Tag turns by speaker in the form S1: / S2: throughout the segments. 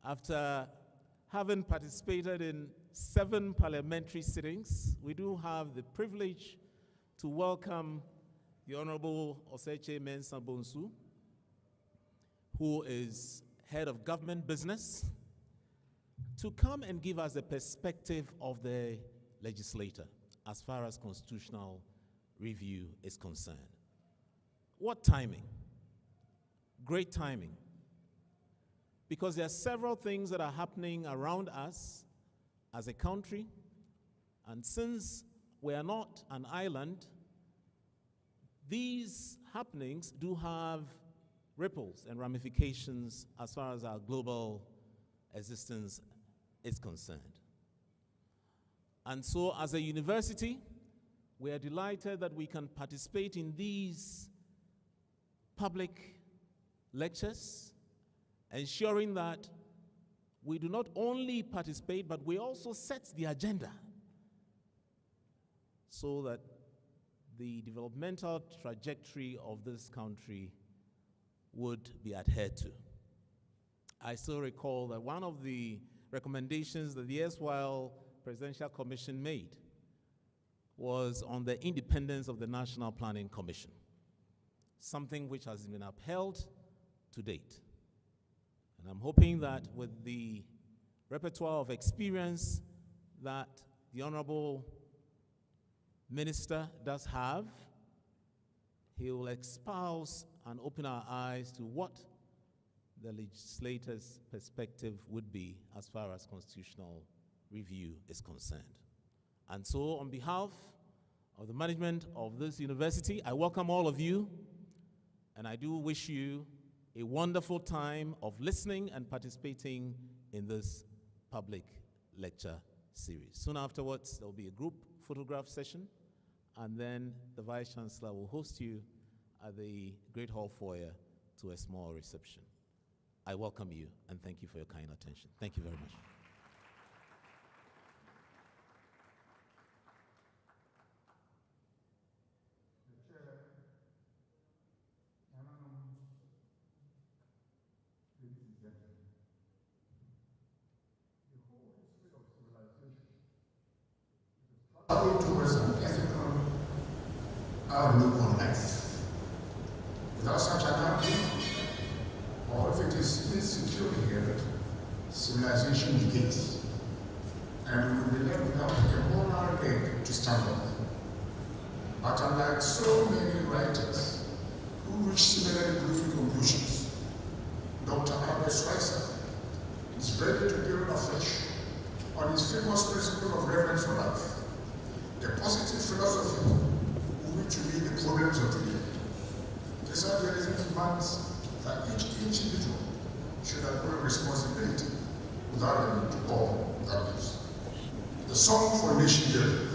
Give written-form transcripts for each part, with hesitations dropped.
S1: After having participated in 7 parliamentary sittings, we do have the privilege to welcome the Honorable Oseche Mensah Bonsu, who is head of government business, to come and give us a perspective of the legislator as far as constitutional review is concerned. What timing? Great timing. Because there are several things that are happening around us as a country, and since we are not an island, these happenings do have ripples and ramifications as far as our global existence is concerned. And so as a university, we are delighted that we can participate in these public lectures, ensuring that we do not only participate, but we also set the agenda so that the developmental trajectory of this country would be adhered to. I still recall that one of the recommendations that the erstwhile Presidential Commission made was on the independence of the National Planning Commission, something which has been upheld to date. And I'm hoping that with the repertoire of experience that the Honorable Minister does have, he will espouse and open our eyes to what the legislator's perspective would be as far as constitutional review is concerned. And so on behalf of the management of this university, I welcome all of you, and I do wish you a wonderful time of listening and participating in this public lecture series. Soon afterwards, there will be a group photograph session, and then the Vice Chancellor will host you at the Great Hall foyer to a small reception. I welcome you, and thank you for your kind attention. Thank you very much.
S2: Towards an ethical outlook on life. Without such an outlook, or if it is insecure here, civilization negates, and we will be left without a moral leg to stand on. But unlike so many writers who reach similarly goofy conclusions, Dr. Albert Schweitzer is ready to build afresh on his famous principle of reverence for life, a positive philosophy which will be the problems of today. This idealism demands that each individual should have responsibility without the need to all values. The song for nation building,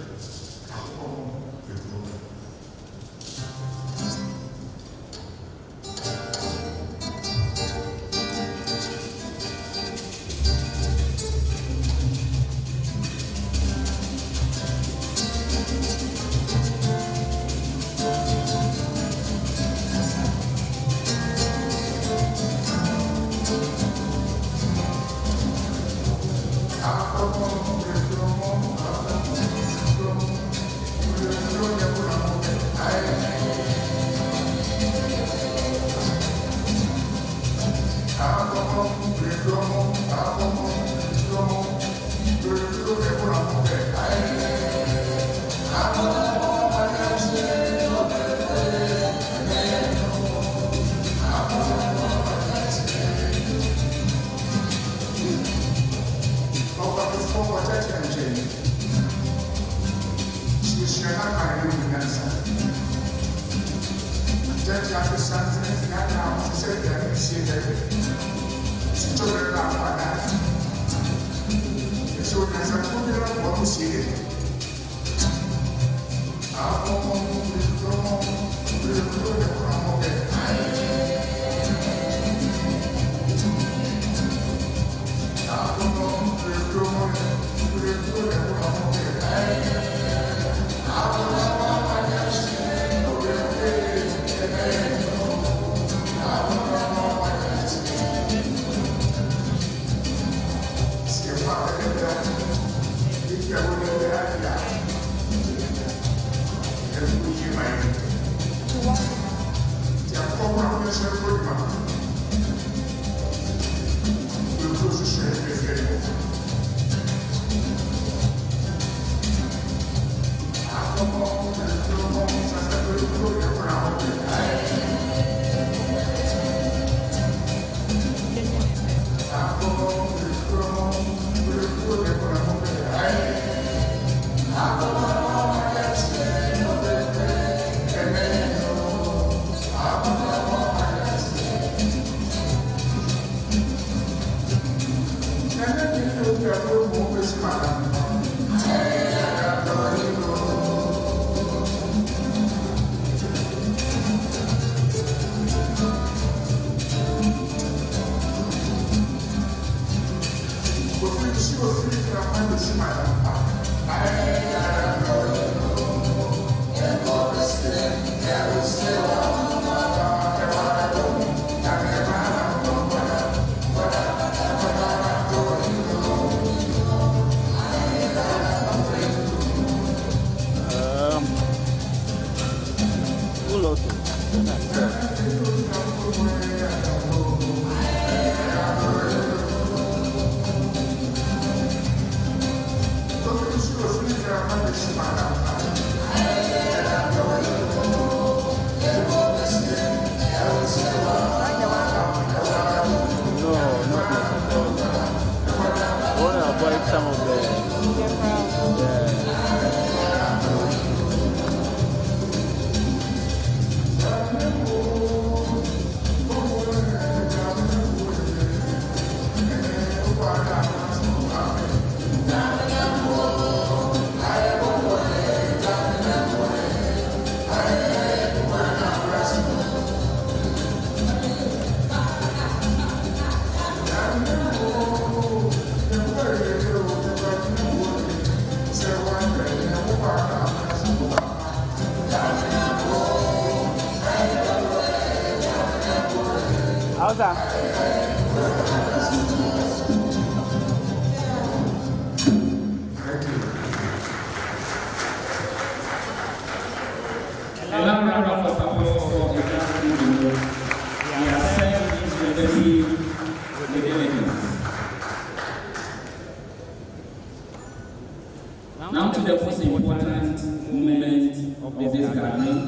S3: Now to the most important moment of this gathering,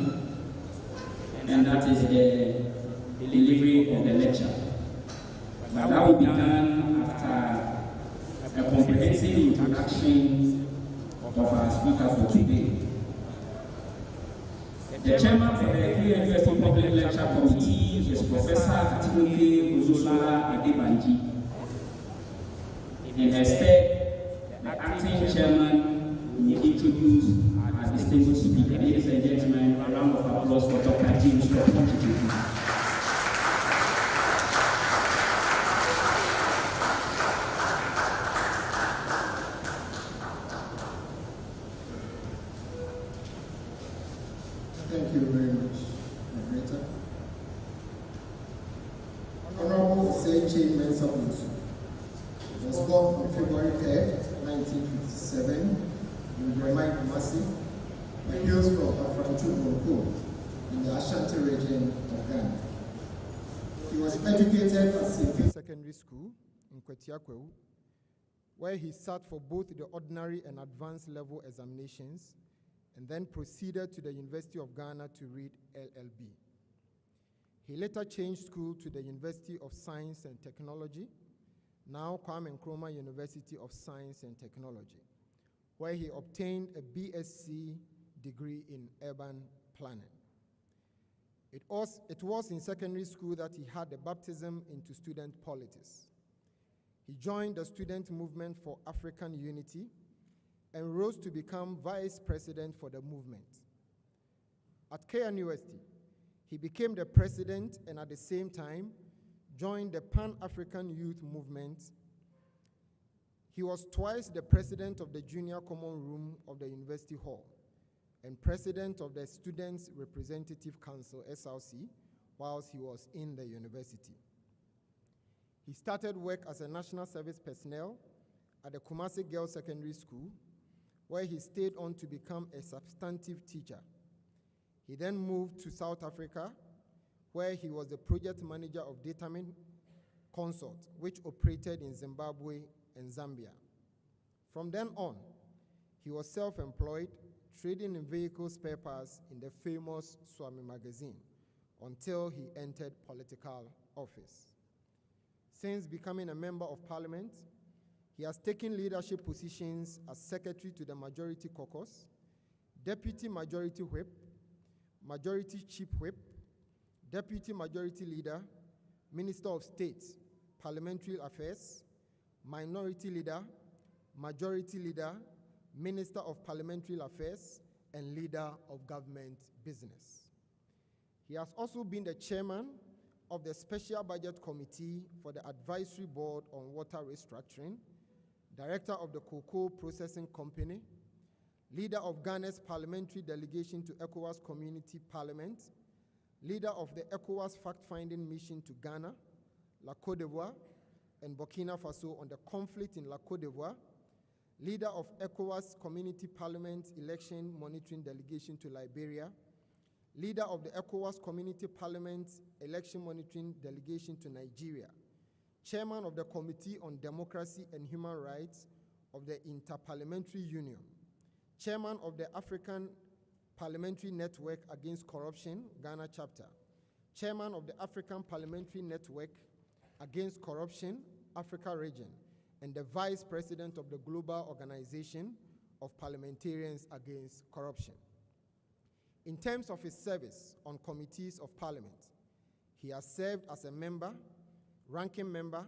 S3: and that is the delivery of the lecture. But that will be done after a comprehensive introduction of our speaker for today. The chairman for the Kyei University Public Lecture Committee is Professor Atinuke Ozosola Adebanji. In her stead, the acting chairman will introduce our distinguished speaker. Ladies and gentlemen, a round of applause for Dr. James Koppel.
S2: Thank you very much, moderator. Honorable Kyei Mensah Bonsu was born on February 3rd, 1957 in Bremai, Kumasi, and hails from Afranchu Bonko in the Ashanti region of Ghana. He was educated at St. Secondary School in Kwetiakweu, where he sat for both the ordinary and advanced level examinations, and then proceeded to the University of Ghana to read LLB. He later changed school to the University of Science and Technology, now Kwame Nkrumah University of Science and Technology, where he obtained a BSc degree in urban planning. It was in secondary school that he had a baptism into student politics. He joined the student movement for African unity and rose to become vice president for the movement. At KNUST, he became the president and at the same time joined the Pan-African Youth Movement. He was twice the president of the Junior Common Room of the University Hall and president of the Students' Representative Council, SRC, whilst he was in the university. He started work as a national service personnel at the Kumasi Girls Secondary School, where he stayed on to become a substantive teacher. He then moved to South Africa, where he was the project manager of Datamin Consort, which operated in Zimbabwe and Zambia. From then on, he was self-employed, trading in vehicle spare parts in the famous Swami magazine until he entered political office. Since becoming a member of parliament, he has taken leadership positions as Secretary to the Majority Caucus, Deputy Majority Whip, Majority Chief Whip, Deputy Majority Leader, Minister of State, Parliamentary Affairs, Minority Leader,
S4: Majority Leader, Minister of Parliamentary Affairs, and Leader of Government Business. He has also been the Chairman of the Special Budget Committee for the Advisory Board on Water Restructuring, Director of the Cocoa Processing Company, Leader of Ghana's Parliamentary Delegation to ECOWAS Community Parliament, Leader of the ECOWAS Fact-Finding Mission to Ghana, La Côte d'Ivoire, and Burkina Faso on the conflict in La Côte d'Ivoire, Leader of ECOWAS Community Parliament Election Monitoring Delegation to Liberia, Leader of the ECOWAS Community Parliament Election Monitoring Delegation to Nigeria, Chairman of the Committee on Democracy and Human Rights of the Inter-Parliamentary Union, Chairman of the African Parliamentary Network Against Corruption, Ghana Chapter, Chairman of the African Parliamentary Network Against Corruption, Africa Region, and the Vice President of the Global Organization of Parliamentarians Against Corruption. In terms of his service on committees of Parliament, he has served as a member, ranking member,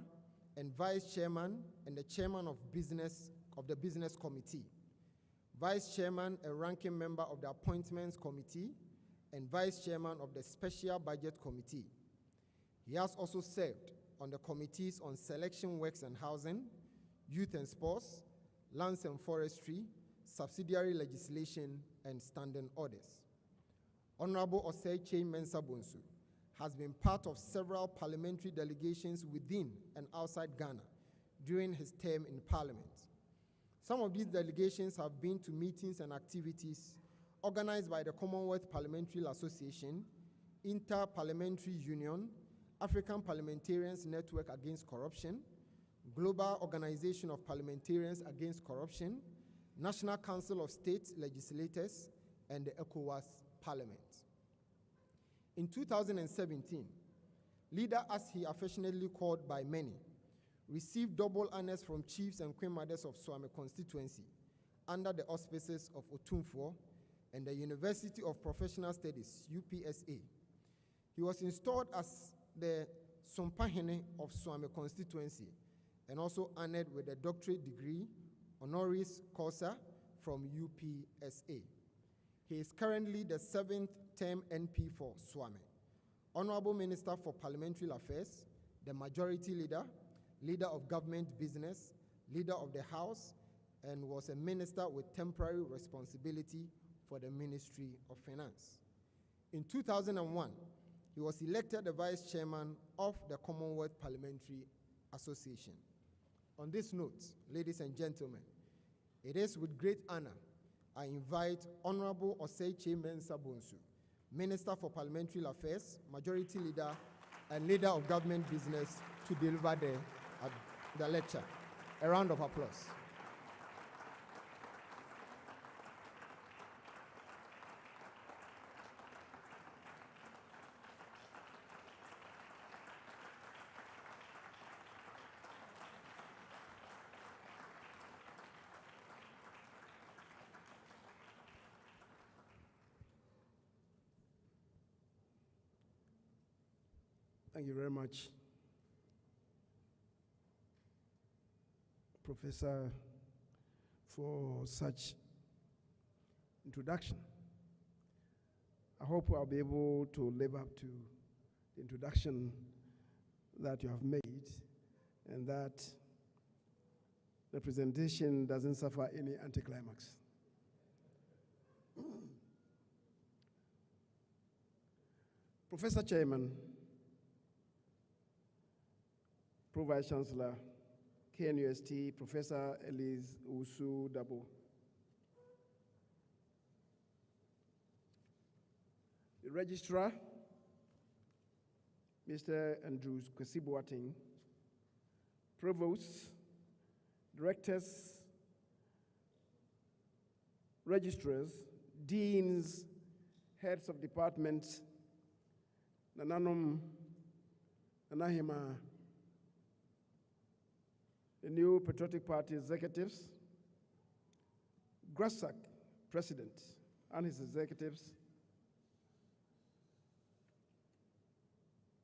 S4: and vice chairman and the chairman of the Business Committee, vice chairman and ranking member of the Appointments Committee, and vice chairman of the Special Budget Committee. He has also served on the committees on Selection Works and Housing, Youth and Sports, Lands and Forestry, Subsidiary Legislation, and Standing Orders. Honorable Kyei Mensah Bonsu has been part of several parliamentary delegations within and outside Ghana during his term in Parliament. Some of these delegations have been to meetings and activities organized by the Commonwealth Parliamentary Association, Inter-Parliamentary Union, African Parliamentarians Network Against Corruption, Global Organization of Parliamentarians Against Corruption, National Council of State Legislators, and the ECOWAS Parliament. In 2017, Leader, as he affectionately called by many, received double honors from chiefs and queen mothers of Swami constituency under the auspices of Otumfuo and the University of Professional Studies, UPSA. He was installed as the Sompahene of Swami constituency and also honored with a doctorate degree, honoris causa, from UPSA. He is currently the 7th term NP for Swami, Honorable Minister for Parliamentary Affairs, the Majority Leader, Leader of Government Business, Leader of the House, and was a minister with temporary responsibility for the Ministry of Finance. In 2001, he was elected the Vice Chairman of the Commonwealth Parliamentary Association. On this note, ladies and gentlemen, it is with great honor I invite Honorable Kyei Mensah Bonsu, Minister for Parliamentary Affairs, Majority Leader, and Leader of Government Business to deliver the lecture. A round of applause.
S5: Thank you very much, Professor, for such introduction. I hope I'll be able to live up to the introduction that you have made and that the presentation doesn't suffer any anticlimax. Professor Chairman, Pro Vice Chancellor, KNUST, Professor Elise Usu Dabo, the Registrar, Mr. Andrews Kwesi-Boateng, Provosts, Directors, Registrars, Deans, Heads of Departments, Nananum, Nanahima, the new Patriotic Party executives, GRASAC President and his executives,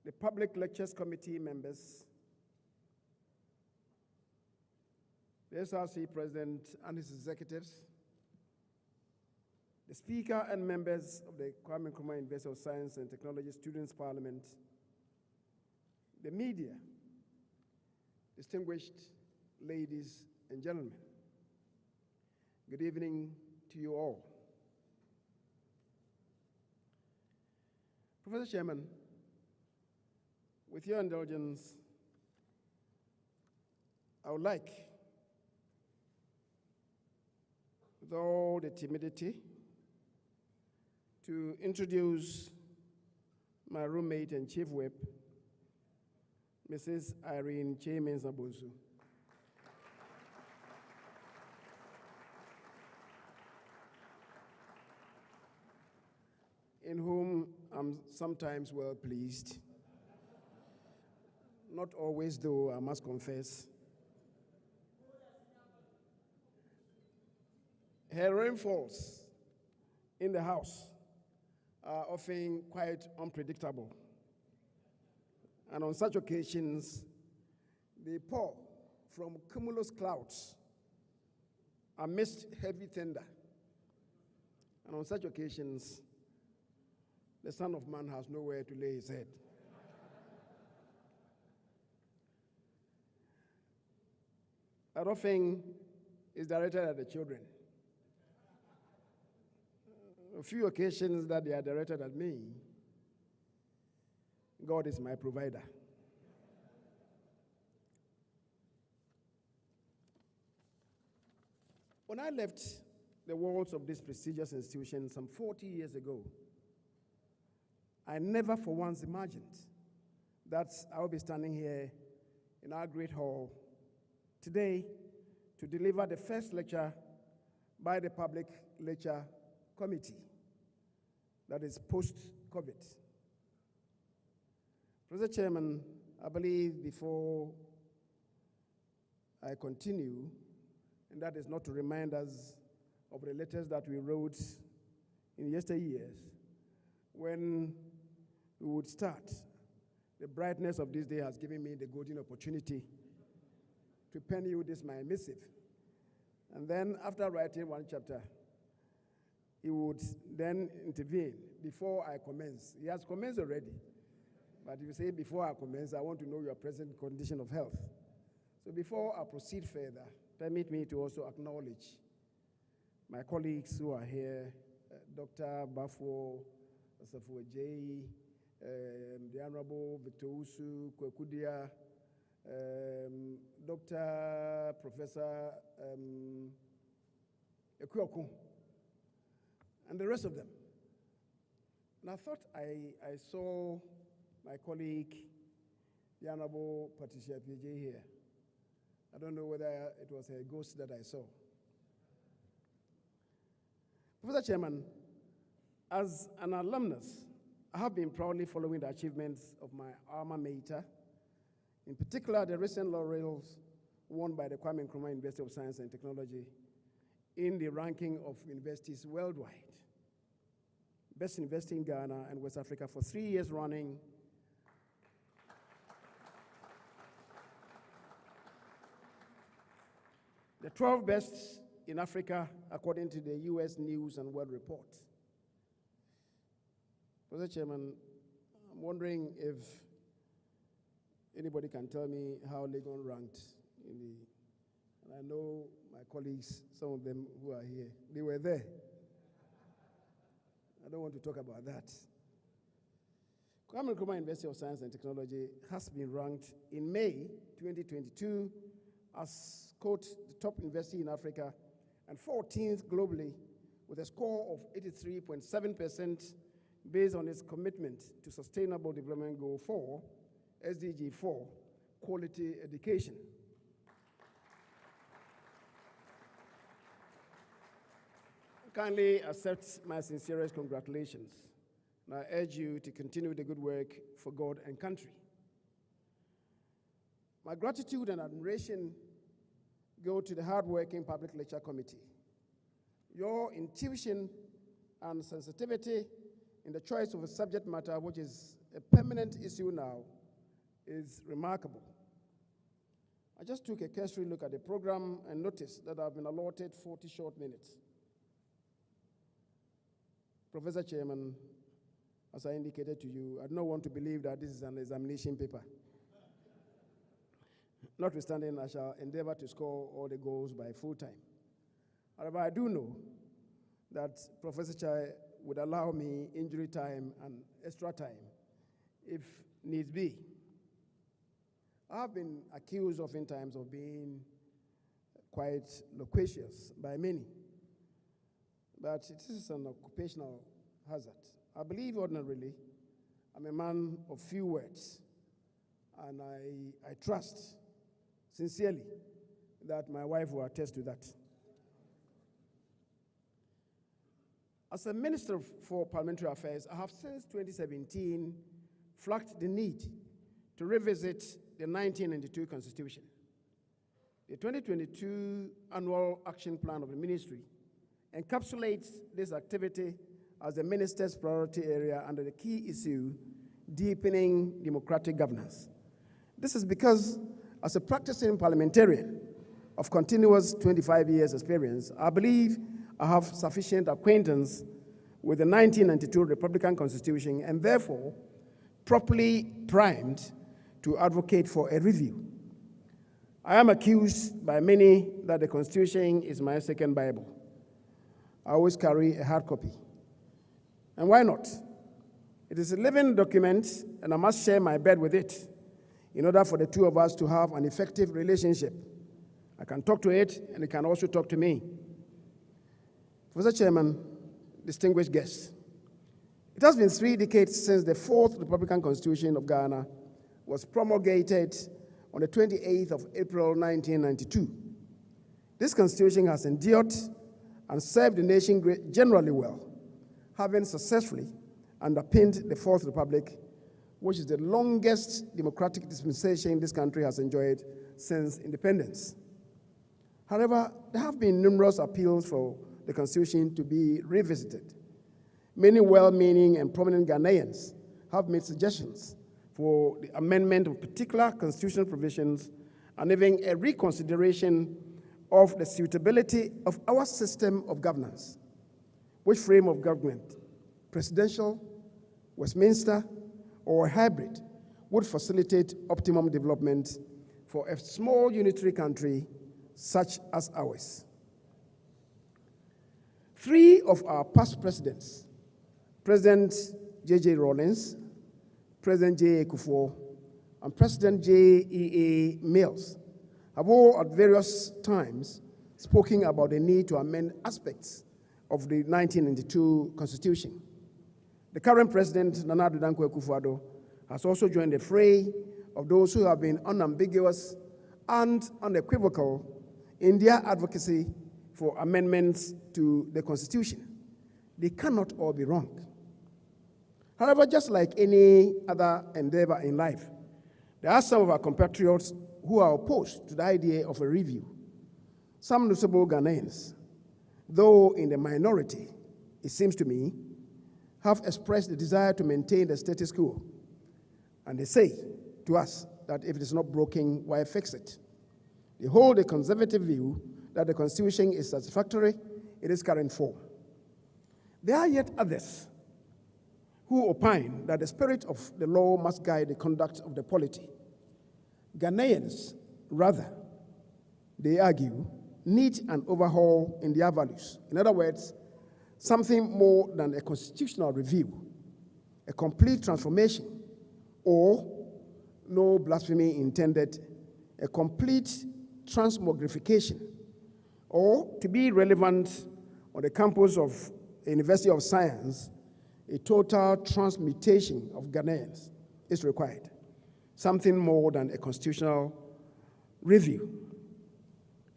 S5: the Public Lectures Committee members, the the SRC President and his executives, the Speaker and members of the Kwame Nkrumah University of Science and Technology Students' Parliament, the media, distinguished ladies and gentlemen, good evening to you all. Professor Chairman, with your indulgence, I would like, with all the timidity, to introduce my roommate and chief whip, Mrs. Irene Mensah Bonsu. In whom I'm sometimes well pleased. Not always, though, I must confess. Her rainfalls in the house are often quite unpredictable. And on such occasions, they pour from cumulus clouds amidst heavy thunder. And on such occasions, the Son of Man has nowhere to lay his head. That often is directed at the children. A few occasions that they are directed at me, God is my provider. When I left the walls of this prestigious institution some 40 years ago, I never for once imagined that I will be standing here in our great hall today to deliver the first lecture by the Public Lecture Committee, that is post-COVID. Mr. Chairman, I believe before I continue, and that is not to remind us of the letters that we wrote in yesteryears, when we would start, the brightness of this day has given me the golden opportunity to pen you this my missive. And then after writing one chapter, he would then intervene before I commence. He has commenced already. But if you say before I commence, I want to know your present condition of health. So before I proceed further, permit me to also acknowledge my colleagues who are here, Dr. Bafo, Safu J, the Honorable Victor Usu, Kwekudia, Dr. Professor Ekuoku, and the rest of them. And I thought I saw my colleague, the Honorable Patricia PJ here. I don't know whether it was a ghost that I saw. Professor Chairman, as an alumnus, I have been proudly following the achievements of my alma mater, in particular the recent laurels won by the Kwame Nkrumah University of Science and Technology in the ranking of universities worldwide. Best University in Ghana and West Africa for 3 years running. The 12 best in Africa according to the US News and World Report. Mr. Chairman, I'm wondering if anybody can tell me how Legon ranked in the, and I know my colleagues, some of them who are here, they were there. I don't want to talk about that. Kwame Nkrumah University of Science and Technology has been ranked in May 2022 as, quote, the top university in Africa and 14th globally with a score of 83.7% based on its commitment to Sustainable Development Goal 4, SDG 4, quality education. Kindly accept my sincerest congratulations, and I urge you to continue the good work for God and country. My gratitude and admiration go to the hardworking Public Lecture Committee. Your intuition and sensitivity in the choice of a subject matter which is a permanent issue now is remarkable. I just took a cursory look at the program and noticed that I've been allotted 40 short minutes. Professor Chairman, as I indicated to you, I do not want to believe that this is an examination paper. Notwithstanding, I shall endeavor to score all the goals by full time. However, I do know that Professor Kyei would allow me injury time and extra time if needs be. I have been accused oftentimes of being quite loquacious by many, but it is an occupational hazard. I believe ordinarily I'm a man of few words, and I trust sincerely that my wife will attest to that. As a Minister for Parliamentary Affairs, I have since 2017 flagged the need to revisit the 1992 Constitution. The 2022 Annual Action Plan of the Ministry encapsulates this activity as the Minister's priority area under the key issue, deepening democratic governance. This is because, as a practicing parliamentarian of continuous 25 years experience, I believe I have sufficient acquaintance with the 1992 Republican Constitution and therefore properly primed to advocate for a review. I am accused by many that the Constitution is my second Bible. I always carry a hard copy. And why not? It is a living document, and I must share my bed with it in order for the two of us to have an effective relationship. I can talk to it, and it can also talk to me. Mr. Chairman, distinguished guests, it has been 3 decades since the 4th Republican Constitution of Ghana was promulgated on the 28th of April 1992. This Constitution has endured and served the nation generally well, having successfully underpinned the 4th Republic, which is the longest democratic dispensation this country has enjoyed since independence. However, there have been numerous appeals for the Constitution to be revisited. Many well-meaning and prominent Ghanaians have made suggestions for the amendment of particular constitutional provisions and even a reconsideration of the suitability of our system of governance. Which frame of government, presidential, Westminster, or a hybrid, would facilitate optimum development for a small unitary country such as ours. 3 of our past presidents, President J.J. Rawlings, President J.A. Kufuor, and President J.E.A. Mills, have all at various times spoken about the need to amend aspects of the 1992 Constitution. The current President, Nana Addo Dankwa Akufo-Addo, has also joined the fray of those who have been unambiguous and unequivocal in their advocacy for amendments to the Constitution. They cannot all be wrong. However, just like any other endeavor in life, there are some of our compatriots who are opposed to the idea of a review. Some notable Ghanaians, though in the minority, it seems to me, have expressed the desire to maintain the status quo. And they say to us that if it is not broken, why fix it? They hold a conservative view that the Constitution is satisfactory in its current form. There are yet others who opine that the spirit of the law must guide the conduct of the polity. Ghanaians, rather, they argue, need an overhaul in their values. In other words, something more than a constitutional review, a complete transformation, or, no blasphemy intended, a complete transmogrification, or, to be relevant on the campus of a University of Science, a total transmutation of Ghanaians is required, something more than a constitutional review.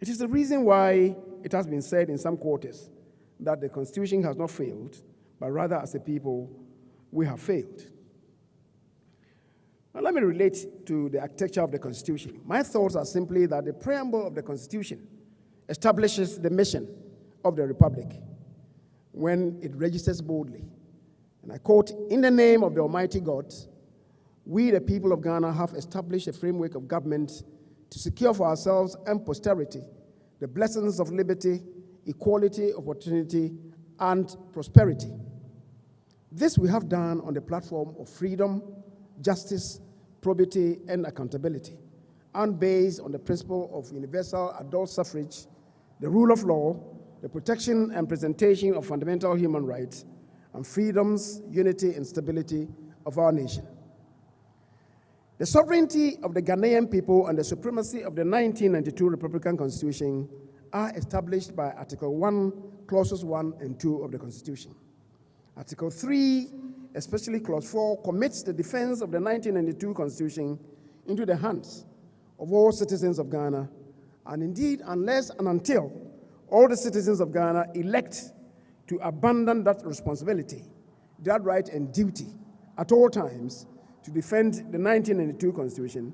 S5: It is the reason why it has been said in some quarters that the Constitution has not failed, but rather as a people, we have failed. Now let me relate to the architecture of the Constitution. My thoughts are simply that the preamble of the Constitution establishes the mission of the Republic when it registers boldly. And I quote, "In the name of the Almighty God, we, the people of Ghana, have established a framework of government to secure for ourselves and posterity the blessings of liberty, equality, opportunity, and prosperity. This we have done on the platform of freedom, justice, probity, and accountability, and based on the principle of universal adult suffrage, the rule of law, the protection and presentation of fundamental human rights, and freedoms, unity, and stability of our nation. The sovereignty of the Ghanaian people and the supremacy of the 1992 Republican Constitution are established by Article 1, Clauses 1 and 2 of the Constitution. Article 3, especially Clause 4, commits the defense of the 1992 Constitution into the hands of all citizens of Ghana, and indeed, unless and until all the citizens of Ghana elect to abandon that responsibility, that right and duty at all times to defend the 1992 Constitution,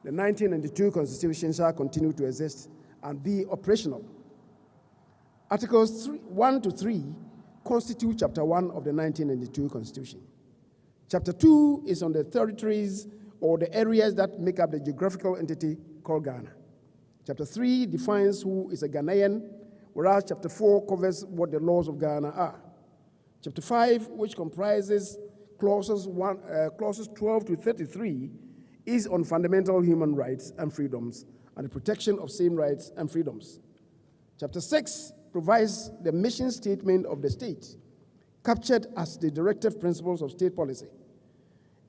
S5: the 1992 Constitution shall continue to exist and be operational. Articles 1 to 3 constitute Chapter 1 of the 1992 Constitution. Chapter 2 is on the territories or the areas that make up the geographical entity called Ghana. Chapter 3 defines who is a Ghanaian, whereas Chapter 4 covers what the laws of Ghana are. Chapter 5, which comprises clauses 12 to 33, is on fundamental human rights and freedoms and the protection of same rights and freedoms. Chapter 6 provides the mission statement of the state, captured as the directive principles of state policy.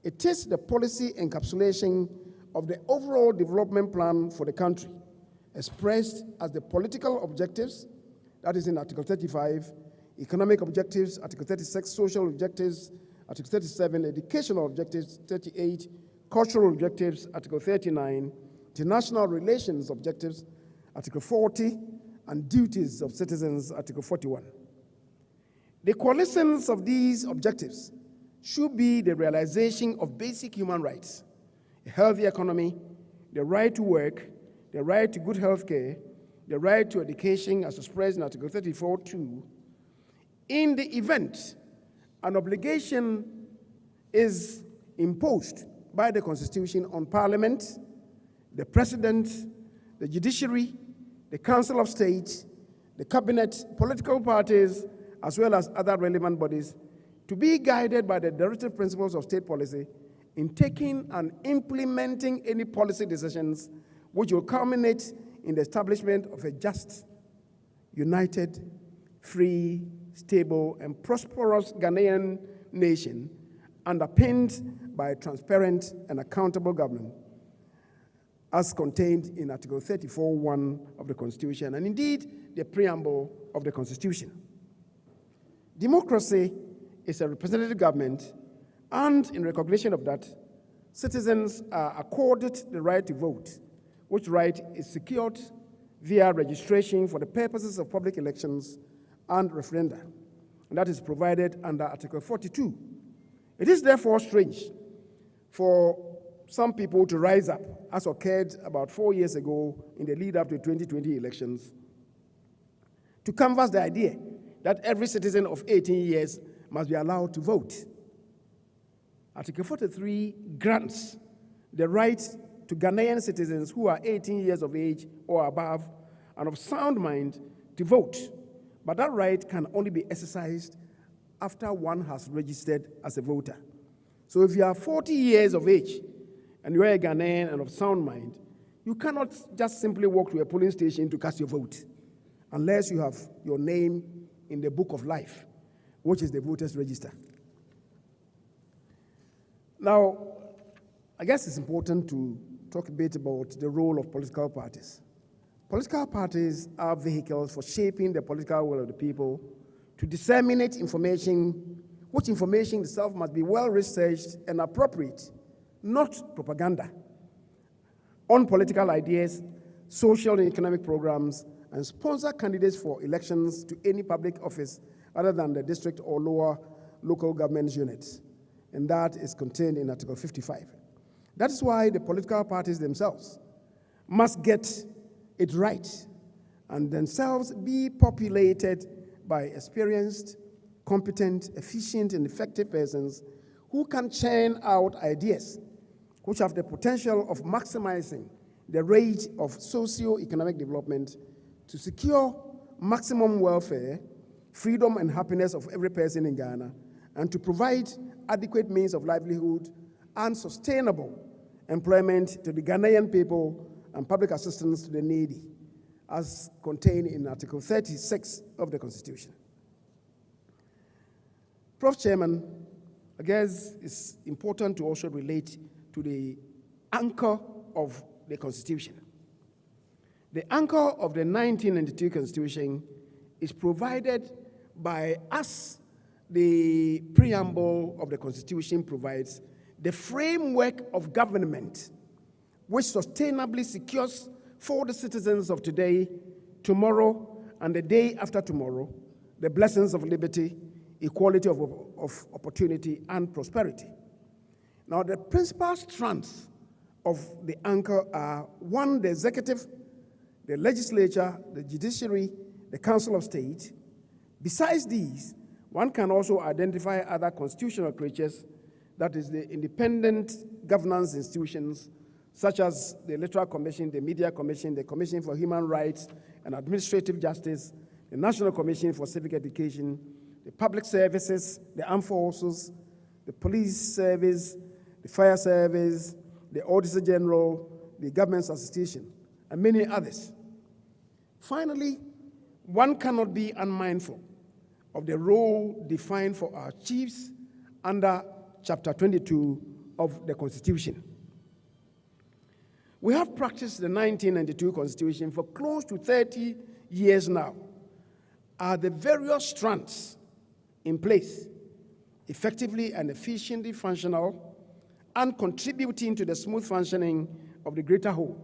S5: It is the policy encapsulation of the overall development plan for the country, expressed as the political objectives, that is in Article 35, economic objectives, Article 36, social objectives, Article 37, educational objectives, 38, cultural objectives, Article 39, international relations objectives, Article 40, and duties of citizens, Article 41. The coalescence of these objectives should be the realization of basic human rights, a healthy economy, the right to work, the right to good health care, the right to education as expressed in Article 34(2). In the event an obligation is imposed by the Constitution on Parliament, the President, the Judiciary, the Council of State, the Cabinet, political parties, as well as other relevant bodies, to be guided by the directive principles of state policy in taking and implementing any policy decisions which will culminate in the establishment of a just, united, free, stable, and prosperous Ghanaian nation underpinned by a transparent and accountable government, as contained in Article 34(1) of the Constitution, and indeed the preamble of the Constitution. Democracy is a representative government, and in recognition of that, citizens are accorded the right to vote, which right is secured via registration for the purposes of public elections and referenda, and that is provided under Article 42. It is therefore strange for some people to rise up, as occurred about 4 years ago in the lead up to 2020 elections, to canvass the idea that every citizen of 18 years must be allowed to vote. Article 43 grants the right to Ghanaian citizens who are 18 years of age or above and of sound mind to vote, but that right can only be exercised after one has registered as a voter. So if you are 40 years of age and you are a Ghanaian and of sound mind, you cannot just simply walk to a polling station to cast your vote unless you have your name in the book of life, which is the voters' register. Now, I guess it's important to talk a bit about the role of political parties. Political parties are vehicles for shaping the political will of the people, to disseminate information, which information itself must be well-researched and appropriate, not propaganda, on political ideas, social and economic programs, and sponsor candidates for elections to any public office other than the district or lower local government units. And that is contained in Article 55. That is why the political parties themselves must get it right and themselves be populated by experienced, competent, efficient, and effective persons who can churn out ideas which have the potential of maximizing the rate of socio-economic development to secure maximum welfare, freedom, and happiness of every person in Ghana, and to provide adequate means of livelihood and sustainable employment to the Ghanaian people and public assistance to the needy, as contained in Article 36 of the Constitution. Prof. Chairman, I guess it's important to also relate to the anchor of the Constitution. The anchor of the 1992 Constitution is provided by us. The preamble of the Constitution provides the framework of government which sustainably secures for the citizens of today, tomorrow, and the day after tomorrow the blessings of liberty, equality of opportunity, and prosperity. Now, the principal strands of the anchor are: one, the executive, the legislature, the judiciary, the Council of State. Besides these, one can also identify other constitutional creatures, that is, the independent governance institutions, such as the Electoral Commission, the Media Commission, the Commission for Human Rights and Administrative Justice, the National Commission for Civic Education, the Public Services, the Armed Forces, the Police Service, the Fire Service, the Auditor General, the Government's Association, and many others. Finally, one cannot be unmindful of the role defined for our chiefs under Chapter 22 of the Constitution. We have practiced the 1992 Constitution for close to 30 years now. Are the various strands in place effectively and efficiently functional and contributing to the smooth functioning of the greater whole?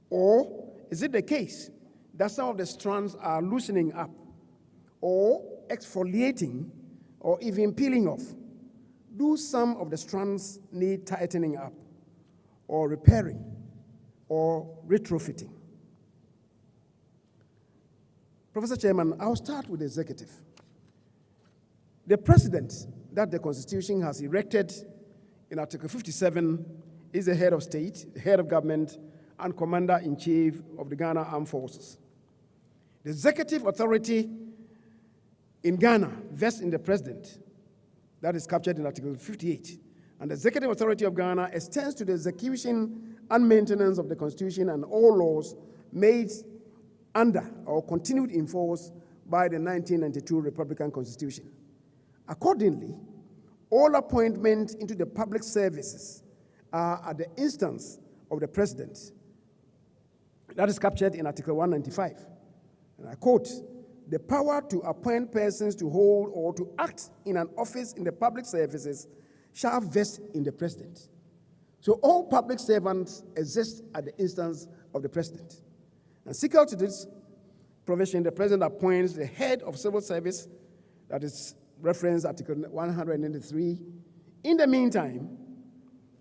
S5: Or is it the case that some of the strands are loosening up or exfoliating or even peeling off? Do some of the strands need tightening up or repairing or retrofitting? Professor Chairman, I'll start with the executive. The president that the Constitution has erected in Article 57 is the head of state, the head of government, and commander-in-chief of the Ghana Armed Forces. The executive authority in Ghana vests in the president. That is captured in Article 58. And the executive authority of Ghana extends to the execution and maintenance of the Constitution and all laws made under or continued in force by the 1992 Republican Constitution. Accordingly, all appointments into the public services are at the instance of the president. That is captured in Article 195. And I quote, "The power to appoint persons to hold or to act in an office in the public services shall vest in the president." So all public servants exist at the instance of the president. And sequel to this provision, the president appoints the head of civil service, that is referenced Article 193. In the meantime,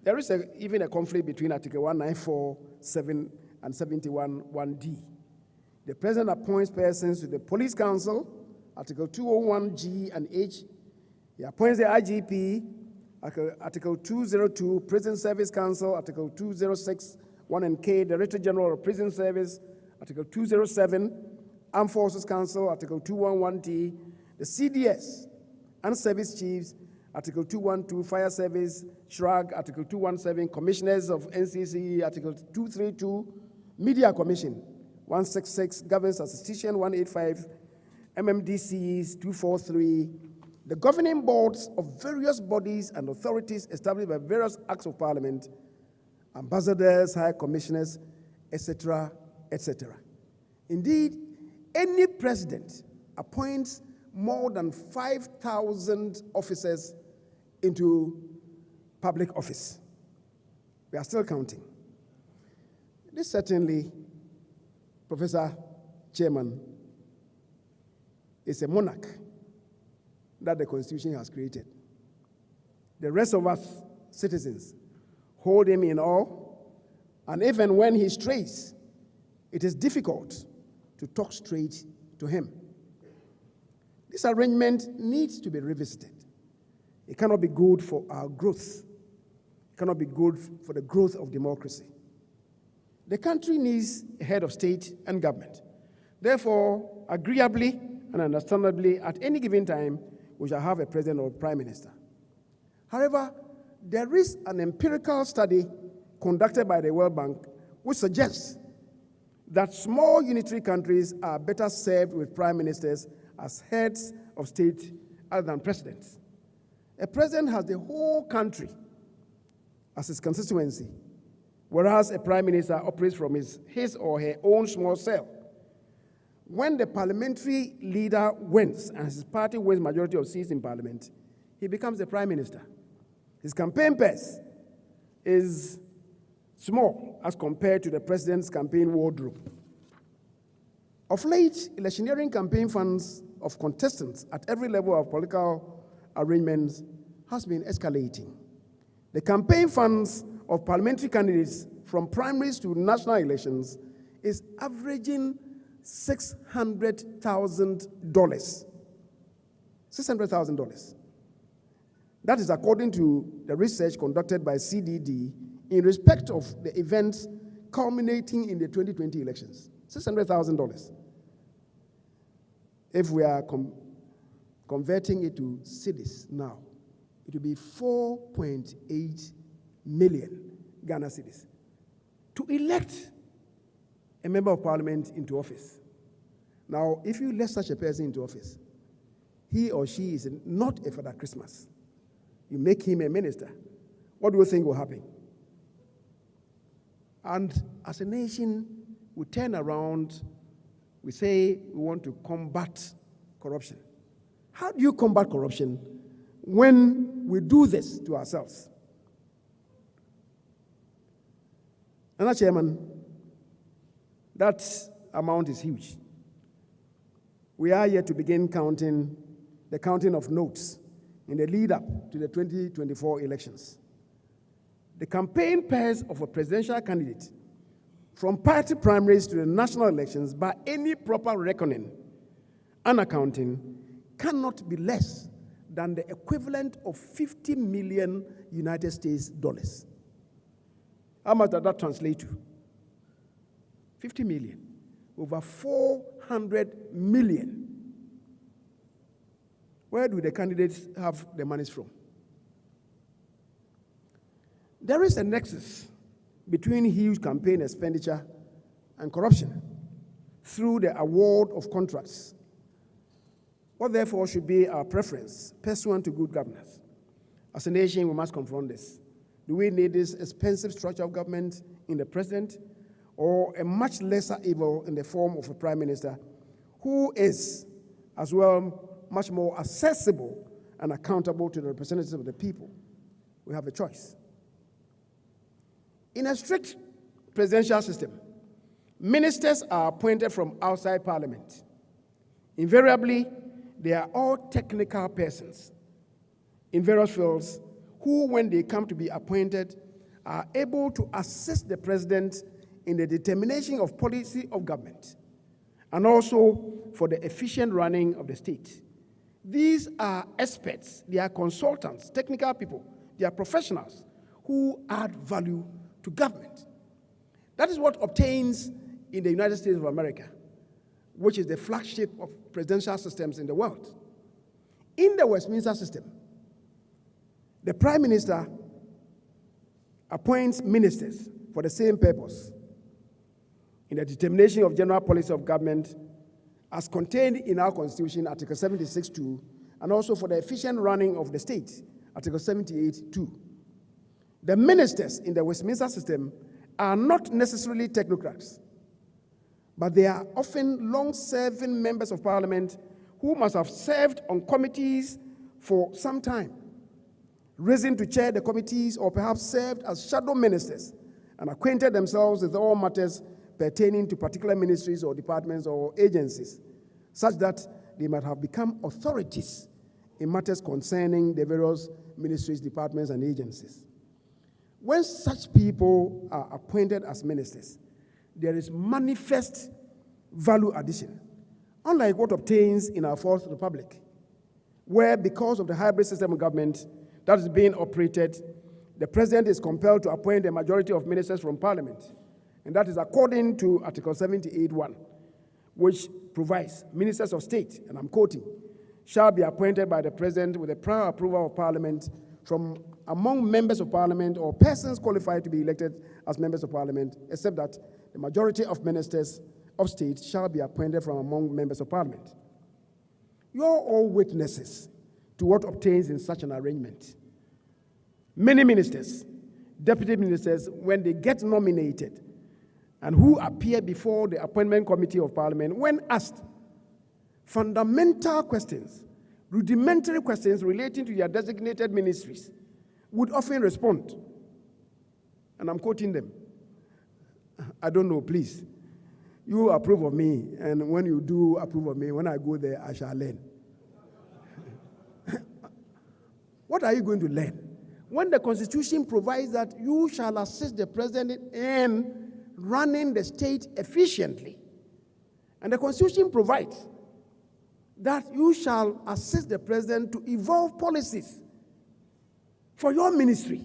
S5: there is even a conflict between Article 194(7) and 71(1)(d). The president appoints persons to the Police Council, Article 201(g) and (h). He appoints the IGP, Article 202, Prison Service Council, Article 206, 1 and K, Director General of Prison Service, Article 207, Armed Forces Council, Article 211T, the CDS and Service Chiefs, Article 212, Fire Service, SHRAG, Article 217, Commissioners of NCC, Article 232, Media Commission, 166, Governance Association, 185, MMDCs, 243, the governing boards of various bodies and authorities established by various acts of parliament, ambassadors, high commissioners, etc., etc. Indeed, any president appoints more than 5,000 officers into public office. We are still counting. This certainly, Professor Chairman, is a monarch that the Constitution has created. The rest of us citizens hold him in awe, and even when he strays, it is difficult to talk straight to him. This arrangement needs to be revisited. It cannot be good for our growth. It cannot be good for the growth of democracy. The country needs a head of state and government. Therefore, agreeably and understandably, at any given time, we shall have a president or prime minister. However, there is an empirical study conducted by the World Bank which suggests that small unitary countries are better served with prime ministers as heads of state other than presidents. A president has the whole country as his constituency, whereas a prime minister operates from his or her own small cell. When the parliamentary leader wins and his party wins majority of seats in parliament, he becomes the prime minister. His campaign purse is small as compared to the president's campaign wardrobe. Of late, electioneering campaign funds of contestants at every level of political arrangements has been escalating. The campaign funds of parliamentary candidates from primaries to national elections is averaging $600,000. $600,000. That is according to the research conducted by CDD in respect of the events culminating in the 2020 elections. $600,000. If we are converting it to cedis now, it will be 4.8 million Ghana cedis to elect a member of parliament into office. Now, if you elect such a person into office, he or she is not a Father Christmas. You make him a minister. What do you think will happen? And as a nation, we turn around, we say we want to combat corruption. How do you combat corruption when we do this to ourselves? Another chairman, that amount is huge. We are yet to begin the counting of notes in the lead up to the 2024 elections. The campaign pairs of a presidential candidate from party primaries to the national elections by any proper reckoning and accounting cannot be less than the equivalent of 50 million United States dollars. How much does that translate to? 50 million. Over 400 million. Where do the candidates have the monies from? There is a nexus between huge campaign expenditure and corruption through the award of contracts. What therefore should be our preference pursuant to good governance? As a nation, we must confront this. Do we need this expensive structure of government in the president, or a much lesser evil in the form of a prime minister who is, as well, much more accessible and accountable to the representatives of the people? We have a choice. In a strict presidential system, ministers are appointed from outside parliament. Invariably, they are all technical persons in various fields who, when they come to be appointed, are able to assist the president in the determination of policy of government and also for the efficient running of the state. These are experts, they are consultants, technical people, they are professionals who add value to government. That is what obtains in the United States of America, which is the flagship of presidential systems in the world. In the Westminster system, the Prime Minister appoints ministers for the same purpose in the determination of general policy of government as contained in our Constitution, Article 76(2), and also for the efficient running of the state, Article 78(2). The ministers in the Westminster system are not necessarily technocrats, but they are often long-serving members of parliament who must have served on committees for some time, risen to chair the committees, or perhaps served as shadow ministers and acquainted themselves with all matters pertaining to particular ministries or departments or agencies, such that they might have become authorities in matters concerning the various ministries, departments, and agencies. When such people are appointed as ministers, there is manifest value addition, unlike what obtains in our Fourth Republic, where because of the hybrid system of government that is being operated, the president is compelled to appoint a majority of ministers from parliament And that is according to Article 78(1), which provides ministers of state, and I'm quoting, shall be appointed by the president with the prior approval of parliament from among members of parliament or persons qualified to be elected as members of parliament, except that the majority of ministers of state shall be appointed from among members of parliament. You are all witnesses to what obtains in such an arrangement. Many ministers, deputy ministers, when they get nominated and who appear before the appointment committee of parliament, when asked fundamental questions, rudimentary questions relating to their designated ministries, would often respond. And I'm quoting them. I don't know, please. You approve of me, and when you do approve of me, when I go there, I shall learn. What are you going to learn? When the Constitution provides that you shall assist the president in running the state efficiently, and the Constitution provides that you shall assist the president to evolve policies for your ministry,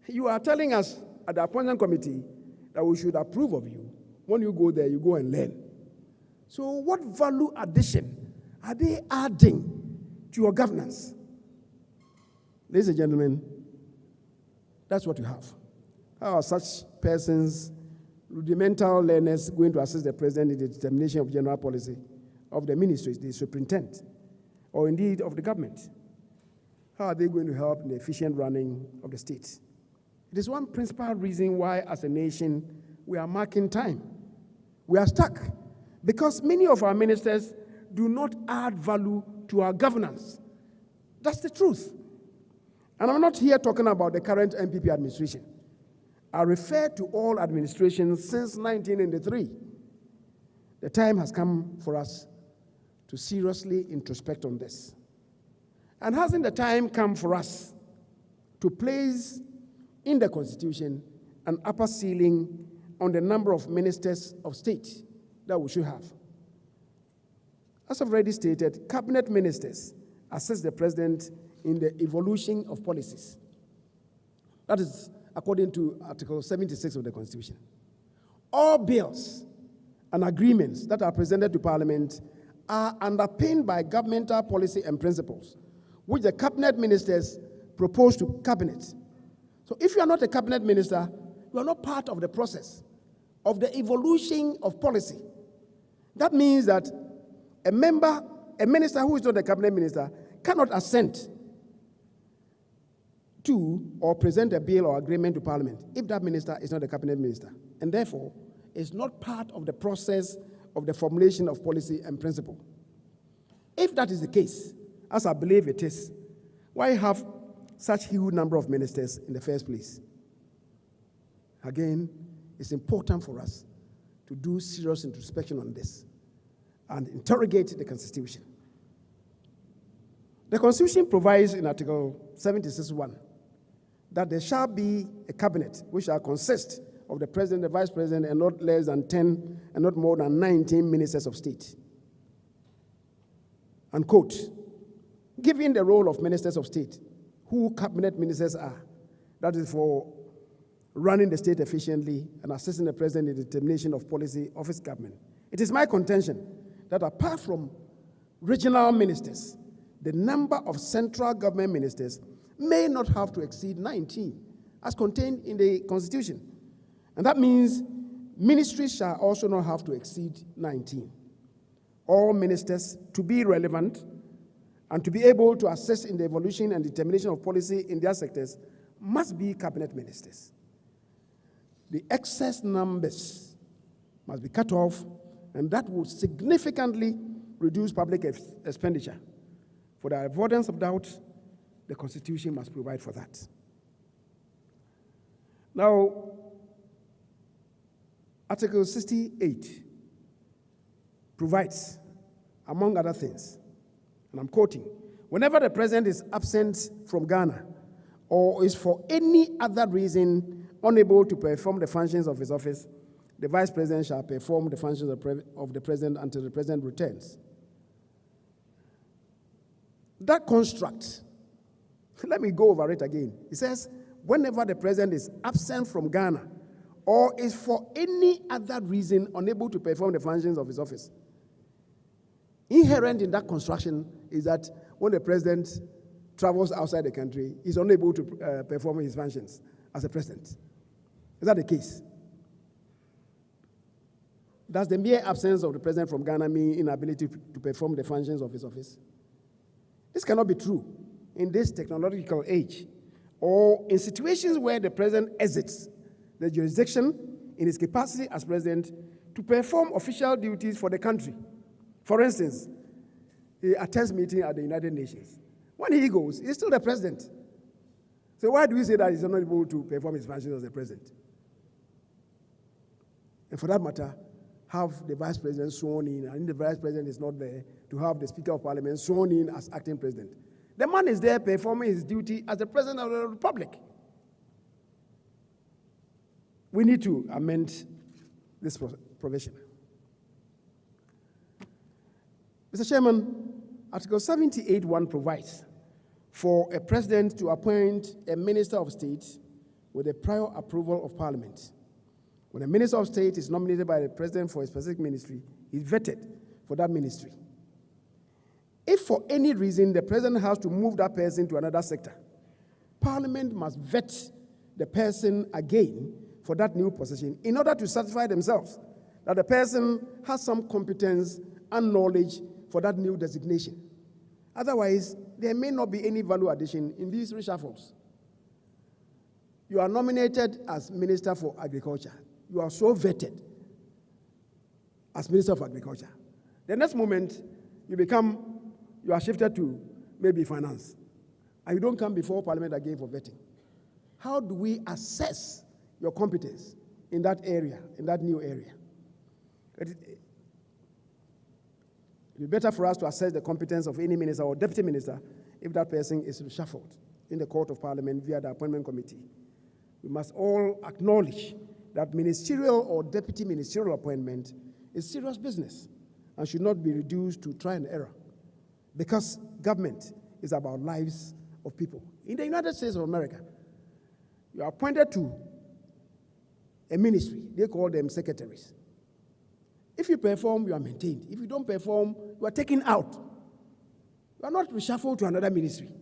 S5: you are telling us at the appointment committee that we should approve of you. When you go there, you go and learn. So what value addition are they adding to your governance? Ladies and gentlemen, that's what you have. How are such persons, rudimental learners, going to assist the president in the determination of general policy of the ministries, the superintendent, or indeed of the government? How are they going to help in the efficient running of the state? It is one principal reason why, as a nation, we are marking time. We are stuck because many of our ministers do not add value to our governance. That's the truth. And I'm not here talking about the current MPP administration. I refer to all administrations since 1983. The time has come for us to seriously introspect on this. And hasn't the time come for us to place in the Constitution an upper ceiling on the number of ministers of state that we should have? As I've already stated, cabinet ministers assist the president in the evolution of policies. That is according to Article 76 of the Constitution. All bills and agreements that are presented to Parliament are underpinned by governmental policy and principles, which the cabinet ministers propose to cabinet. So if you are not a cabinet minister, you are not part of the process of the evolution of policy. That means that a minister who is not a cabinet minister cannot assent to or present a bill or agreement to Parliament if that minister is not a cabinet minister, and therefore is not part of the process of the formulation of policy and principle. If that is the case, as I believe it is, why have such huge number of ministers in the first place? Again, it's important for us to do serious introspection on this and interrogate the Constitution. The Constitution provides in Article 76(1) that there shall be a cabinet which shall consist of the president, the vice president, and not less than 10 and not more than 19 ministers of state. And quote, given the role of ministers of state, who cabinet ministers are, that is for running the state efficiently and assisting the president in the determination of policy of his government. It is my contention that apart from regional ministers, the number of central government ministers may not have to exceed 19, as contained in the Constitution. And that means ministries shall also not have to exceed 19. All ministers, to be relevant and to be able to assist in the evolution and determination of policy in their sectors, must be cabinet ministers. The excess numbers must be cut off, and that will significantly reduce public expenditure. For the avoidance of doubt, the Constitution must provide for that. Now, Article 68 provides, among other things, and I'm quoting, whenever the president is absent from Ghana or is for any other reason unable to perform the functions of his office, the vice president shall perform the functions of the president until the president returns. That construct, let me go over it again. It says, whenever the president is absent from Ghana or is for any other reason unable to perform the functions of his office. Inherent in that construction is that when the president travels outside the country, he's unable to perform his functions as a president. Is that the case? Does the mere absence of the president from Ghana mean inability to perform the functions of his office? This cannot be true in this technological age, or in situations where the president exits the jurisdiction in his capacity as president to perform official duties for the country. For instance, he attends meeting at the United Nations. When he goes, he's still the president. So why do we say that he's not able to perform his functions as the president? And for that matter, have the vice president sworn in, and if the vice president is not there, to have the Speaker of Parliament sworn in as acting president. The man is there performing his duty as the president of the Republic. We need to amend this provision. Mr. Chairman, Article 78(1) provides for a president to appoint a minister of state with the prior approval of Parliament. When a minister of state is nominated by the president for a specific ministry, he is vetted for that ministry. If for any reason the president has to move that person to another sector, Parliament must vet the person again for that new position in order to satisfy themselves that the person has some competence and knowledge for that new designation. Otherwise, there may not be any value addition in these reshuffles. You are nominated as Minister for Agriculture. You are so vetted as Minister of Agriculture. The next moment, you are shifted to maybe finance, and you don't come before Parliament again for vetting. How do we assess your competence in that area, in that new area? It would be better for us to assess the competence of any minister or deputy minister if that person is reshuffled in the court of Parliament via the appointment committee. We must all acknowledge that ministerial or deputy ministerial appointment is serious business and should not be reduced to trial and error, because government is about lives of people. In the United States of America, you are appointed to a ministry. They call them secretaries. If you perform, you are maintained. If you don't perform, you are taken out. You are not reshuffled to another ministry.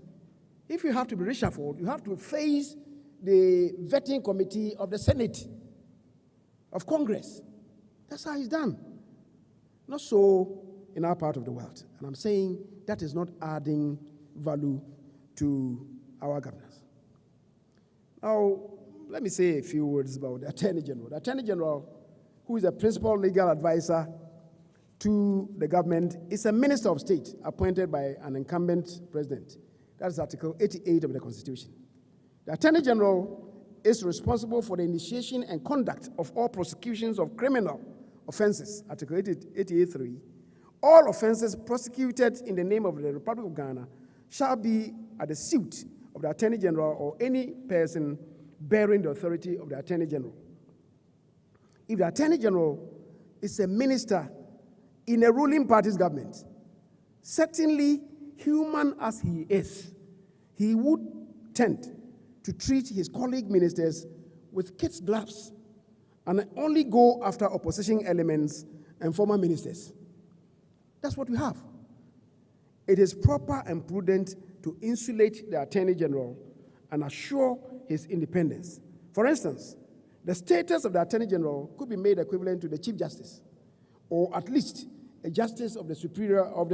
S5: If you have to be reshuffled, you have to face the vetting committee of the Senate, of Congress. That's how it's done. Not so in our part of the world. And I'm saying that is not adding value to our governance. Now, let me say a few words about the Attorney General. The Attorney General, who is the principal legal advisor to the government, is a minister of state appointed by an incumbent president. That is Article 88 of the Constitution. The Attorney General is responsible for the initiation and conduct of all prosecutions of criminal offenses, Article 88(3). All offenses prosecuted in the name of the Republic of Ghana shall be at the suit of the Attorney General or any person bearing the authority of the Attorney General. If the Attorney General is a minister in a ruling party's government, certainly human as he is, he would tend to treat his colleague ministers with kid's gloves and only go after opposition elements and former ministers. That's what we have. It is proper and prudent to insulate the Attorney General and assure his independence. For instance, the status of the Attorney General could be made equivalent to the Chief Justice, or at least a Justice of the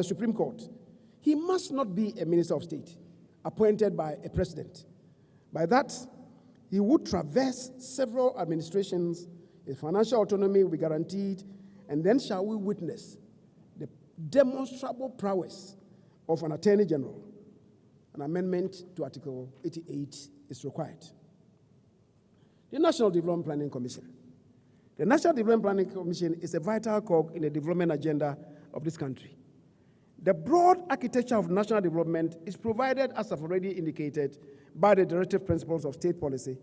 S5: Supreme Court. He must not be a Minister of State appointed by a president. By that, he would traverse several administrations, his financial autonomy will be guaranteed, and then shall we witness the demonstrable prowess of an Attorney General. An amendment to Article 88 is required. The National Development Planning Commission. The National Development Planning Commission is a vital cog in the development agenda of this country. The broad architecture of national development is provided, as I've already indicated, by the directive principles of state policy,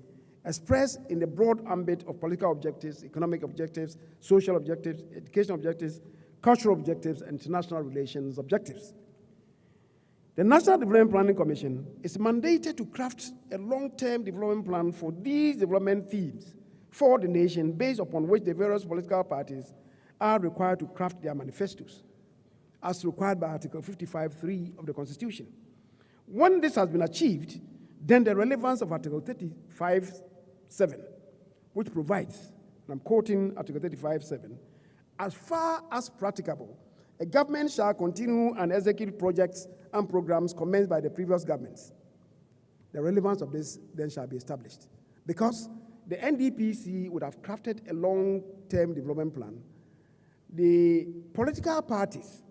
S5: expressed in the broad ambit of political objectives, economic objectives, social objectives, educational objectives, cultural objectives, and international relations objectives. The National Development Planning Commission is mandated to craft a long-term development plan for these development themes for the nation based upon which the various political parties are required to craft their manifestos, as required by Article 55(3) of the Constitution. When this has been achieved, then the relevance of Article 35(7), which provides, and I'm quoting Article 35(7), as far as practicable, a government shall continue and execute projects and programs commenced by the previous governments. The relevance of this then shall be established, because the NDPC would have crafted a long-term development plan. The political parties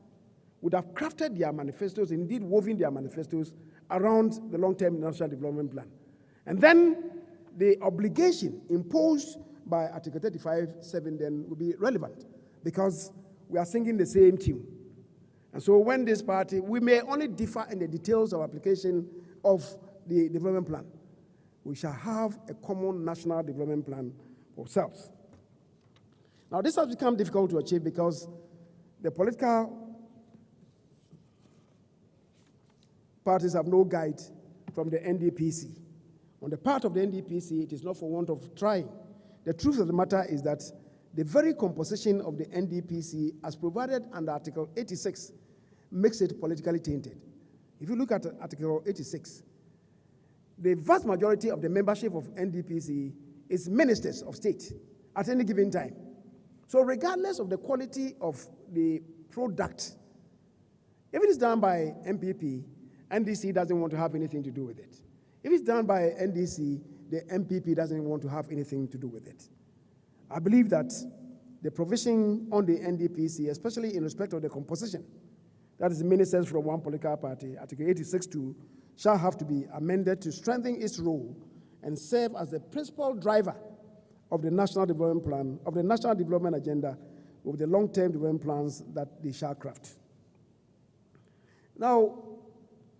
S5: would have crafted their manifestos, indeed woven their manifestos around the long-term national development plan. And then the obligation imposed by Article 35(7) then will be relevant, because we are singing the same tune. And so when this party, we may only differ in the details of application of the development plan. We shall have a common national development plan for ourselves. Now, this has become difficult to achieve because the political parties have no guide from the NDPC. On the part of the NDPC, it is not for want of trying. The truth of the matter is that the very composition of the NDPC, as provided under Article 86, makes it politically tainted. If you look at Article 86, the vast majority of the membership of NDPC is ministers of state at any given time. So regardless of the quality of the product, if it is done by MPP, NDC doesn't want to have anything to do with it. If it's done by NDC, the MPP doesn't want to have anything to do with it. I believe that the provision on the NDPC, especially in respect of the composition, that is ministers from one political party, Article 86(2), shall have to be amended to strengthen its role and serve as the principal driver of the national development plan, of the national development agenda, with the long-term development plans that they shall craft. Now,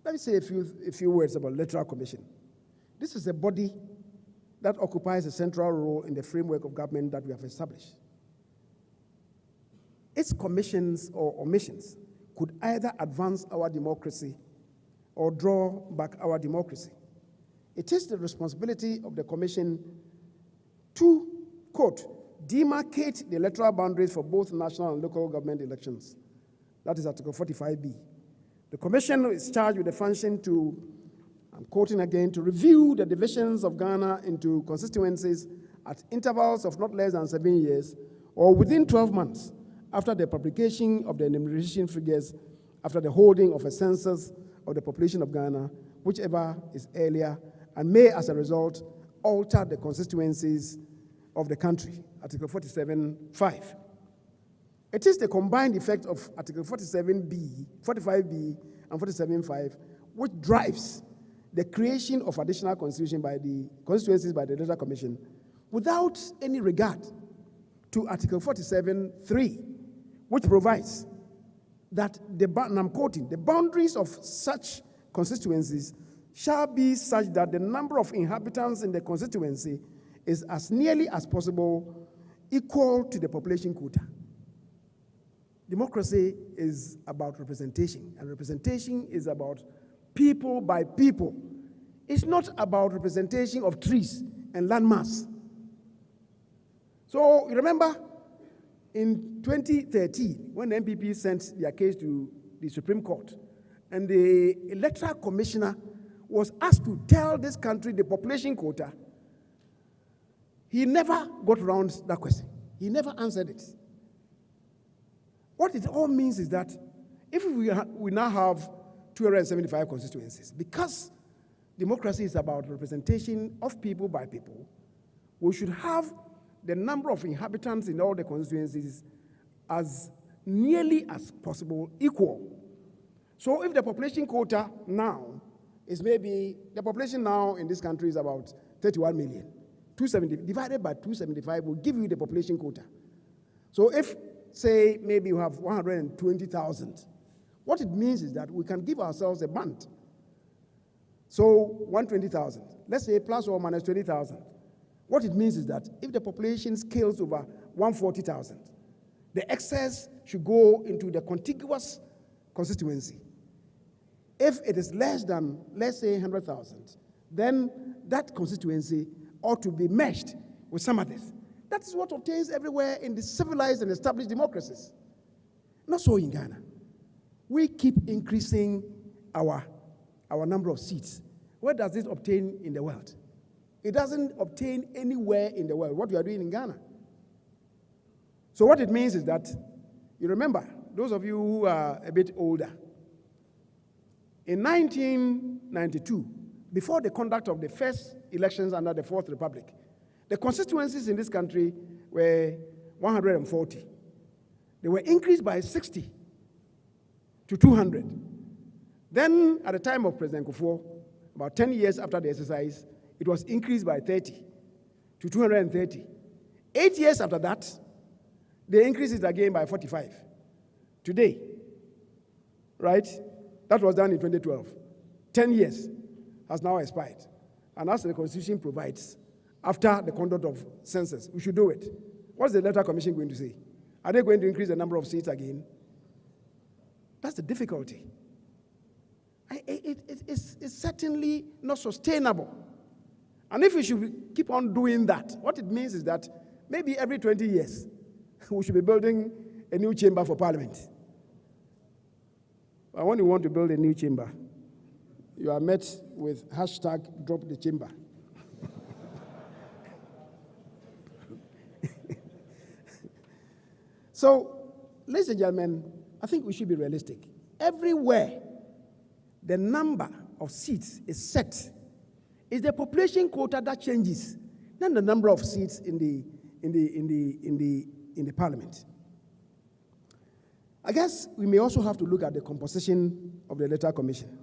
S5: let me say a few words about electoral commission. This is a body that occupies a central role in the framework of government that we have established. Its commissions or omissions could either advance our democracy or draw back our democracy. It is the responsibility of the commission to, quote, demarcate the electoral boundaries for both national and local government elections. That is Article 45(b). The commission is charged with the function to, I'm quoting again, to review the divisions of Ghana into constituencies at intervals of not less than 7 years or within 12 months after the publication of the enumeration figures after the holding of a census of the population of Ghana, whichever is earlier, and may, as a result, alter the constituencies of the country, Article 47(5). It is the combined effect of Article 47(b), 45(b), and 47(5), which drives the creation of additional constituencies by the Electoral Commission without any regard to Article 47(3), which provides that, and I'm quoting, the boundaries of such constituencies shall be such that the number of inhabitants in the constituency is as nearly as possible equal to the population quota. Democracy is about representation, and representation is about people by people. It's not about representation of trees and landmass. So you remember in 2013, when the MPP sent their case to the Supreme Court, and the electoral commissioner was asked to tell this country the population quota, he never got around that question. He never answered it. What it all means is that if we now have 275 constituencies, because democracy is about representation of people by people, we should have the number of inhabitants in all the constituencies as nearly as possible equal. So if the population quota now is maybe, the population now in this country is about 31 million, 270 divided by 275 will give you the population quota. So if, say, maybe you have 120,000, what it means is that we can give ourselves a band. So 120,000, let's say plus or minus 20,000. What it means is that if the population scales over 140,000, the excess should go into the contiguous constituency. If it is less than, let's say, 100,000, then that constituency ought to be meshed with some others. That is what obtains everywhere in the civilized and established democracies. Not so in Ghana. We keep increasing our number of seats. Where does it obtain in the world? It doesn't obtain anywhere in the world, what we are doing in Ghana. So what it means is that, you remember, those of you who are a bit older, in 1992, before the conduct of the first elections under the Fourth Republic, the constituencies in this country were 140. They were increased by 60 to 200. Then, at the time of President Kufuor, about 10 years after the exercise, it was increased by 30 to 230. 8 years after that, they increased it again by 45. Today, right? That was done in 2012. 10 years has now expired. And as the Constitution provides, after the conduct of census, we should do it. What's the Electoral Commission going to say? Are they going to increase the number of seats again? That's the difficulty. It's certainly not sustainable. And if we should keep on doing that, what it means is that maybe every 20 years, we should be building a new chamber for Parliament. But when you want to build a new chamber, you are met with hashtag drop the chamber. So, ladies and gentlemen, I think we should be realistic. Everywhere the number of seats is set, it's the population quota that changes, not the number of seats in the Parliament. I guess we may also have to look at the composition of the Electoral Commission,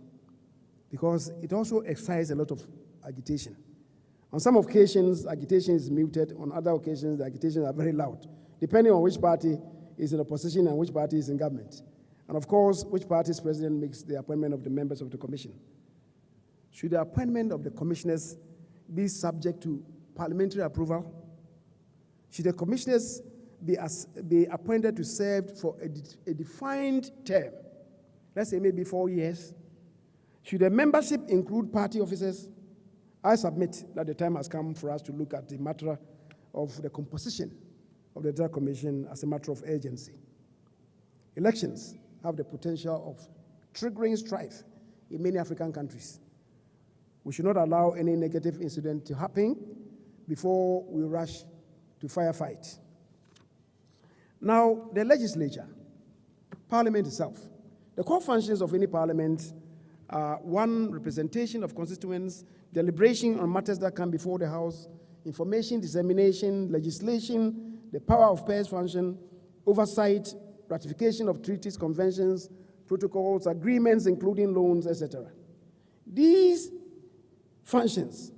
S5: because it also excites a lot of agitation. On some occasions, agitation is muted. On other occasions, the agitations are very loud, depending on which party is in opposition and which party is in government. And of course, which party's president makes the appointment of the members of the commission. Should the appointment of the commissioners be subject to parliamentary approval? Should the commissioners be appointed to serve for a defined term? Let's say maybe 4 years. Should the membership include party officers? I submit that the time has come for us to look at the matter of the composition of the Electoral Commission as a matter of urgency. Elections have the potential of triggering strife in many African countries. We should not allow any negative incident to happen before we rush to firefight. Now, the legislature, Parliament itself, the core functions of any Parliament are: 1, representation of constituents, deliberation on matters that come before the House, information, dissemination, legislation, the power of pairs function, oversight, ratification of treaties, conventions, protocols, agreements, including loans, etc. These functions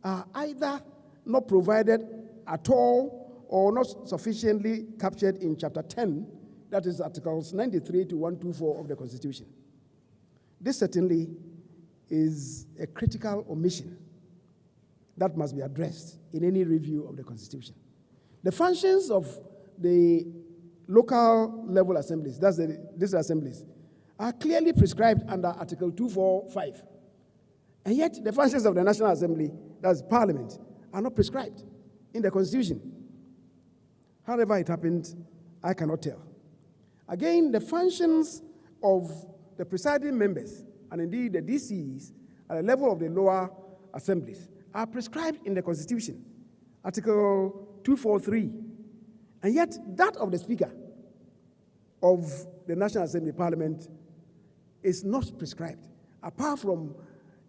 S5: are either not provided at all or not sufficiently captured in Chapter 10, that is Articles 93 to 124 of the Constitution. This certainly is a critical omission that must be addressed in any review of the Constitution. The functions of the local level assemblies, that's these assemblies, are clearly prescribed under Article 245. And yet the functions of the National Assembly, that's Parliament, are not prescribed in the Constitution. However it happened, I cannot tell. Again, the functions of the presiding members, and indeed the DCs, at the level of the lower assemblies, are prescribed in the Constitution, Article 243. And yet that of the Speaker of the National Assembly Parliament is not prescribed, apart from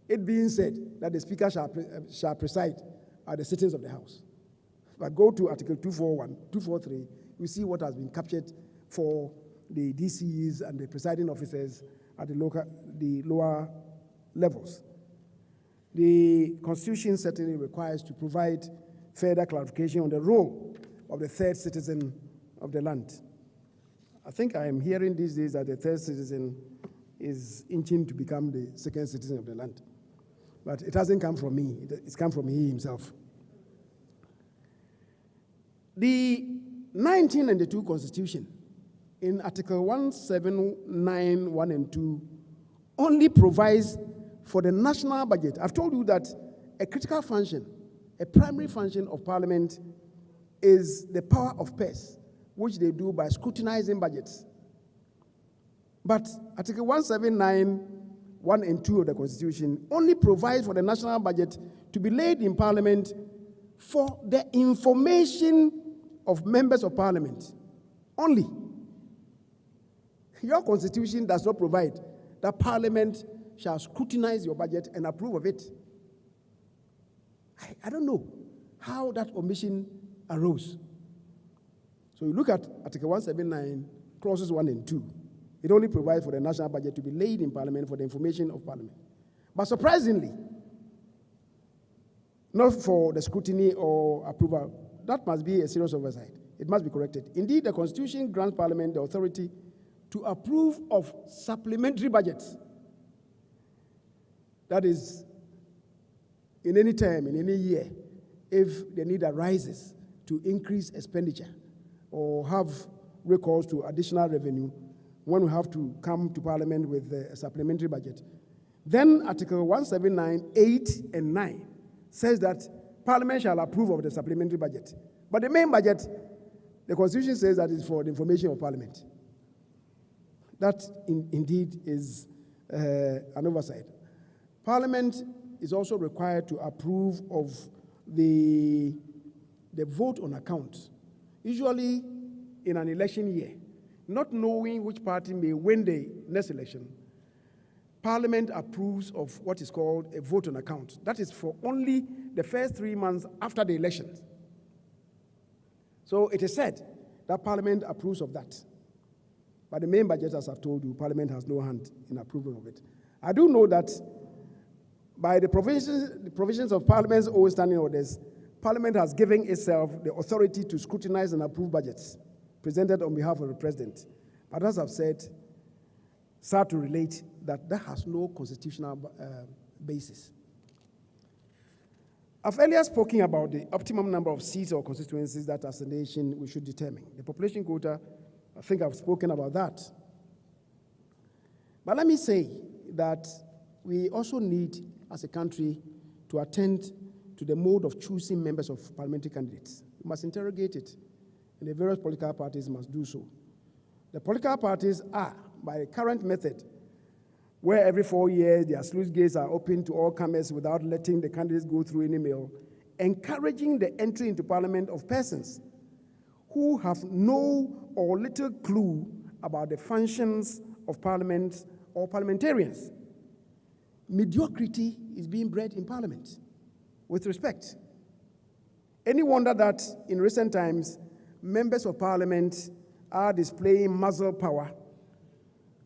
S5: it being said that the Speaker shall preside at the sittings of the House. But go to Article 241, 243, you see what has been captured for the DCs and the presiding officers at the lower levels. The Constitution certainly requires to provide further clarification on the role of the third citizen of the land. I think I am hearing these days that the third citizen is inching to become the second citizen of the land. But it hasn't come from me, it's come from he himself. The 1992 Constitution, in Article 179, 1 and 2, only provides for the national budget. I've told you that a critical function, a primary function of Parliament is the power of purse, which they do by scrutinizing budgets. But Article 179, 1 and 2 of the Constitution only provides for the national budget to be laid in Parliament for the information of members of Parliament. Only. Your Constitution does not provide that Parliament shall scrutinize your budget and approve of it. I don't know how that omission arose. So you look at Article 179, clauses 1 and 2. It only provides for the national budget to be laid in Parliament for the information of Parliament. But surprisingly, not for the scrutiny or approval. That must be a serious oversight. It must be corrected. Indeed, the Constitution grants Parliament the authority to approve of supplementary budgets. That is, in any term, in any year, if the need arises to increase expenditure or have recourse to additional revenue, when we have to come to Parliament with a supplementary budget. Then Article 179, 8 and 9 says that Parliament shall approve of the supplementary budget. But the main budget, the Constitution says that is for the information of Parliament. That indeed is an oversight. Parliament is also required to approve of the vote on account, usually in an election year. Not knowing which party may win the next election, Parliament approves of what is called a vote on account. That is for only the first 3 months after the election. So it is said that Parliament approves of that. But the main budget, as I've told you, Parliament has no hand in approval of it. I do know that by the provisions of Parliament's own standing orders, Parliament has given itself the authority to scrutinize and approve budgets presented on behalf of the President. But as I've said, sad to relate that that has no constitutional basis. I've earlier spoken about the optimum number of seats or constituencies that as a nation we should determine. The population quota, I think I've spoken about that. But let me say that we also need, as a country, to attend to the mode of choosing members of parliamentary candidates. We must interrogate it, and the various political parties must do so. The political parties are, by the current method, where every 4 years their sluice gates are open to all comers without letting the candidates go through any mill, encouraging the entry into Parliament of persons who have no or little clue about the functions of Parliament or parliamentarians. Mediocrity is being bred in Parliament, with respect. Any wonder that in recent times, members of Parliament are displaying muscle power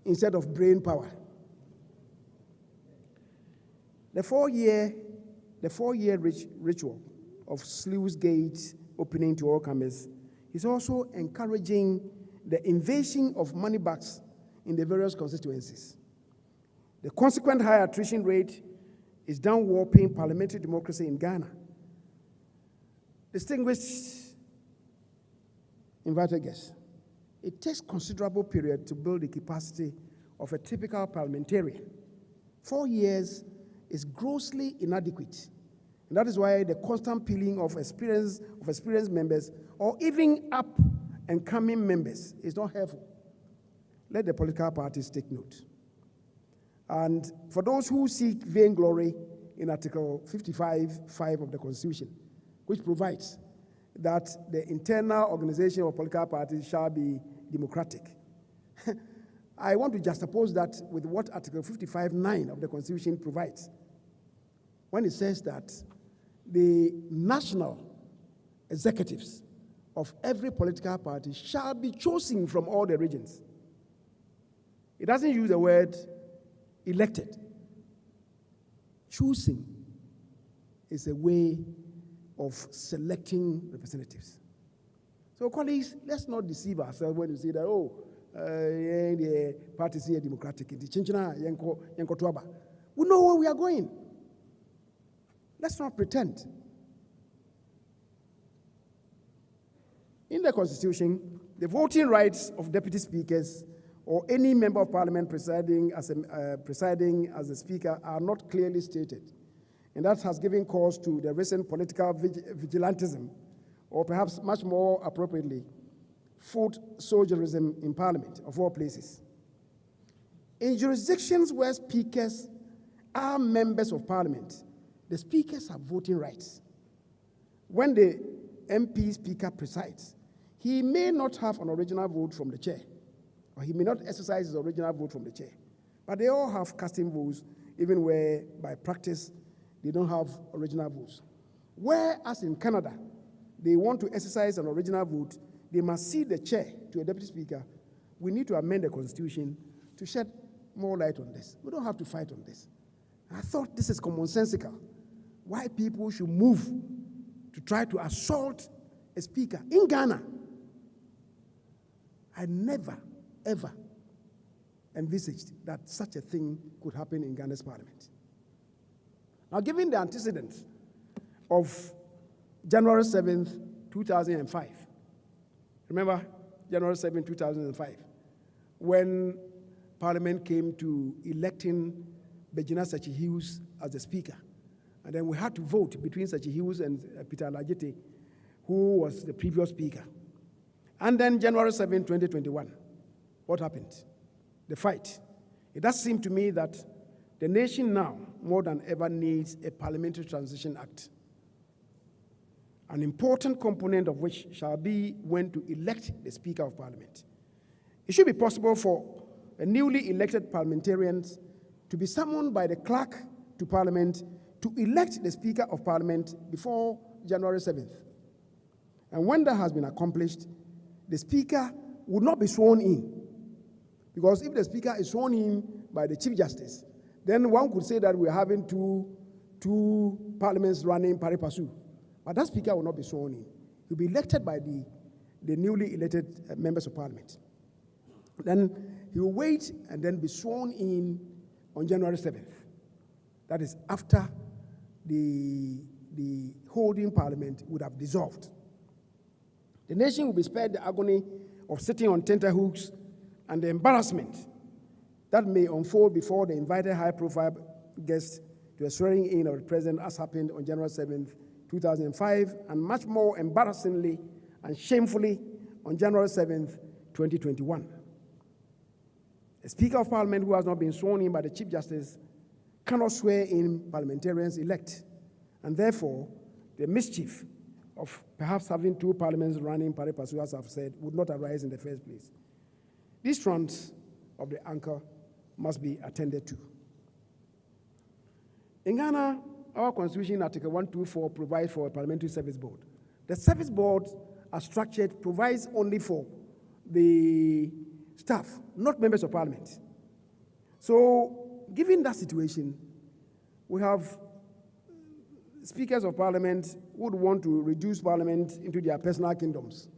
S5: instead of brain power? The four-year ritual of sluice gates opening to all comers is also encouraging the invasion of money bags in the various constituencies. The consequent high attrition rate is downwarping parliamentary democracy in Ghana. Distinguished invited guests, it takes considerable period to build the capacity of a typical parliamentarian. 4 years is grossly inadequate. And that is why the constant peeling of experienced members or even up and coming members is not helpful. Let the political parties take note. And for those who seek vainglory in Article 55(5) of the Constitution, which provides that the internal organization of political parties shall be democratic, I want to juxtapose that with what Article 55(9) of the Constitution provides, when it says that the national executives of every political party shall be chosen from all the regions. It doesn't use the word elected. Choosing is a way of selecting representatives. So, colleagues, let's not deceive ourselves when we say that, the parties here democratic. We know where we are going. Let's not pretend. In the Constitution, the voting rights of deputy speakers or any member of Parliament presiding as the speaker are not clearly stated. And that has given cause to the recent political vigilantism or perhaps much more appropriately, foot soldierism in Parliament, of all places. In jurisdictions where speakers are members of Parliament, the speakers have voting rights. When the MP speaker presides, he may not have an original vote from the chair, or he may not exercise his original vote from the chair. But they all have casting votes, even where by practice they don't have original votes. Whereas in Canada, they want to exercise an original vote, they must cede the chair to a deputy speaker. We need to amend the constitution to shed more light on this. We don't have to fight on this. I thought this is commonsensical. Why people should move to try to assault a speaker in Ghana. I never, ever envisaged that such a thing could happen in Ghana's parliament. Now, given the antecedents of January 7th, 2005, remember January 7th, 2005, when Parliament came to electing Bejina Sachi Hughes as the Speaker. And then we had to vote between Sachi Hughes and Peter Alajete, who was the previous Speaker. And then January 7, 2021, what happened? The fight. It does seem to me that the nation now, more than ever, needs a Parliamentary Transition Act, an important component of which shall be when to elect the Speaker of Parliament. It should be possible for a newly elected parliamentarians to be summoned by the clerk to Parliament to elect the Speaker of Parliament before January 7th. And when that has been accomplished, the Speaker would not be sworn in. Because if the Speaker is sworn in by the Chief Justice, then one could say that we're having two parliaments running pari passu. But that Speaker will not be sworn in. He'll be elected by the newly elected members of Parliament. Then he will wait and then be sworn in on January 7th. That is after the holding Parliament would have dissolved. The nation will be spared the agony of sitting on tenterhooks and the embarrassment that may unfold before the invited high-profile guests to a swearing-in of the president, as happened on January 7th, 2005, and much more embarrassingly and shamefully on January 7th, 2021. A Speaker of Parliament who has not been sworn in by the Chief Justice cannot swear in parliamentarians elect, and therefore the mischief of perhaps having two parliaments running pari passu, as I've said, would not arise in the first place. These strands of the anchor must be attended to. In Ghana, our Constitution, Article 124, provides for a parliamentary service board. The service board, as structured, provides only for the staff, not members of Parliament. So, given that situation, we have speakers of Parliament who would want to reduce Parliament into their personal kingdoms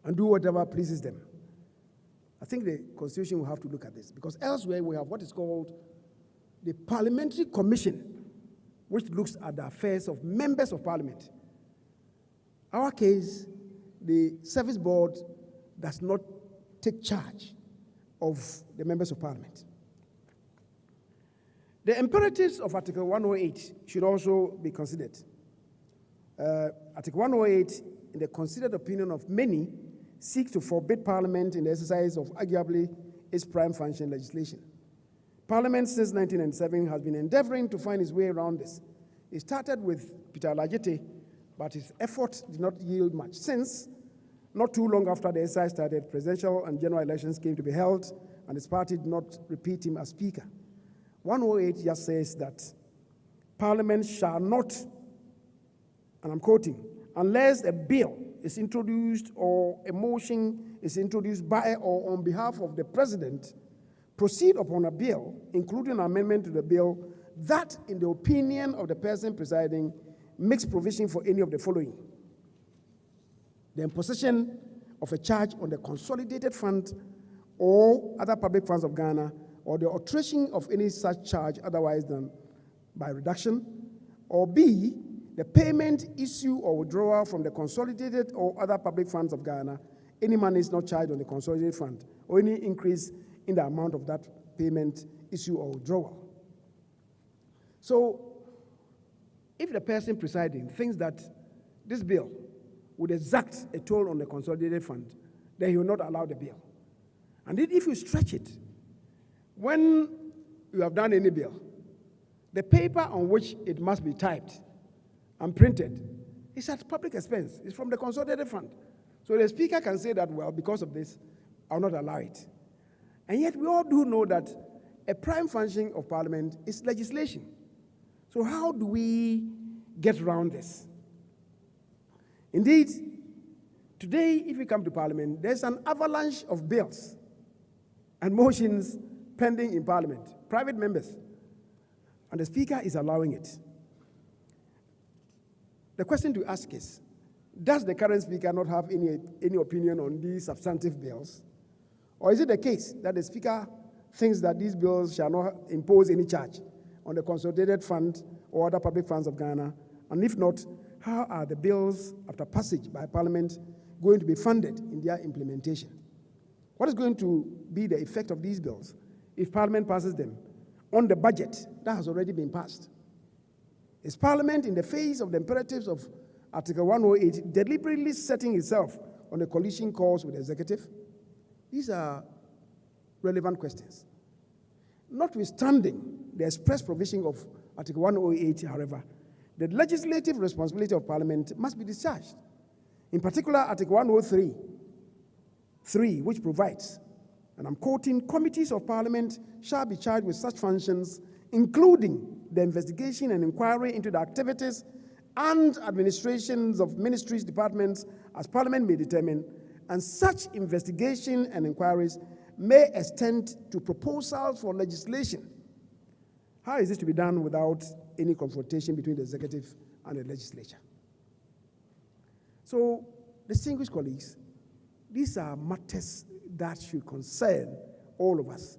S5: and do whatever pleases them. I think the Constitution will have to look at this, because elsewhere we have what is called the Parliamentary Commission, which looks at the affairs of members of Parliament. Our case, the Service Board does not take charge of the members of Parliament. The imperatives of Article 108 should also be considered. Article 108, in the considered opinion of many, seeks to forbid Parliament in the exercise of arguably its prime function, legislation. Parliament since 1997 has been endeavoring to find its way around this. It started with Peter Alajete, but his efforts did not yield much, since not too long after the exercise started, presidential and general elections came to be held, and his party did not repeat him as Speaker. 108 just says that Parliament shall not, and I'm quoting, unless a bill is introduced or a motion is introduced by or on behalf of the President, proceed upon a bill, including an amendment to the bill, that, in the opinion of the person presiding, makes provision for any of the following: the imposition of a charge on the consolidated fund or other public funds of Ghana, or the alteration of any such charge otherwise than by reduction, or B, the payment, issue, or withdrawal from the consolidated or other public funds of Ghana, any money is not charged on the consolidated fund, or any increase in the amount of that payment, issue, or withdrawal. So, if the person presiding thinks that this bill would exact a toll on the consolidated fund, then he will not allow the bill. And if you stretch it, when you have done any bill, the paper on which it must be typed and printed is at public expense. It's from the consolidated fund. So the Speaker can say that, well, because of this, I'll not allow it. And yet we all do know that a prime function of Parliament is legislation. So how do we get around this? Indeed, today, if we come to Parliament, there's an avalanche of bills and motions pending in Parliament, private members, and the Speaker is allowing it. The question to ask is, does the current Speaker not have any opinion on these substantive bills? Or is it the case that the Speaker thinks that these bills shall not impose any charge on the consolidated fund or other public funds of Ghana? And if not, how are the bills, after passage by Parliament, going to be funded in their implementation? What is going to be the effect of these bills if Parliament passes them on the budget that has already been passed? Is Parliament, in the face of the imperatives of Article 108, deliberately setting itself on a collision course with the executive? These are relevant questions. Notwithstanding the express provision of Article 108, however, the legislative responsibility of Parliament must be discharged. In particular, Article 103, which provides, and I'm quoting, committees of Parliament shall be charged with such functions, including the investigation and inquiry into the activities and administrations of ministries, departments, as Parliament may determine, and such investigation and inquiries may extend to proposals for legislation. How is this to be done without any confrontation between the executive and the legislature? So, distinguished colleagues, these are matters that should concern all of us,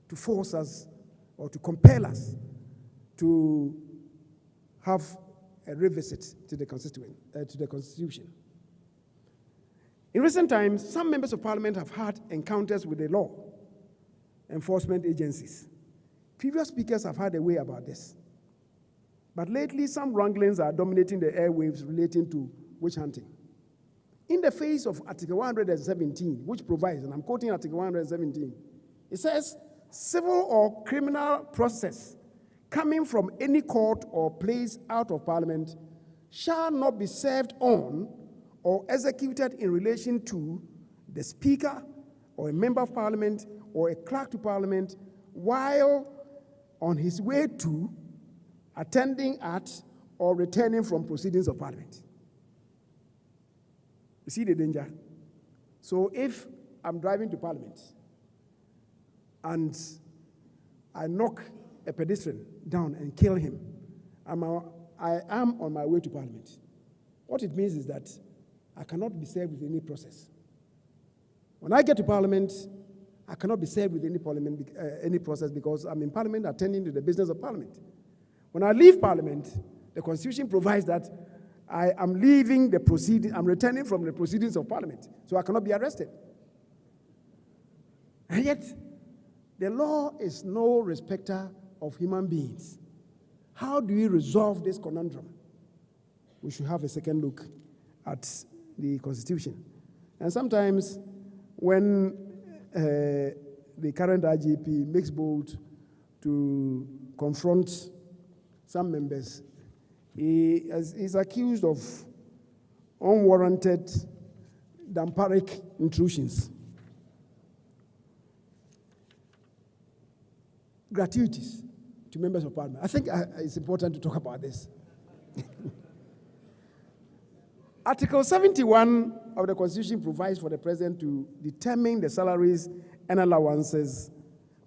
S5: to force us or to compel us to have a revisit to the Constitution. In recent times, some members of Parliament have had encounters with the law enforcement agencies. Previous speakers have had a way about this. But lately, some wranglings are dominating the airwaves relating to witch hunting. In the face of Article 117, which provides, and I'm quoting Article 117, it says, civil or criminal process coming from any court or place out of Parliament shall not be served on or executed in relation to the Speaker or a Member of Parliament or a clerk to Parliament while on his way to, attending at, or returning from proceedings of Parliament. You see the danger? So if I'm driving to Parliament and I knock a pedestrian down and kill him, I am on my way to Parliament. What it means is that I cannot be served with any process. When I get to Parliament, I cannot be served with any process because I'm in Parliament attending to the business of Parliament. When I leave Parliament, the Constitution provides that I am leaving the proceedings, I'm returning from the proceedings of Parliament, so I cannot be arrested. And yet, the law is no respecter of human beings. How do we resolve this conundrum? We should have a second look at the Constitution. And sometimes when the current IGP makes bold to confront some members, he is accused of unwarranted damparic intrusions. Gratuities to members of Parliament. I think it's important to talk about this. Article 71 of the Constitution provides for the President to determine the salaries and allowances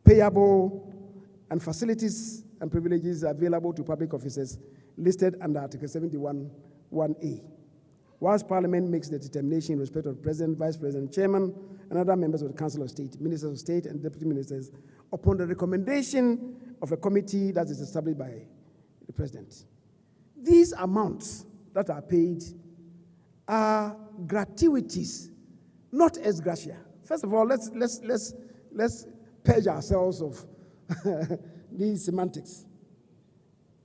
S5: payable and facilities and privileges available to public officers listed under Article 71, 1A. Whilst Parliament makes the determination in respect of the President, Vice President, Chairman, and other members of the Council of State, Ministers of State, and Deputy Ministers, upon the recommendation of a committee that is established by the President. These amounts that are paid are gratuities, not ex gratia. First of all, let's purge ourselves of these semantics.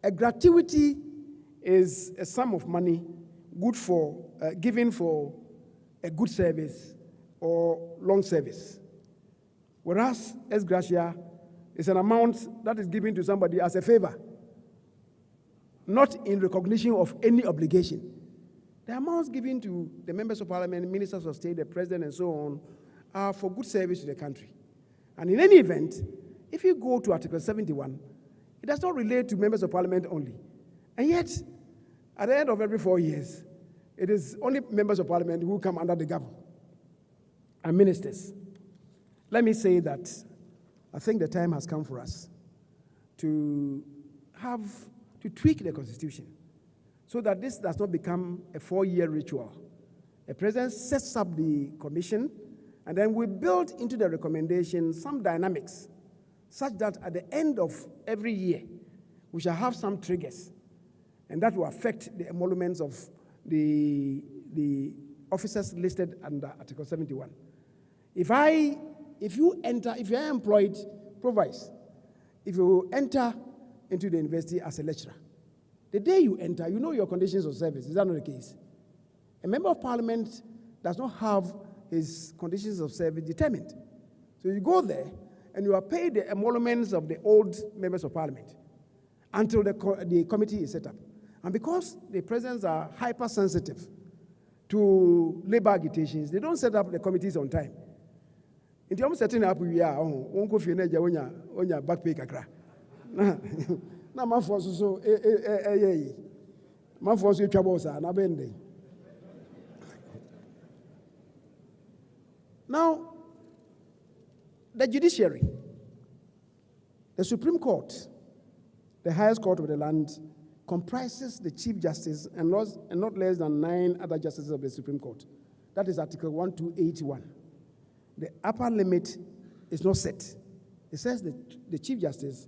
S5: A gratuity is a sum of money given for a good service or long service. Whereas ex gratia is an amount that is given to somebody as a favor, not in recognition of any obligation. The amounts given to the members of parliament, ministers of state, the president, and so on, are for good service to the country. And in any event, if you go to Article 71, it does not relate to members of parliament only. And yet, at the end of every 4 years, it is only members of parliament who come under the gavel and ministers. Let me say that I think the time has come for us to tweak the Constitution so that this does not become a 4-year ritual. The president sets up the commission, and then we build into the recommendation some dynamics such that at the end of every year, we shall have some triggers, and that will affect the emoluments of the officers listed under Article 71. If you are employed, provides, if you enter into the university as a lecturer, the day you enter, you know your conditions of service. Is that not the case? A member of parliament does not have his conditions of service determined. So you go there, and you are paid the emoluments of the old members of parliament until the committee is set up. And because the presidents are hypersensitive to labor agitations, they don't set up the committees on time. In terms of setting up, we are on back pay kakra. Na man force so man force you trouble sir na bende. Now, the judiciary, the Supreme Court, the highest court of the land, comprises the Chief Justice and not less than 9 other justices of the Supreme Court. That is Article 1281. The upper limit is not set. It says that the Chief Justice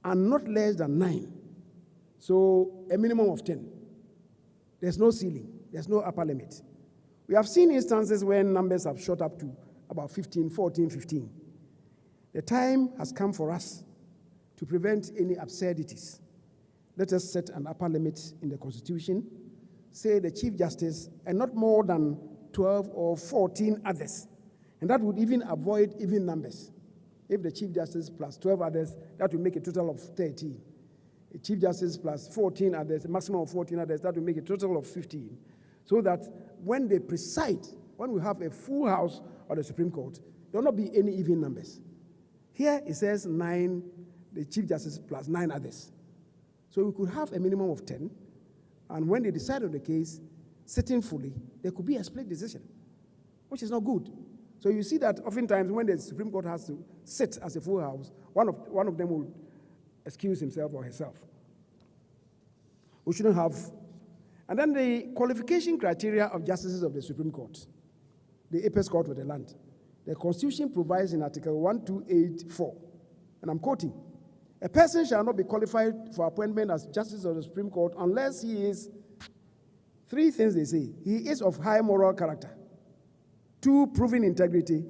S5: and not less than 9. So a minimum of 10. There's no ceiling. There's no upper limit. We have seen instances when numbers have shot up to about 15, 14, 15. The time has come for us to prevent any absurdities. Let us set an upper limit in the Constitution, say the Chief Justice, and not more than 12 or 14 others. And that would even avoid even numbers. If the Chief Justice plus 12 others, that would make a total of 13. A Chief Justice plus 14 others, a maximum of 14 others, that would make a total of 15. So that when they preside, when we have a full house of the Supreme Court, there will not be any even numbers. Here it says 9, the Chief Justice plus 9 others. So we could have a minimum of 10, and when they decide on the case, sitting fully, there could be a split decision, which is not good. So you see that oftentimes when the Supreme Court has to sit as a full house, one of them will excuse himself or herself. We shouldn't have. And then the qualification criteria of justices of the Supreme Court, the apex court of the land. The Constitution provides in Article 1284, and I'm quoting, a person shall not be qualified for appointment as justice of the Supreme Court unless he is, 3 things they say, he is of high moral character, 2, proven integrity,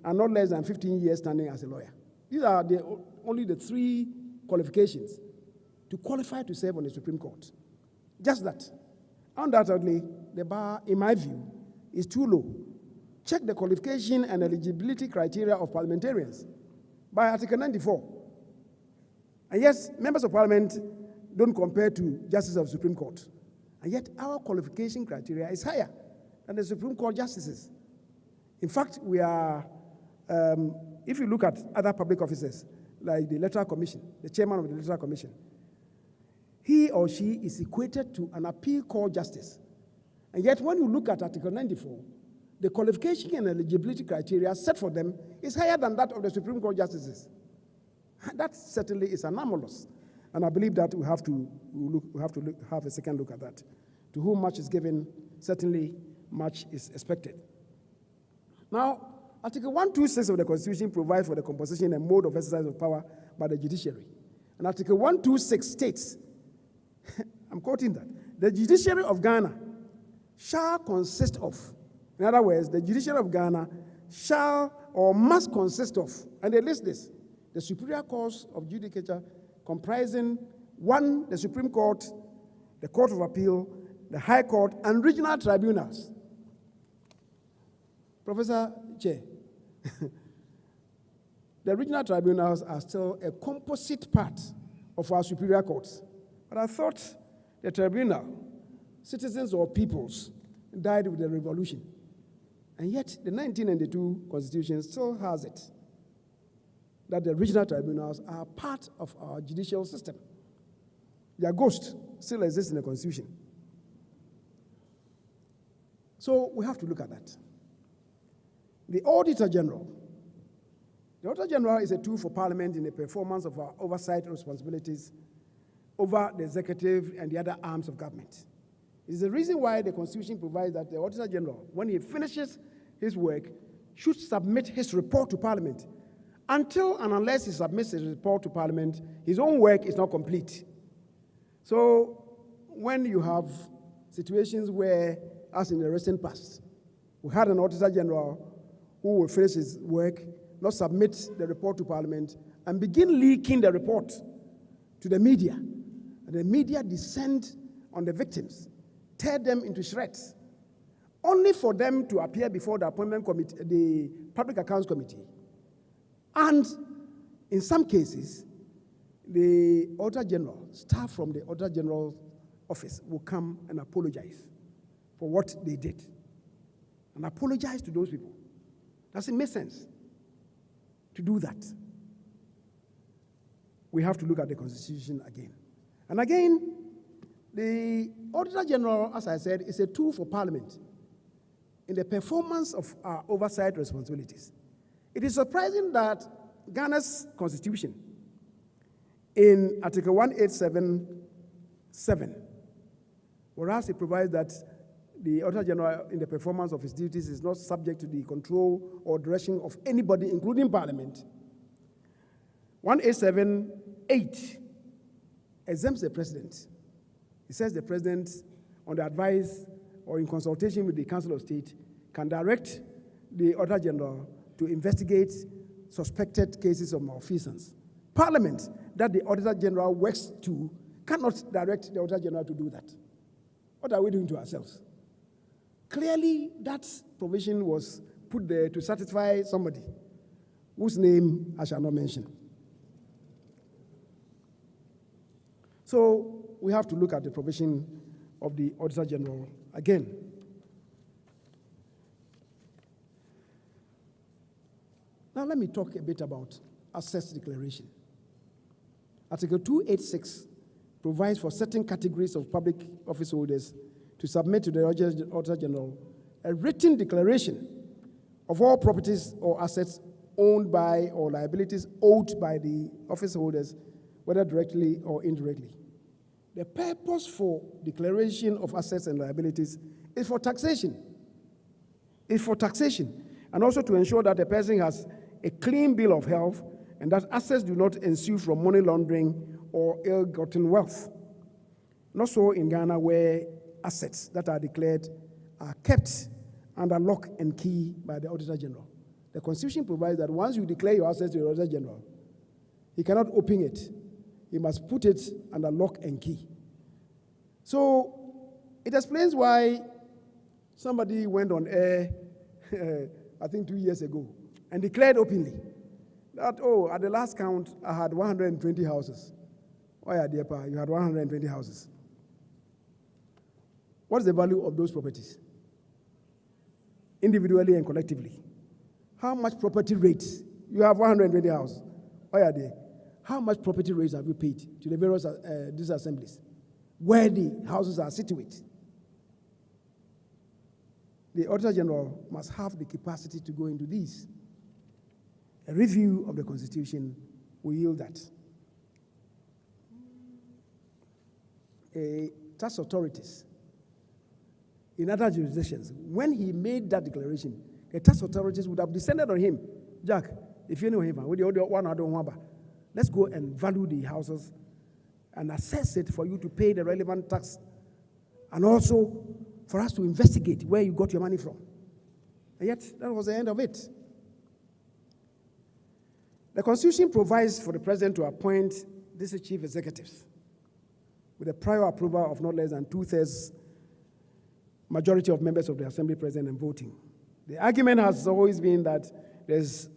S5: and not less than 15 years standing as a lawyer. These are only the 3 qualifications to qualify to serve on the Supreme Court. Just that. Undoubtedly, the bar, in my view, is too low. Check the qualification and eligibility criteria of parliamentarians by Article 94. And yes, members of parliament don't compare to justices of the Supreme Court. And yet, our qualification criteria is higher than the Supreme Court justices. In fact, we are, if you look at other public officers, like the Electoral Commission, the chairman of the Electoral Commission, he or she is equated to an appeal court justice. And yet, when you look at Article 94, the qualification and eligibility criteria set for them is higher than that of the Supreme Court justices. That certainly is anomalous. And I believe that we have to have a second look at that. To whom much is given, certainly much is expected. Now, Article 126 of the Constitution provides for the composition and mode of exercise of power by the judiciary. And Article 126 states, I'm quoting that, the judiciary of Ghana shall consist of, in other words, the judiciary of Ghana shall or must consist of, and they list this, the superior courts of judicature comprising 1, the Supreme Court, the Court of Appeal, the High Court, and regional tribunals. Professor Che, the regional tribunals are still a composite part of our superior courts. But I thought the tribunal, citizens or peoples, died with the revolution. And yet the 1992 Constitution still has it, that the regional tribunals are part of our judicial system. Their ghost still exists in the Constitution. So we have to look at that. The Auditor General. The Auditor General is a tool for Parliament in the performance of our oversight responsibilities over the executive and the other arms of government. It is the reason why the Constitution provides that the Auditor General, when he finishes his work, should submit his report to Parliament. Until and unless he submits his report to Parliament, his own work is not complete. So when you have situations where, as in the recent past, we had an Auditor General who will finish his work, not submit the report to Parliament, and begin leaking the report to the media. And the media descend on the victims, tear them into shreds, only for them to appear before the appointment committee, the Public Accounts Committee. And in some cases, the Auditor General, staff from the Auditor General's office will come and apologize for what they did. And apologize to those people. Does it make sense to do that? We have to look at the Constitution again. And again, the Auditor General, as I said, is a tool for Parliament in the performance of our oversight responsibilities. It is surprising that Ghana's Constitution, in Article 187(7), whereas it provides that the Auditor General, in the performance of his duties, is not subject to the control or direction of anybody, including Parliament. 187(8) exempts the President. It says the President, on the advice or in consultation with the Council of State, can direct the Auditor General to investigate suspected cases of malfeasance. Parliament, that the Auditor General works to, cannot direct the Auditor General to do that. What are we doing to ourselves? Clearly, that provision was put there to satisfy somebody whose name I shall not mention. So we have to look at the provision of the Auditor General again. Now let me talk a bit about assets declaration. Article 286 provides for certain categories of public office holders to submit to the Auditor General a written declaration of all properties or assets owned by or liabilities owed by the office holders, whether directly or indirectly. The purpose for declaration of assets and liabilities is for taxation. It's for taxation, and also to ensure that the person has a clean bill of health and that assets do not ensue from money laundering or ill-gotten wealth. Not so in Ghana, where assets that are declared are kept under lock and key by the Auditor General. The Constitution provides that once you declare your assets to the Auditor General, he cannot open it. He must put it under lock and key. So it explains why somebody went on air, I think 2 years ago, and declared openly that, oh, at the last count, I had 120 houses. Oh, yeah, dear Pa, you had 120 houses. What is the value of those properties? Individually and collectively. How much property rates? You have 120 houses. Oh, yeah, dear. How much property rates have you paid to the various these assemblies where the houses are situated? The Auditor General must have the capacity to go into these. A review of the Constitution will yield that. Tax authorities in other jurisdictions, when he made that declaration, the tax authorities would have descended on him. Jack, if you know him, let's go and value the houses and assess it for you to pay the relevant tax, and also for us to investigate where you got your money from. And yet, that was the end of it. The Constitution provides for the President to appoint these chief executives with a prior approval of not less than 2/3 majority of members of the assembly present and voting. The argument has always been that there's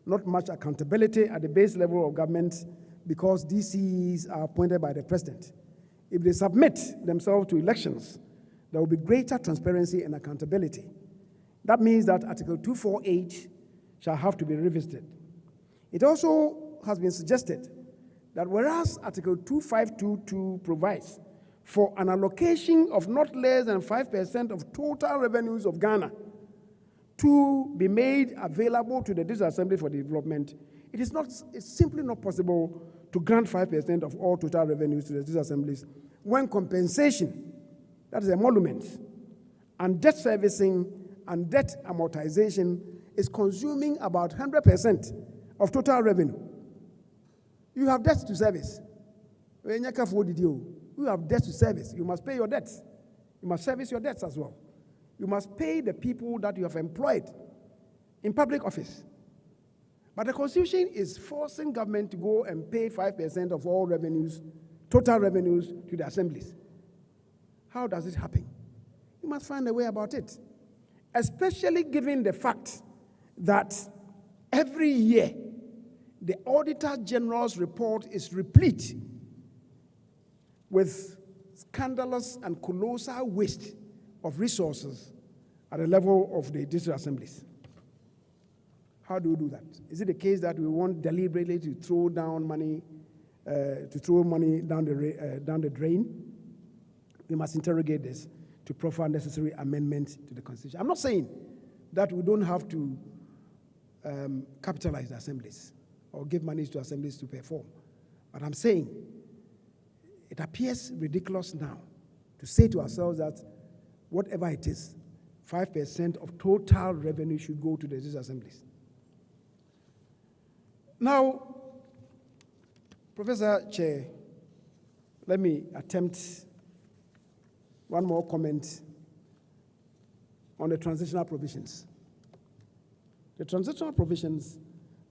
S5: not much accountability at the base level of government because DCs are appointed by the president. If they submit themselves to elections, there will be greater transparency and accountability. That means that Article 248 shall have to be revisited. It also has been suggested that whereas Article 2522 provides for an allocation of not less than 5% of total revenues of Ghana to be made available to the District Assembly for development, it's simply not possible to grant 5% of all total revenues to the District Assemblies when compensation, that is emolument, and debt servicing and debt amortization is consuming about 100% of total revenue. You have debts to service. You have debts to service. You must pay your debts. You must service your debts as well. You must pay the people that you have employed in public office. But the Constitution is forcing government to go and pay 5% of all revenues, total revenues, to the assemblies. How does it happen? You must find a way about it, especially given the fact that every year the Auditor General's report is replete with scandalous and colossal waste of resources at the level of the district assemblies. How do we do that? Is it the case that we want deliberately to throw money down the drain? We must interrogate this to proffer necessary amendments to the Constitution. I'm not saying that we don't have to capitalize the assemblies or give money to assemblies to perform, but I'm saying it appears ridiculous now to say to ourselves that whatever it is, 5% of total revenue should go to the district assemblies. Now, Professor Chair, let me attempt one more comment on the transitional provisions. The transitional provisions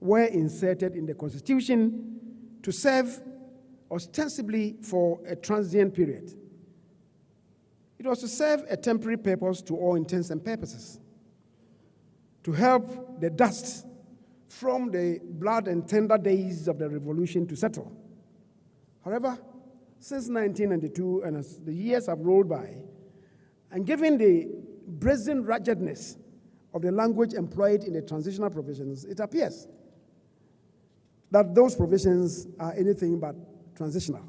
S5: were inserted in the Constitution to serve ostensibly for a transient period. It was to serve a temporary purpose to all intents and purposes, to help the dust from the blood and tender days of the revolution to settle. However, since 1992, and as the years have rolled by, and given the brazen ruggedness of the language employed in the transitional provisions, it appears that those provisions are anything but transitional.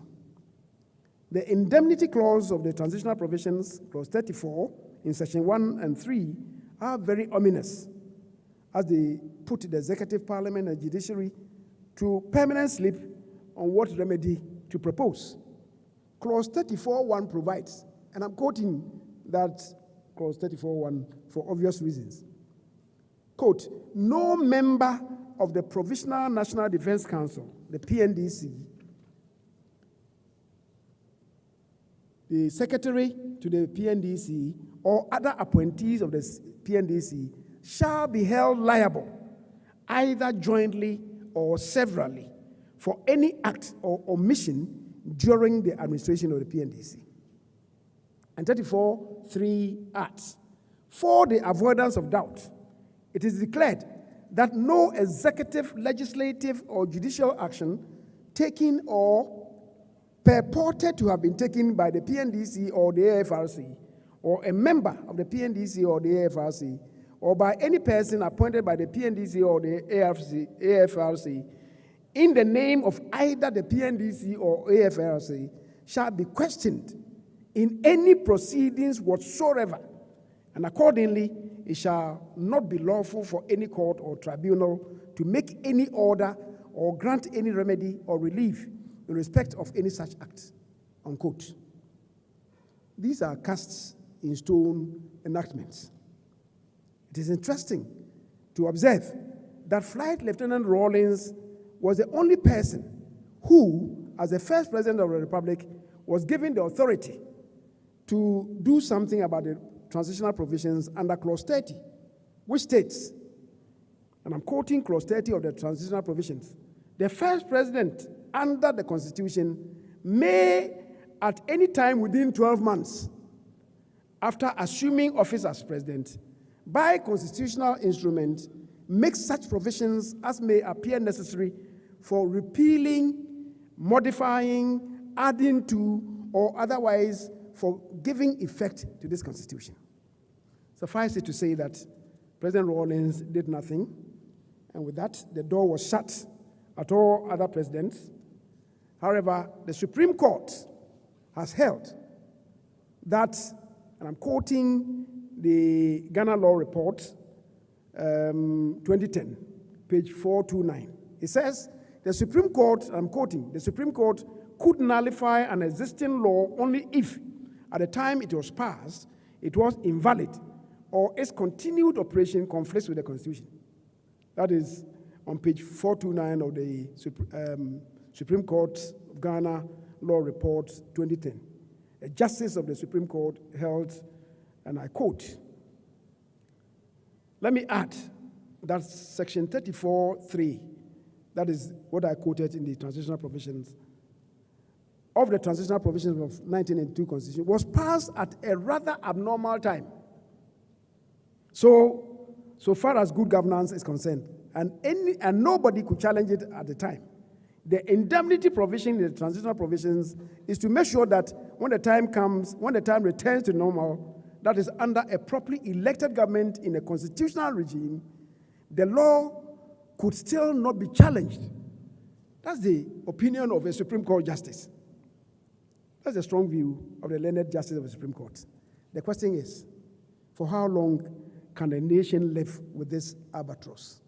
S5: The indemnity clause of the transitional provisions, clause 34, in section 1 and 3, are very ominous, as they put the executive, parliament, and judiciary to permanent sleep on what remedy to propose. Clause 34.1 provides, and I'm quoting that clause 34.1 for obvious reasons. Quote, no member of the Provisional National Defense Council, the PNDC, the secretary to the PNDC, or other appointees of the PNDC shall be held liable, either jointly or severally, for any act or omission during the administration of the PNDC. And 34.3 adds, for the avoidance of doubt, it is declared that no executive, legislative, or judicial action taken or purported to have been taken by the PNDC or the AFRC, or a member of the PNDC or the AFRC, or by any person appointed by the PNDC or the AFRC, in the name of either the PNDC or AFRC, shall be questioned in any proceedings whatsoever, and accordingly, it shall not be lawful for any court or tribunal to make any order or grant any remedy or relief in respect of any such act, unquote. These are cast in stone enactments. It is interesting to observe that Flight Lieutenant Rawlings was the only person who, as the first president of the Republic, was given the authority to do something about the transitional provisions under Clause 30, which states, and I'm quoting Clause 30 of the transitional provisions, the first president under the Constitution may, at any time within 12 months, after assuming office as president, by constitutional instrument, makes such provisions as may appear necessary for repealing, modifying, adding to, or otherwise for giving effect to this Constitution. Suffice it to say that President Rawlings did nothing, and with that, the door was shut at all other presidents. However, the Supreme Court has held that, and I'm quoting the Ghana Law Report, 2010, page 429. It says, the Supreme Court, I'm quoting, the Supreme Court could nullify an existing law only if, at the time it was passed, it was invalid or its continued operation conflicts with the Constitution. That is on page 429 of the Supreme Court of Ghana Law Report 2010. A justice of the Supreme Court held, and I quote, let me add that section 34(3), that is what I quoted in the transitional provisions, of the transitional provisions of 1982 Constitution, was passed at a rather abnormal time. So far as good governance is concerned, and nobody could challenge it at the time. The indemnity provision in the transitional provisions is to make sure that when the time comes, when the time returns to normal, that is under a properly elected government in a constitutional regime, the law could still not be challenged. That's the opinion of a Supreme Court justice. That's a strong view of the learned justice of the Supreme Court. The question is, for how long can the nation live with this albatross?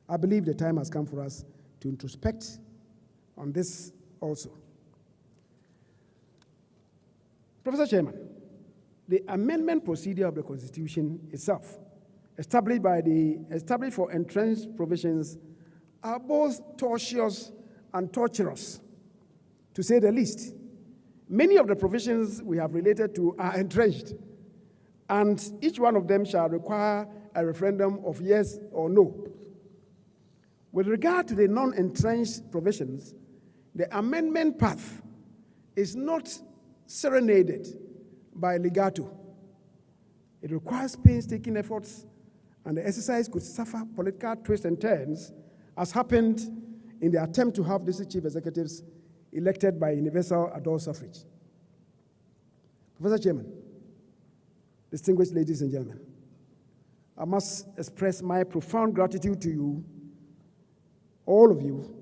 S5: I believe the time has come for us to introspect on this also. Professor Chairman, the amendment procedure of the Constitution itself, established for entrenched provisions, are both tortuous and torturous, to say the least. Many of the provisions we have related to are entrenched, and each one of them shall require a referendum of yes or no. With regard to the non-entrenched provisions, the amendment path is not serenaded by legato. It requires painstaking efforts, and the exercise could suffer political twists and turns, as happened in the attempt to have district chief executives elected by universal adult suffrage. Professor Chairman, distinguished ladies and gentlemen, I must express my profound gratitude to you, all of you,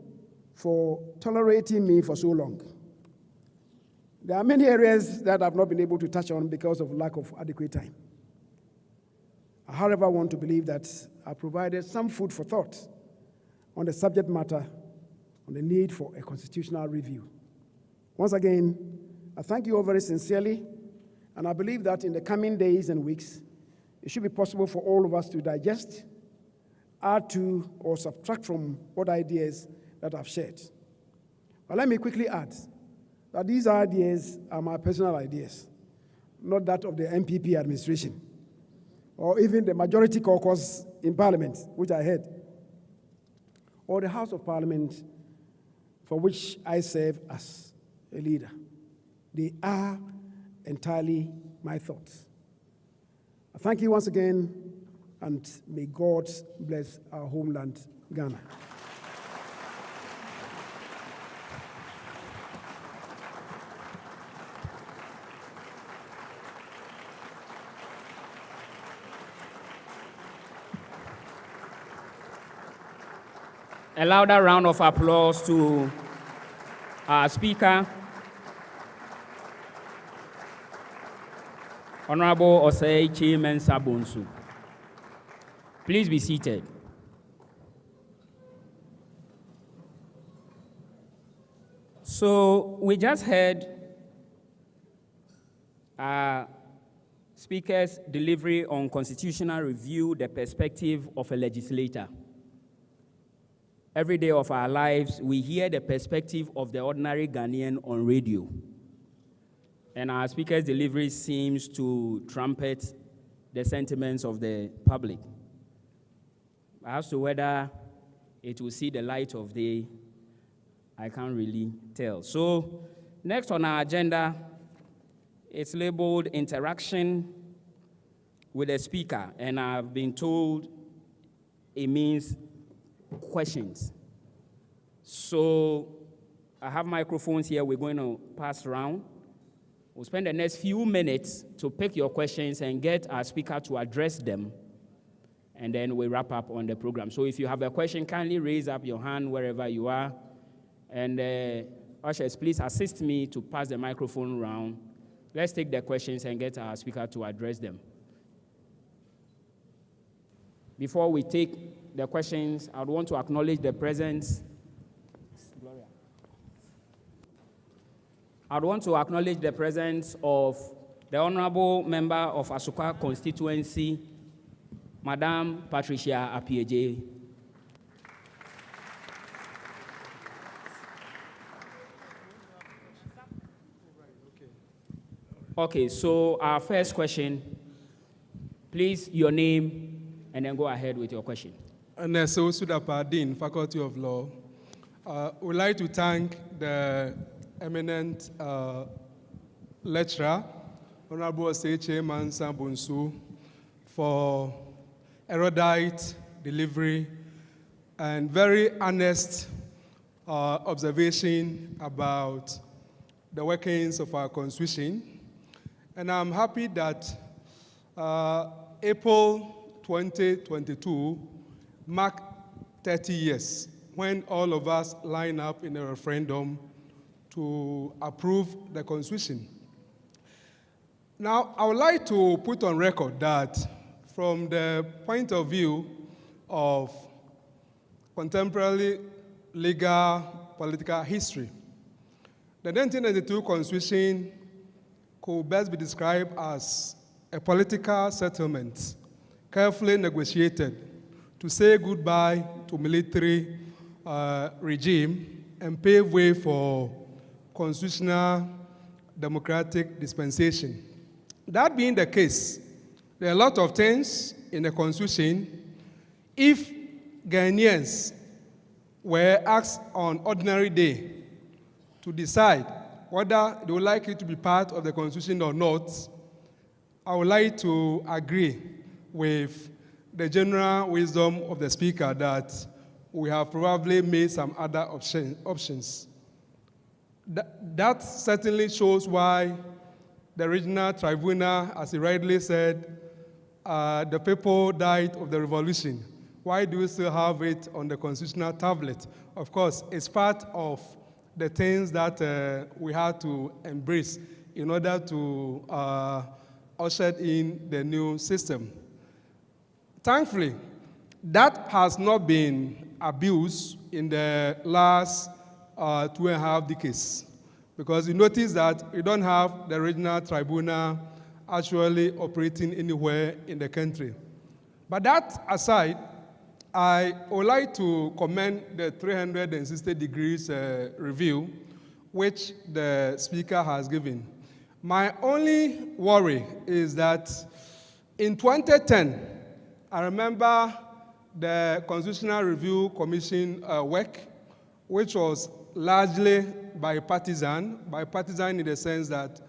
S5: for tolerating me for so long. There are many areas that I've not been able to touch on because of lack of adequate time. I, however, want to believe that I provided some food for thought on the subject matter, on the need for a constitutional review. Once again, I thank you all very sincerely, and I believe that in the coming days and weeks, it should be possible for all of us to digest, add to, or subtract from what ideas that I've shared. But let me quickly add that these ideas are my personal ideas, not that of the MPP administration, or even the majority caucus in Parliament, which I head, or the House of Parliament, for which I serve as a leader. They are entirely my thoughts. I thank you once again, and may God bless our homeland, Ghana.
S3: A louder round of applause to our Speaker, Honorable Kyei Mensah Bonsu. Please be seated. So we just heard our Speaker's delivery on constitutional review, the perspective of a legislator. Every day of our lives, we hear the perspective of the ordinary Ghanaian on radio. And our Speaker's delivery seems to trumpet the sentiments of the public. As to whether it will see the light of day, I can't really tell. So, next on our agenda It's labeled Interaction with the Speaker, and I've been told it means questions. So I have microphones here we're going to pass around. We'll spend the next few minutes to pick your questions and get our speaker to address them, and then we wrap up on the program. So if you have a question, kindly raise up your hand wherever you are, and ushers, please assist me to pass the microphone around. Let's take the questions and get our speaker to address them. Before we take the questions, I would want to acknowledge the presence. I would want to acknowledge the presence of the Honorable Member of Asukwa Constituency, Madam Patricia Apieje. Okay, so our first question, please, your name, and then go ahead with your question.
S6: Aneso Sudapadin, Faculty of Law. Would like to thank the eminent lecturer, Honorable Kyei Mensah Bonsu, for erudite delivery and very honest observation about the workings of our Constitution. And I'm happy that April 2022 marked 30 years when all of us line up in a referendum to approve the Constitution. Now, I would like to put on record that from the point of view of contemporary legal political history, the 1992 Constitution could best be described as a political settlement carefully negotiated to say goodbye to military regime and pave way for constitutional democratic dispensation. That being the case, there are a lot of things in the Constitution. If Ghanaians were asked on ordinary day to decide whether they would like it to be part of the Constitution or not, I would like to agree with the general wisdom of the Speaker that we have probably made some other options. That certainly shows why the regional tribunal, as he rightly said, the people died of the revolution. Why do we still have it on the constitutional tablet? Of course, it's part of the things that we had to embrace in order to usher in the new system. Thankfully, that has not been abused in the last 2.5 decades, because you notice that you don't have the regional tribunal actually operating anywhere in the country. But that aside, I would like to commend the 360 degrees review which the Speaker has given. My only worry is that in 2010, I remember the Constitutional Review Commission work, which was largely bipartisan in the sense that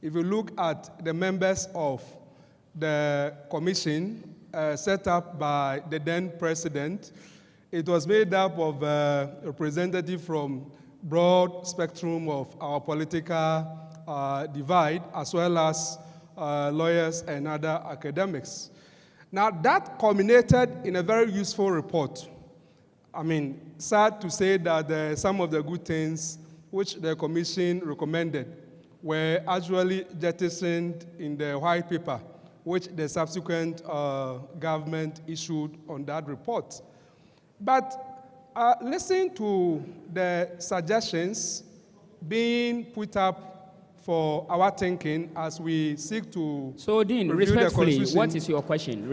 S6: if you look at the members of the commission set up by the then president, it was made up of representatives from broad spectrum of our political divide, as well as lawyers and other academics. Now, that culminated in a very useful report. I mean, sad to say that some of the good things which the commission recommended were actually jettisoned in the white paper, which the subsequent government issued on that report. But listen to the suggestions being put up for our thinking as we seek to
S3: So, Dean, respectfully, what is your question?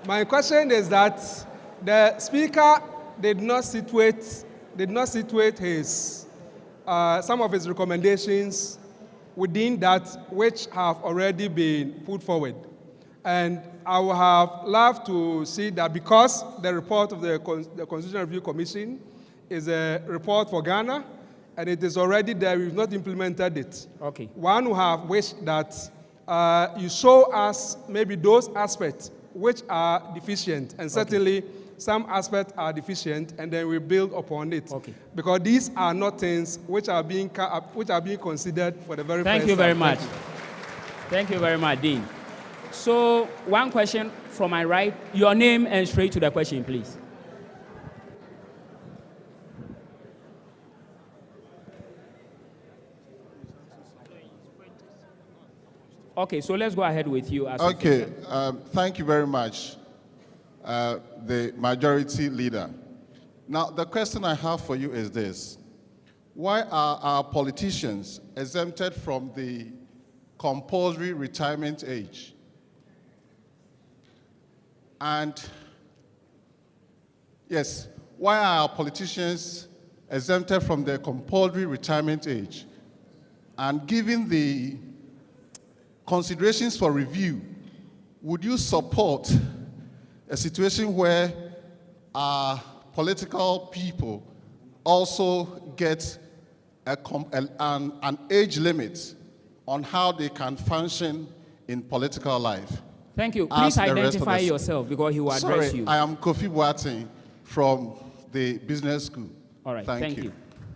S6: My question is that the Speaker did not situate his some of his recommendations within that which have already been put forward. And I would have loved to see that, because the report of the Constitutional Review Commission is a report for Ghana, and it is already there. We've not implemented it.
S3: Okay.
S6: One who have wished that you show us maybe those aspects which are deficient, and certainly some aspects are deficient, and then we build upon it.
S3: Okay.
S6: Because these are not things which are being considered for the very first time.
S3: Thank you very much. Thank you very much, Dean. So, one question from my right. Your name and straight to the question, please. Okay, so let's go ahead with you.
S7: Okay, thank you very much, the majority leader. Now, the question I have for you is this. Why are our politicians exempted from the compulsory retirement age? And, yes, why are our politicians exempted from the compulsory retirement age? And given the considerations for review, would you support a situation where our political people also get an age limit on how they can function in political life?
S3: Thank you. Please identify yourself because he will address you.
S7: I am Kofi Boateng from the business school.
S3: All right,
S7: thank you.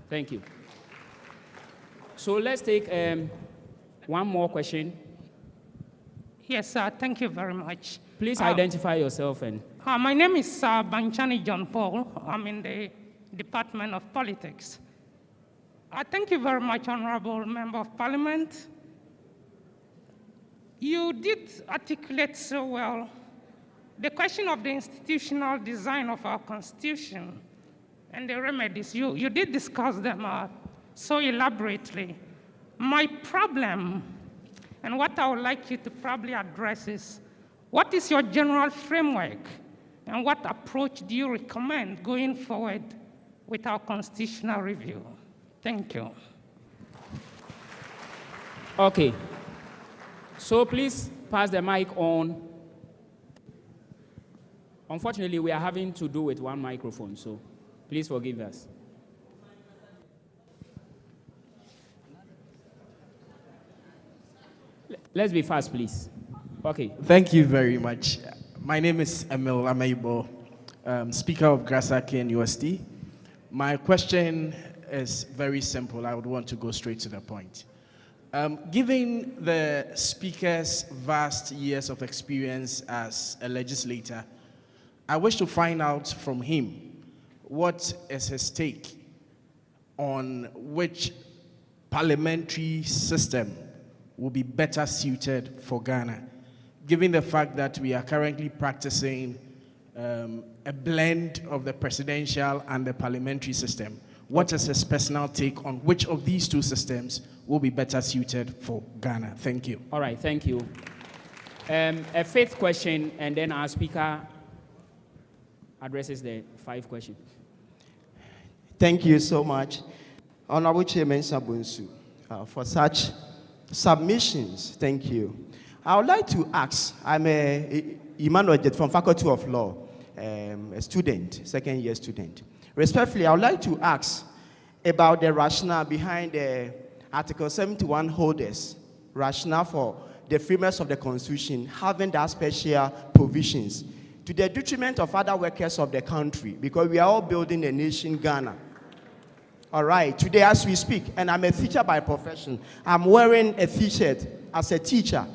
S3: Thank you. So let's take one more question.
S8: Yes, sir. Thank you very much.
S3: Please identify yourself. And
S8: my name is Banchani John Paul. I'm in the Department of Politics. Thank you very much, Honorable Member of Parliament. You did articulate so well the question of the institutional design of our Constitution and the remedies. You did discuss them so elaborately. My problem, and what I would like you to probably address is, what is your general framework and what approach do you recommend going forward with our constitutional review? Thank you.
S3: okay. So please pass the mic on. Unfortunately, we are having to do with one microphone, so please forgive us. Let's be fast, please. Okay.
S9: Thank you very much. My name is Emil Ameibo, Speaker of Grasaki USD. My question is very simple. I would want to go straight to the point. Given the Speaker's vast years of experience as a legislator, I wish to find out from him what is his take on which parliamentary system will be better suited for Ghana, given the fact that we are currently practicing a blend of the presidential and the parliamentary system. What is his personal take on which of these two systems will be better suited for Ghana? Thank you.
S3: All right, thank you. A fifth question, and then our speaker addresses the 5 questions.
S10: Thank you so much, Honorable Chairman Bonsu, for such submissions. Thank you. I would like to ask, I'm Emmanuel from Faculty of Law, a student, second-year student. Respectfully, I would like to ask about the rationale behind the Article 71 holders, rationale for the framers of the Constitution having that special provisions to the detriment of other workers of the country, because we are all building a nation, Ghana. All right, today as we speak, and I'm a teacher by profession, I'm wearing a t-shirt as a teacher.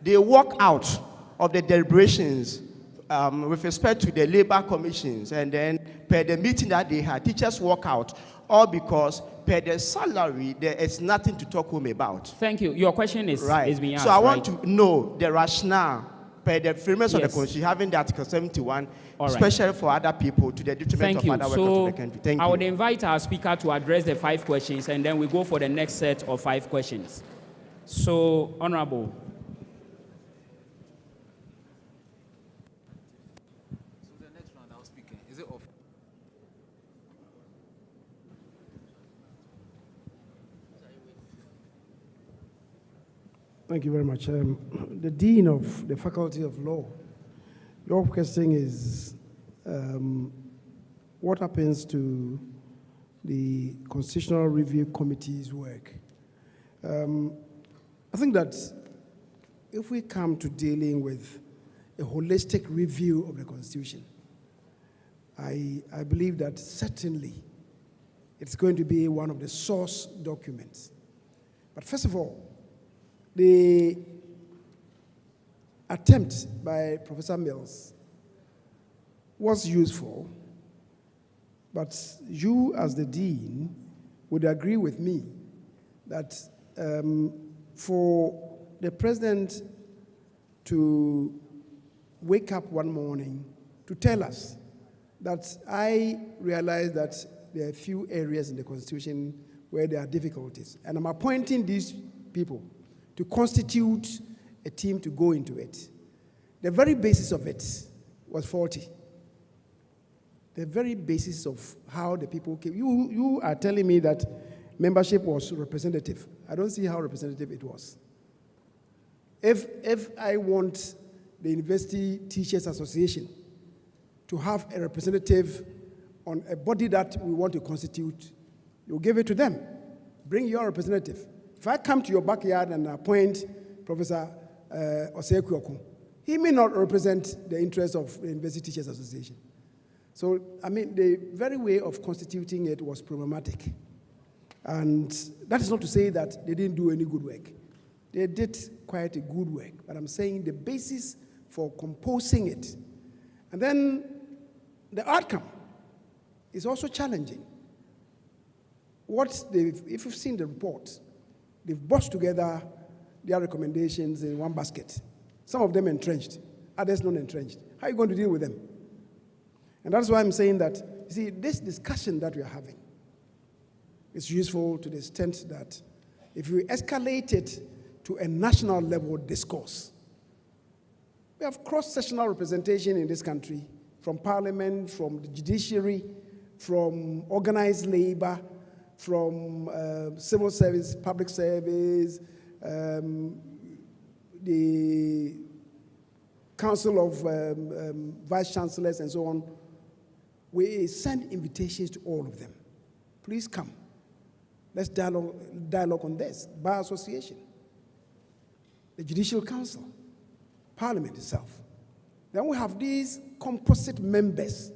S10: They walk out of the deliberations with respect to the labor commissions, and then per the meeting that they had, teachers walk out, all because per the salary, there is nothing to talk home about.
S3: Thank you. Your question is being asked,
S10: so I want to know the rationale per the framers of the Constitution having the Article 71, especially for other people, to the detriment of other workers of the country. Thank you.
S3: I would invite our speaker to address the 5 questions, and then we go for the next set of 5 questions. So, Honorable.
S1: So the next round, I'll speak. Is it off?
S5: Thank you very much. The Dean of the Faculty of Law, your question is what happens to the Constitutional Review Committee's work. I think that if we come to dealing with a holistic review of the Constitution, I believe that certainly it's going to be one of the source documents. But first of all, the attempt by Professor Mills was useful, but you as the dean would agree with me that for the president to wake up one morning to tell us that I realize that there are a few areas in the Constitution where there are difficulties, and I'm appointing these people to constitute a team to go into it. The very basis of it was faulty. The very basis of how the people came. You are telling me that membership was representative. I don't see how representative it was. If I want the University Teachers Association to have a representative on a body that we want to constitute, you give it to them. Bring your representative. If I come to your backyard and appoint Professor Osei, he may not represent the interests of the University Teachers Association. So, I mean, the very way of constituting it was problematic. And that is not to say that they didn't do any good work. They did quite a good work, but I'm saying the basis for composing it. And then the outcome is also challenging. If you've seen the report, they've brought together their recommendations in one basket. Some of them entrenched, others not entrenched. How are you going to deal with them? And that's why I'm saying that, you see, this discussion that we are having is useful to the extent that if we escalate it to a national level discourse, we have cross-sectional representation in this country, from parliament, from the judiciary, from organized labor, from civil service, public service, the Council of Vice Chancellors and so on. We send invitations to all of them. Please come. Let's dialogue on this. Bar Association, the Judicial Council, Parliament itself. Then we have these composite members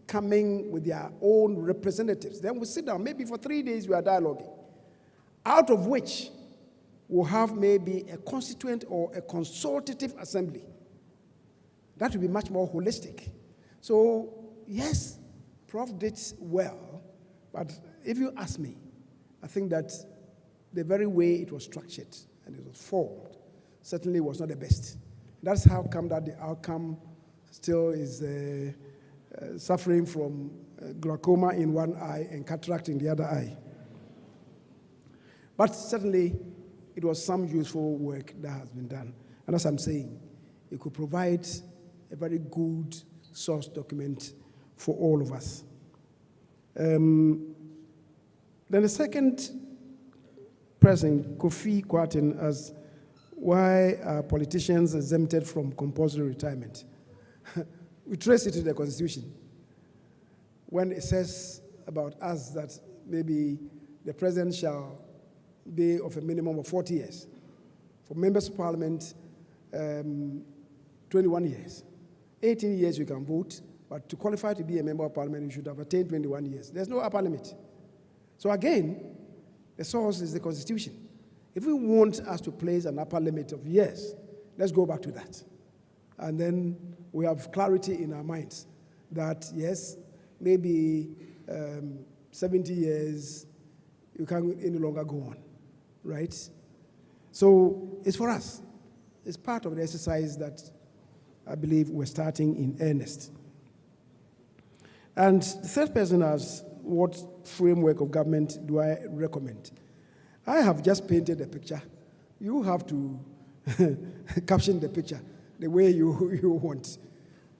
S5: coming with their own representatives. Then we sit down, maybe for 3 days we are dialoguing, out of which we'll have maybe a constituent or a consultative assembly. That will be much more holistic. So, yes, Prof did well, but if you ask me, I think that the very way it was structured and it was formed certainly was not the best. That's how come that the outcome still is suffering from glaucoma in one eye and cataract in the other eye. But certainly, it was some useful work that has been done. And as I'm saying, it could provide a very good source document for all of us. Then the second person, Kofi Kwarteng, asked, why are politicians exempted from compulsory retirement? We trace it to the Constitution. When it says about us that maybe the president shall be of a minimum of 40 years. For members of parliament, 21 years. 18 years you can vote, but to qualify to be a member of parliament, you should have attained 21 years. There's no upper limit. So again, the source is the Constitution. If we want us to place an upper limit of years, let's go back to that. And then we have clarity in our minds that, yes, maybe 70 years, you can't any longer go on, right? So it's for us. It's part of the exercise that I believe we're starting in earnest. And the third person asks, what framework of government do I recommend? I have just painted a picture. You have to caption the picture the way you want.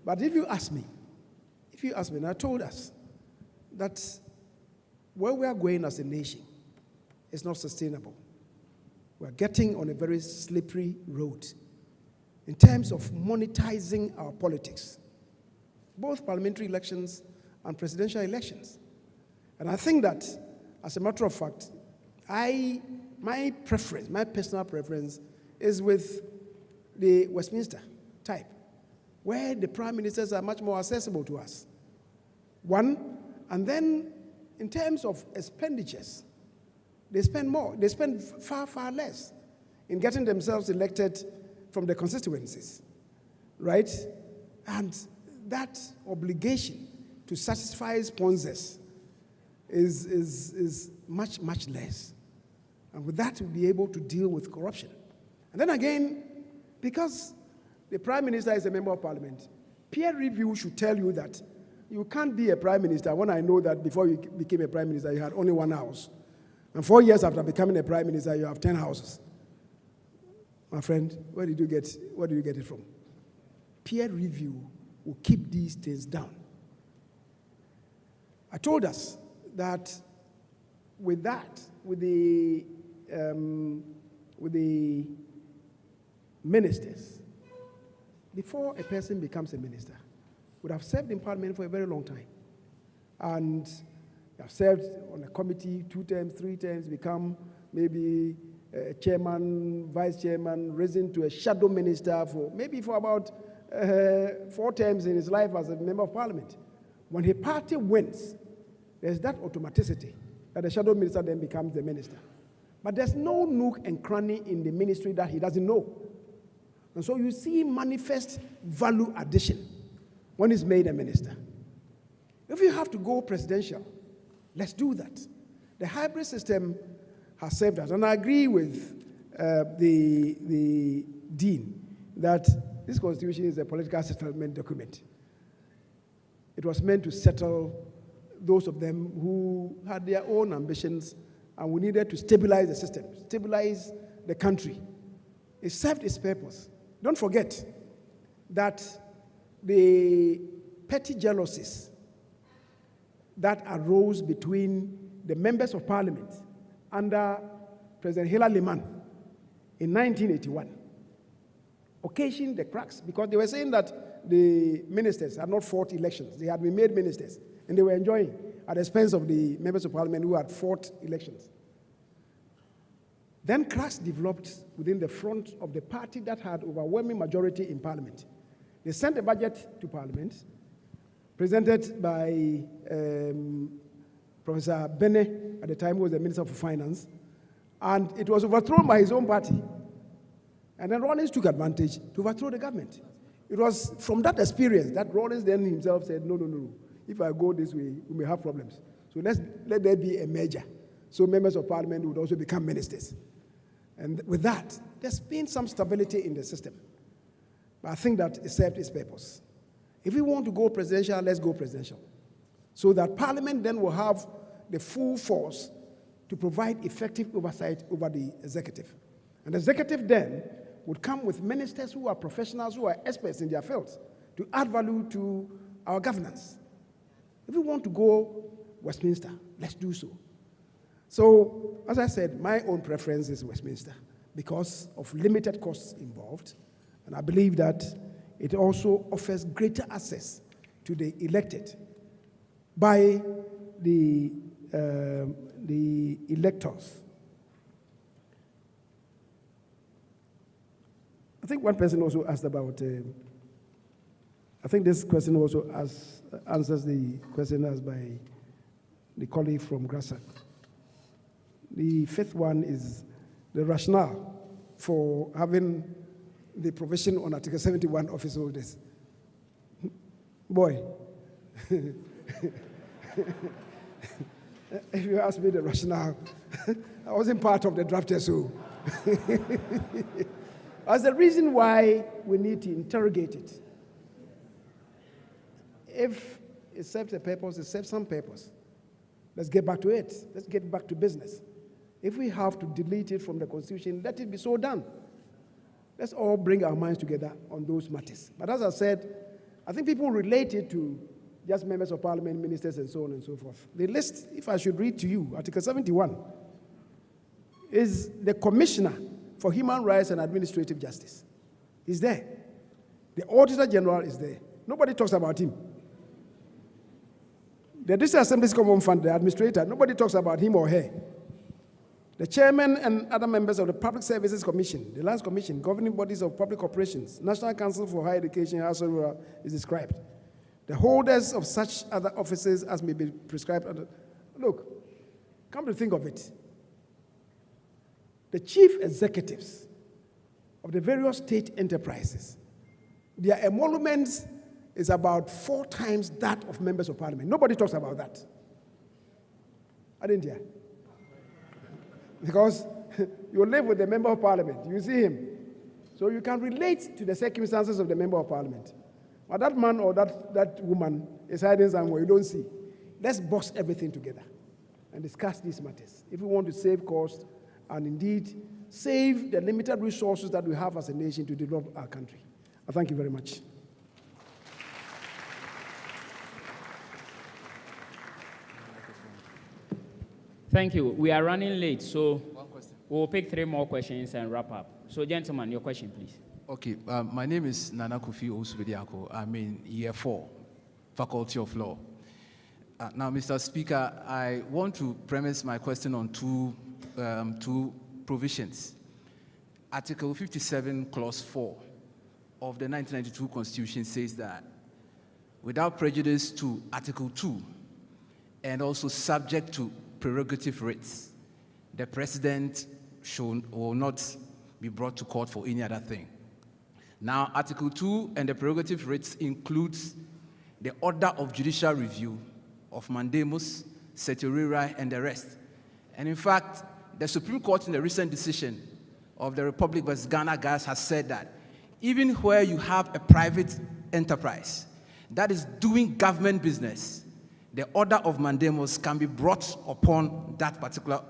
S5: But if you ask me, and I told us that where we are going as a nation is not sustainable. We're getting on a very slippery road in terms of monetizing our politics, both parliamentary elections and presidential elections. And I think that, as a matter of fact, my personal preference is with the Westminster type, where the prime ministers are much more accessible to us. One, and then in terms of expenditures, they spend more. They spend far, far less in getting themselves elected from the constituencies, right? And that obligation to satisfy sponsors is much, much less. And with that, we'll be able to deal with corruption. And then again, because the prime minister is a member of parliament, peer review should tell you that you can't be a prime minister when I know that before you became a prime minister, you had only one house. And 4 years after becoming a prime minister, you have 10 houses. My friend, where did you get it from? Peer review will keep these things down. I told us that with the ministers, before a person becomes a minister, would have served in parliament for a very long time. And have served on a committee 2 terms, 3 terms, become maybe a chairman, vice chairman, risen to a shadow minister for about 4 terms in his life as a member of parliament. When his party wins, there's that automaticity that the shadow minister then becomes the minister. But there's no nook and cranny in the ministry that he doesn't know. And so you see manifest value addition when he's made a minister. If you have to go presidential, let's do that. The hybrid system has served us. And I agree with the dean that this constitution is a political settlement document. It was meant to settle those of them who had their own ambitions, and we needed to stabilize the system, stabilize the country. It served its purpose. Don't forget that the petty jealousies that arose between the members of parliament under President Hillary Liman in 1981 occasioned the cracks, because they were saying that the ministers had not fought elections. They had been made ministers, and they were enjoying at the expense of the members of parliament who had fought elections. Then cracks developed within the front of the party that had overwhelming majority in parliament. They sent a budget to parliament, presented by Professor Bene, at the time who was the Minister for Finance, and it was overthrown by his own party. And then Rawlings took advantage to overthrow the government. It was from that experience that Rawlings then himself said, no. If I go this way, we may have problems. So let there be a merger. So members of parliament would also become ministers. And with that, there's been some stability in the system. But I think that it served its purpose. If we want to go presidential, let's go presidential. So that parliament then will have the full force to provide effective oversight over the executive. And the executive then would come with ministers who are professionals, who are experts in their fields, to add value to our governance. If we want to go Westminster, let's do so. So, as I said, my own preference is Westminster because of limited costs involved, and I believe that it also offers greater access to the elected by the electors. I think one person also asked about, I think this question also answers the question asked by the colleague from Grassak. The fifth one is the rationale for having the provision on Article 71 office holders. Boy, if you ask me the rationale, I wasn't part of the drafters, so. As the reason why we need to interrogate it. If it serves a purpose, it serves some purpose. Let's get back to it. Let's get back to business. If we have to delete it from the Constitution, let it be so done. Let's all bring our minds together on those matters. But as I said, I think people relate it to just members of parliament, ministers, and so on and so forth. The list, if I should read to you, Article 71, is the Commissioner for Human Rights and Administrative Justice. He's there. The Auditor General is there. Nobody talks about him. The District Assembly's Common Fund, the administrator, nobody talks about him or her. The chairman and other members of the Public Services Commission, the Lands Commission, governing bodies of public operations, National Council for Higher Education, is described. The holders of such other offices as may be prescribed. Look, come to think of it, the chief executives of the various state enterprises, their emoluments is about 4 times that of members of parliament. Nobody talks about that. I didn't hear. Because you live with the member of parliament, you see him. So you can relate to the circumstances of the member of parliament. But that man or that woman is hiding somewhere, you don't see. Let's box everything together and discuss these matters. If we want to save costs and indeed save the limited resources that we have as a nation to develop our country. I thank you very much.
S11: Thank you. We are running late, so we'll pick 3 more questions and wrap up. So, gentlemen, your question, please.
S12: Okay. My name is Nana Kofi Osubidiako. I'm in Year 4, Faculty of Law. Now, Mr. Speaker, I want to premise my question on two provisions. Article 57, Clause 4 of the 1992 Constitution says that without prejudice to Article 2 and also subject to prerogative writs, the president will not be brought to court for any other thing. Now, Article 2 and the prerogative writs includes the order of judicial review of mandamus, certiorari, and the rest. And in fact, the Supreme Court in the recent decision of the Republic vs. Ghana Gas has said that even where you have a private enterprise that is doing government business, the order of mandamus can be brought upon that particular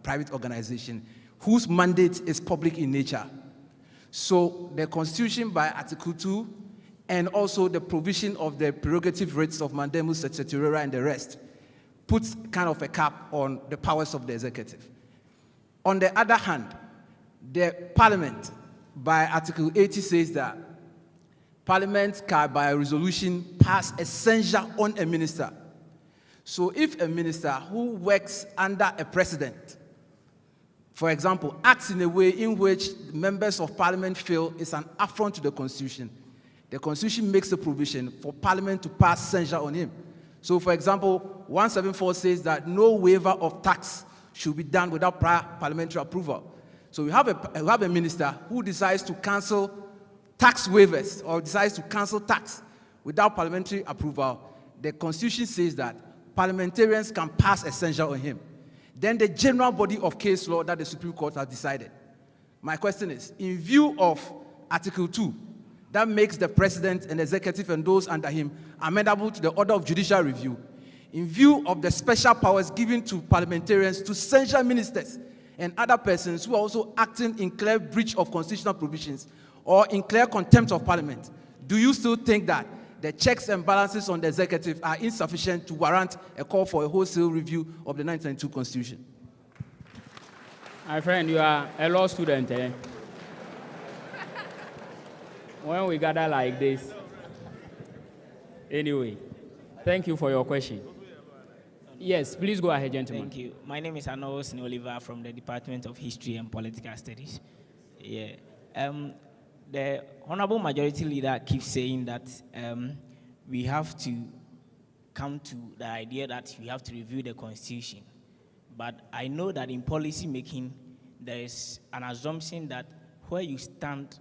S12: private organization whose mandate is public in nature. So the Constitution by Article 2 and also the provision of the prerogative writs of mandamus, certiorari, and the rest puts kind of a cap on the powers of the executive. On the other hand, the Parliament by Article 80 says that Parliament can, by a resolution, pass a censure on a minister. So if a minister who works under a president, for example, acts in a way in which members of Parliament feel is an affront to the Constitution makes a provision for Parliament to pass censure on him. So, for example, 174 says that no waiver of tax should be done without prior parliamentary approval. So we have a minister who decides to cancel tax waivers or decides to cancel tax without parliamentary approval. The Constitution says that parliamentarians can pass a censure on him. Then the general body of case law that the Supreme Court has decided. My question is, in view of Article 2, that makes the president and executive and those under him amenable to the order of judicial review, in view of the special powers given to parliamentarians to censure ministers and other persons who are also acting in clear breach of constitutional provisions or in clear contempt of Parliament, do you still think that the checks and balances on the executive are insufficient to warrant a call for a wholesale review of the 1992 Constitution?
S11: My friend, you are a law student, eh? When we gather like this. Anyway, thank you for your question. Yes, please go ahead, gentlemen.
S13: Thank you. My name is Anos Oliver from the Department of History and Political Studies. Yeah. The Honorable Majority Leader keeps saying that we have to come to the idea that we have to review the Constitution. But I know that in policy making, there is an assumption that where you stand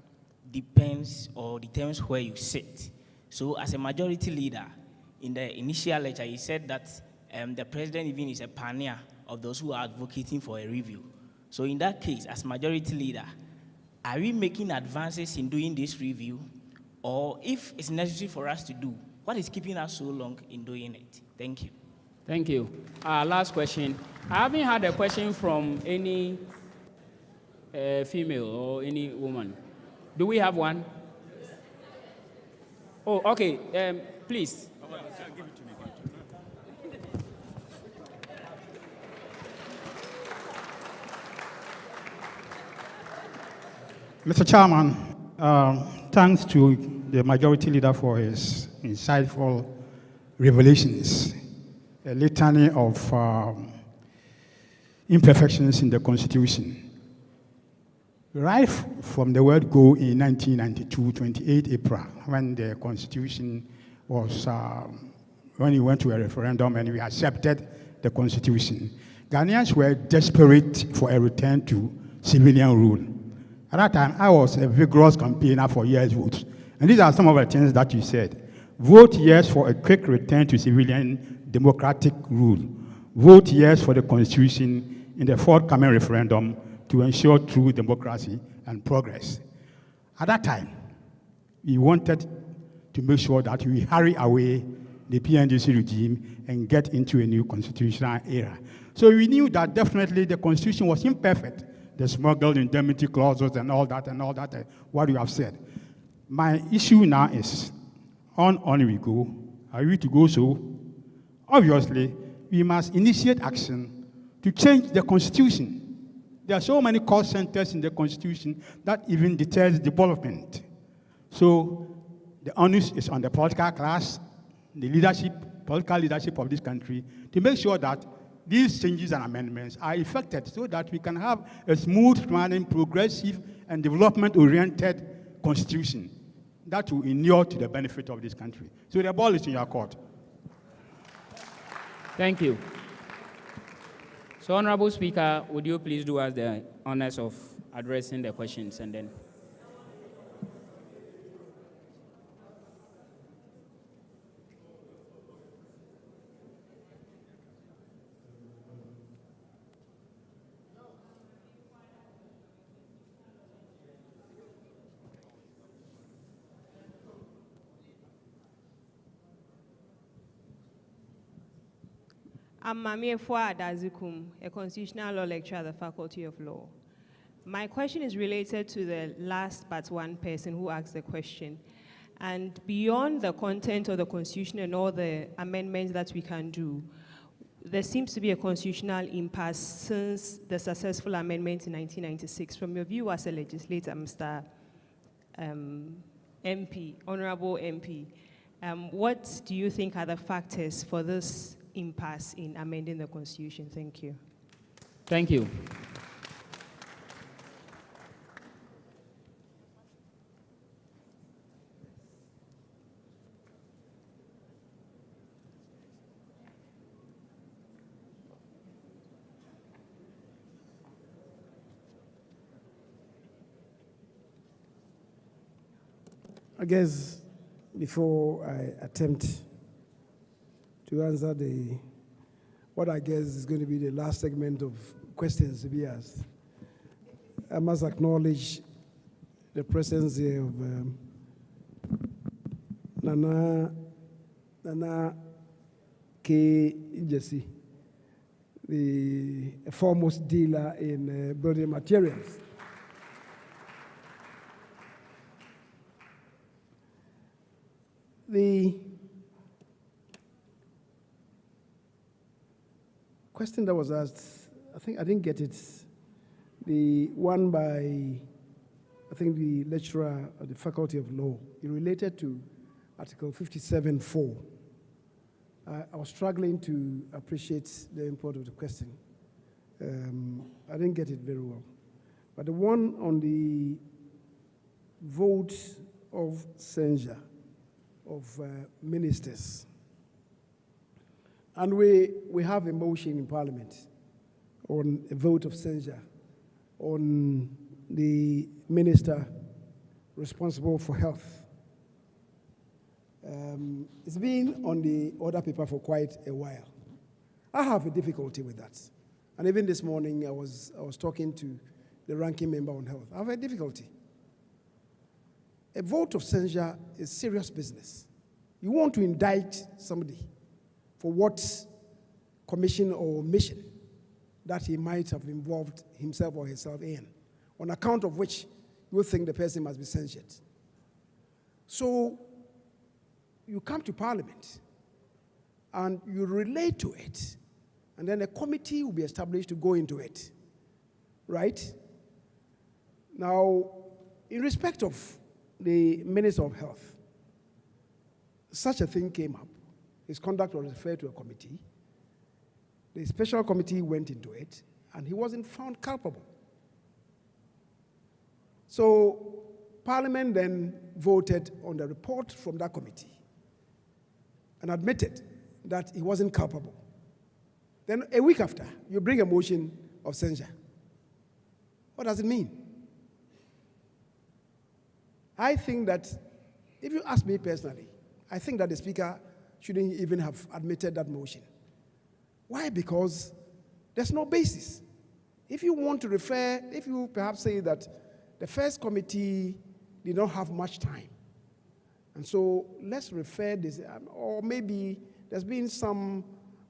S13: depends or determines where you sit. So as a majority leader, in the initial lecture, he said that the president even is a pioneer of those who are advocating for a review. So in that case, as majority leader, are we making advances in doing this review? Or if it's necessary for us to do, what is keeping us so long in doing it? Thank you.
S11: Thank you. Last question. I haven't had a question from any female or any woman. Do we have one? Oh, okay. Please.
S14: Mr. Chairman, thanks to the Majority Leader for his insightful revelations a litany of imperfections in the Constitution. Right from the word go in 1992, 28 April, when the Constitution was, when we went to a referendum and we accepted the Constitution, Ghanaians were desperate for a return to civilian rule. At that time, I was a vigorous campaigner for yes votes. And these are some of the things that you said. Vote yes for a quick return to civilian democratic rule. Vote yes for the Constitution in the forthcoming referendum to ensure true democracy and progress. At that time, we wanted to make sure that we hurry away the PNDC regime and get into a new constitutional era. So we knew that definitely the Constitution was imperfect. The smuggled indemnity clauses and all that, what you have said. My issue now is, on we go. Are we to go so? Obviously, we must initiate action to change the Constitution. There are so many cost centers in the Constitution that even deters development. So the onus is on the political class, the leadership, political leadership of this country, to make sure that these changes and amendments are effected so that we can have a smooth running, progressive, and development-oriented Constitution that will inure to the benefit of this country. So the ball is in your court.
S11: Thank you. So, Honorable Speaker, would you please do us the honors of addressing the questions and then...
S15: I'm Mamie Fwa Adazikum, a constitutional law lecturer at the Faculty of Law. My question is related to the last but one person who asked the question. And beyond the content of the Constitution and all the amendments that we can do, there seems to be a constitutional impasse since the successful amendment in 1996. From your view as a legislator, Mr. MP, Honorable MP, what do you think are the factors for this impasse in amending the Constitution? Thank you.
S11: Thank you.
S5: I guess before I attempt to answer what I guess is going to be the last segment of questions to be asked, I must acknowledge the presence here of Nana Kyei, Jesse, the foremost dealer in building materials. The question that was asked, I think I didn't get it. The one by, I think, the lecturer at the Faculty of Law, it related to Article 57(4). I was struggling to appreciate the import of the question. I didn't get it very well. But the one on the vote of censure of ministers, and we have a motion in Parliament on a vote of censure on the minister responsible for health. It's been on the order paper for quite a while. I have a difficulty with that. And even this morning, I was talking to the ranking member on health. I have a difficulty. A vote of censure is serious business. You want to indict somebody for what commission or mission that he might have involved himself or herself in, on account of which you think the person must be censured. So you come to Parliament and you relate to it, and then a committee will be established to go into it, right? Now, in respect of the Minister of Health, such a thing came up. His conduct was referred to a committee, The special committee went into it, and he wasn't found culpable. So Parliament then voted on the report from that committee and admitted that he wasn't culpable. Then a week after, you bring a motion of censure. What does it mean? I think that, if you ask me personally, I think that the Speaker shouldn't even have admitted that motion. Why? Because there's no basis. If you want to refer, if you perhaps say that the first committee did not have much time, and so let's refer this, or maybe there's been some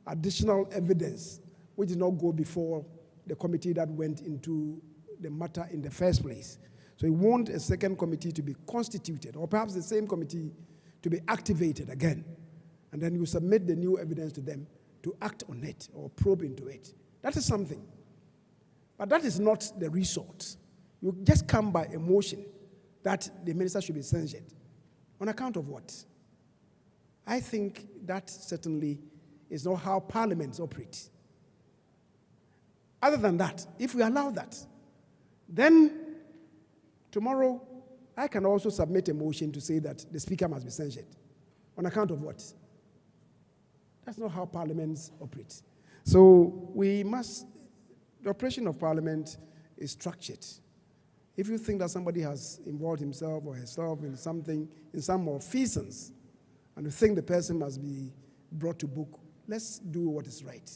S5: additional evidence which did not go before the committee that went into the matter in the first place. So you want a second committee to be constituted, or perhaps the same committee to be activated again, and then you submit the new evidence to them to act on it or probe into it. That is something. But that is not the resort. You just come by a motion that the minister should be censured. On account of what? I think that certainly is not how parliaments operate. Other than that, if we allow that, then tomorrow I can also submit a motion to say that the speaker must be censured. On account of what? That's not how parliaments operate. So we must, the operation of parliament is structured. If you think that somebody has involved himself or herself in something, in some malfeasance, and you think the person must be brought to book, let's do what is right.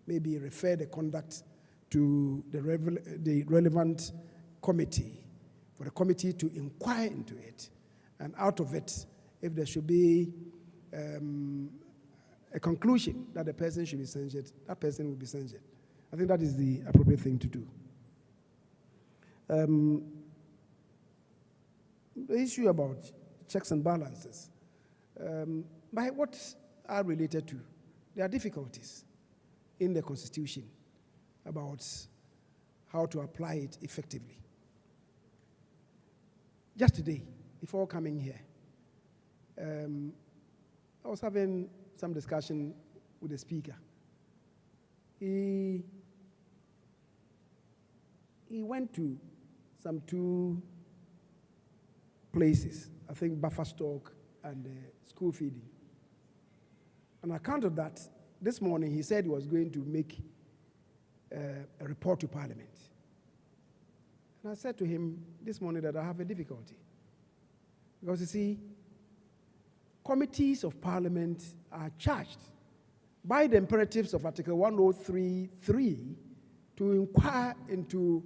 S5: Maybe refer the conduct to the relevant committee, for the committee to inquire into it. And out of it, if there should be a conclusion that the person should be censured, that person will be censured. I think that is the appropriate thing to do. The issue about checks and balances, by what are related to? There are difficulties in the Constitution about how to apply it effectively. Just today, before coming here, I was having some discussion with the Speaker. He went to some two places, I think buffer stock and school feeding. On account of that, this morning he said he was going to make a report to Parliament. And I said to him this morning that I have a difficulty. Because you see, committees of Parliament are charged by the imperatives of Article 103(3) to inquire into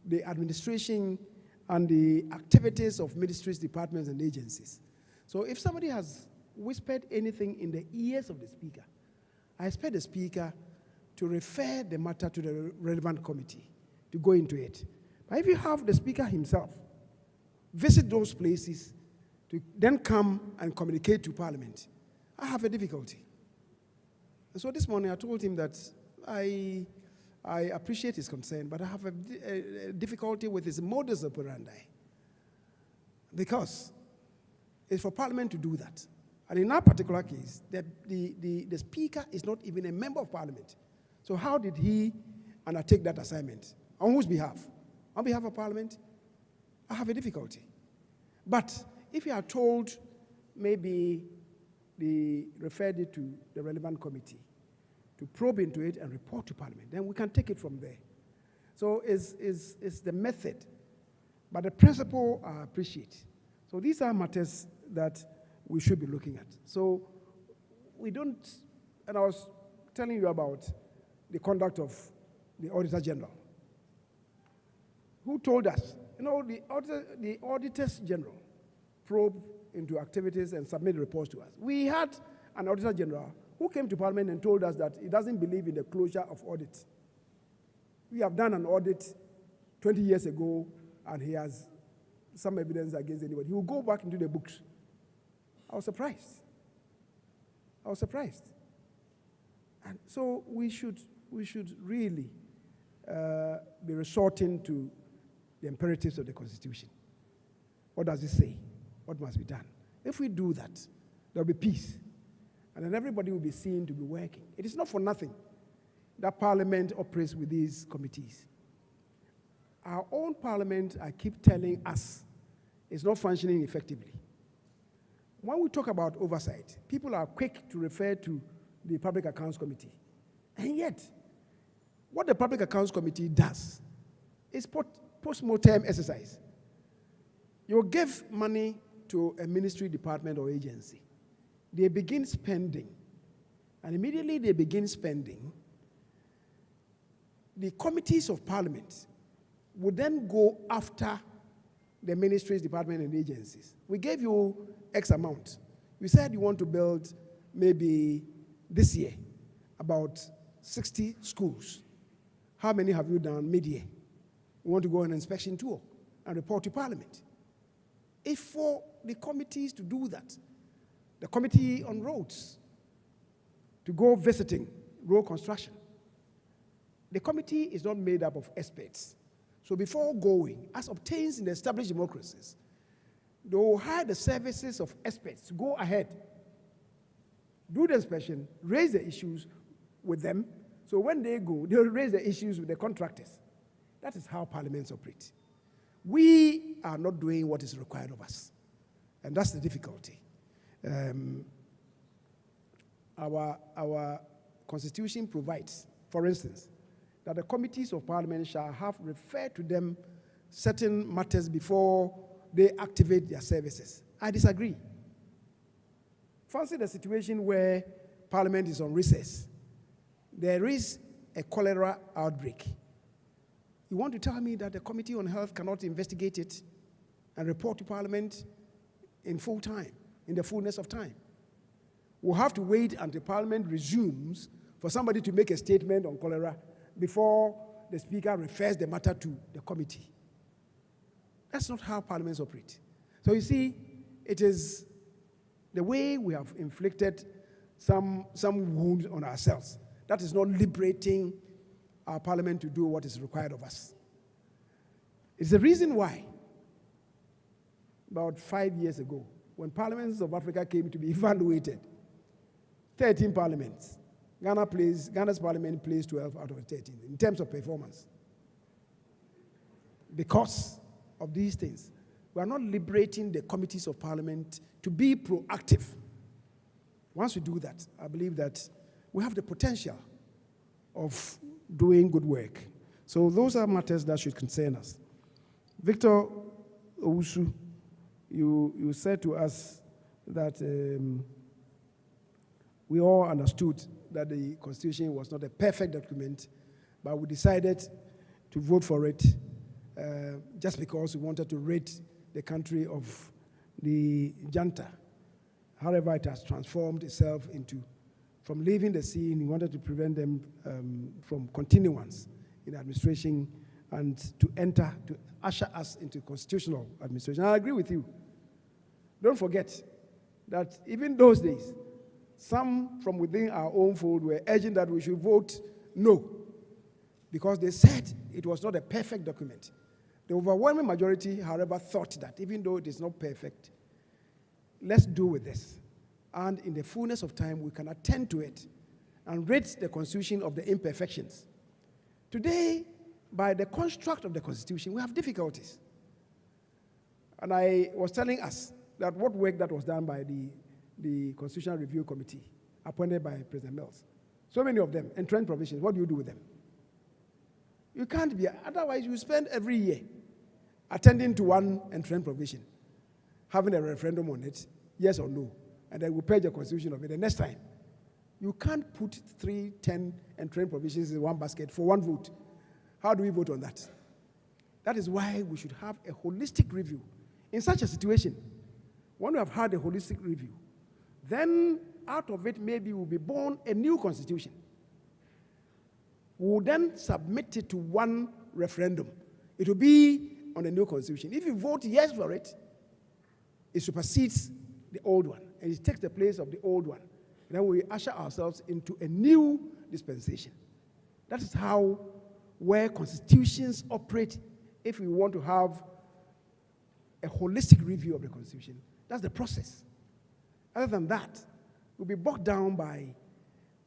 S5: the administration and the activities of ministries, departments, and agencies. So if somebody has whispered anything in the ears of the Speaker, I expect the Speaker to refer the matter to the relevant committee to go into it. But if you have the Speaker himself visit those places to then come and communicate to Parliament, I have a difficulty. And so this morning I told him that I appreciate his concern, but I have a difficulty with his modus operandi. Because it's for Parliament to do that. And in our particular case, the Speaker is not even a member of Parliament. So how did he undertake that assignment? On whose behalf? On behalf of Parliament? I have a difficulty. But if you are told, maybe they referred it to the relevant committee to probe into it and report to Parliament, then we can take it from there. So it's the method, but the principle I appreciate. So these are matters that we should be looking at. So we don't, and I was telling you about the conduct of the Auditor General, who told us, you know, the Auditors General probe into activities and submit reports to us. We had an Auditor General who came to Parliament and told us that he doesn't believe in the closure of audits. We have done an audit 20 years ago, and he has some evidence against anybody. He will go back into the books. I was surprised. I was surprised. And so we should really be resorting to the imperatives of the Constitution. What does it say? What must be done? If we do that, there will be peace. And then everybody will be seen to be working. It is not for nothing that Parliament operates with these committees. Our own Parliament, I keep telling us, is not functioning effectively. When we talk about oversight, people are quick to refer to the Public Accounts Committee. And yet, what the Public Accounts Committee does is post-mortem exercise. You give money to a ministry, department, or agency. They begin spending. And immediately they begin spending, the committees of Parliament would then go after the ministries, departments, and agencies. We gave you X amount. You said you want to build maybe this year about 60 schools. How many have you done mid-year? We want to go on an inspection tour and report to Parliament. If for the committees to do that, the Committee on Roads to go visiting road construction, the committee is not made up of experts. So before going, as obtains in the established democracies, they will hire the services of experts to go ahead, do the inspection, raise the issues with them. So when they go, they'll raise the issues with the contractors. That is how parliaments operate. We are not doing what is required of us. And that's the difficulty. Our constitution provides, for instance, that the committees of Parliament shall have referred to them certain matters before they activate their services. I disagree. Fancy the situation where Parliament is on recess. There is a cholera outbreak. You want to tell me that the Committee on Health cannot investigate it and report to Parliament in full time, in the fullness of time? We'll have to wait until Parliament resumes for somebody to make a statement on cholera before the Speaker refers the matter to the committee. That's not how parliaments operate. So you see, it is the way we have inflicted some wounds on ourselves. That is not liberating our parliament to do what is required of us. It's the reason why, about 5 years ago, when parliaments of Africa came to be evaluated, 13 parliaments, Ghana's parliament plays 12 out of 13 in terms of performance. Because of these things, we are not liberating the committees of parliament to be proactive. Once we do that, I believe that we have the potential of doing good work. So those are matters that should concern us. Victor Owusu, you said to us that we all understood that the Constitution was not a perfect document, but we decided to vote for it just because we wanted to rid the country of the junta. However, it has transformed itself into, from leaving the scene, we wanted to prevent them from continuance in administration and to usher us into constitutional administration. I agree with you. Don't forget that even those days, some from within our own fold were urging that we should vote no, because they said it was not a perfect document. The overwhelming majority, however, thought that even though it is not perfect, let's do with this. And in the fullness of time, we can attend to it and rid the Constitution of the imperfections. Today, by the construct of the Constitution, we have difficulties. And I was telling us that what work that was done by the Constitutional Review Committee, appointed by President Mills. So many of them, entrenched provisions, what do you do with them? You can't be, otherwise you spend every year attending to one entrenched provision, having a referendum on it, yes or no, and then we'll purge the Constitution of it. The next time, you can't put 3, 10 entrenched provisions in one basket for one vote. How do we vote on that? That is why we should have a holistic review. In such a situation, when we have had a holistic review, then out of it maybe will be born a new constitution. We will then submit it to one referendum. It will be on a new constitution. If you vote yes for it, it supersedes the old one, and it takes the place of the old one. And then we usher ourselves into a new dispensation. That is how, where constitutions operate, if we want to have a holistic review of the Constitution. That's the process. Other than that, we'll be bogged down by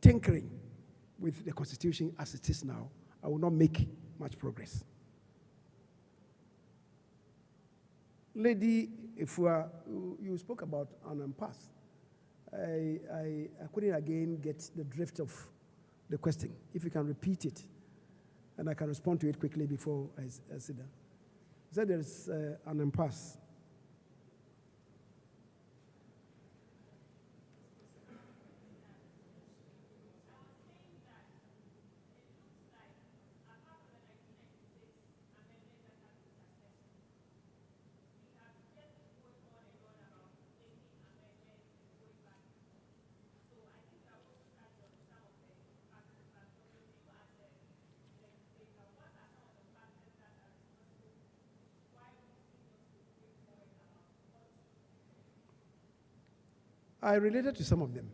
S5: tinkering with the Constitution as it is now, I will not make much progress. Lady Ifua, you spoke about an impasse. I couldn't again get the drift of the question. If you can repeat it, and I can respond to it quickly before I sit down. You said there's an impasse. I related to some of them.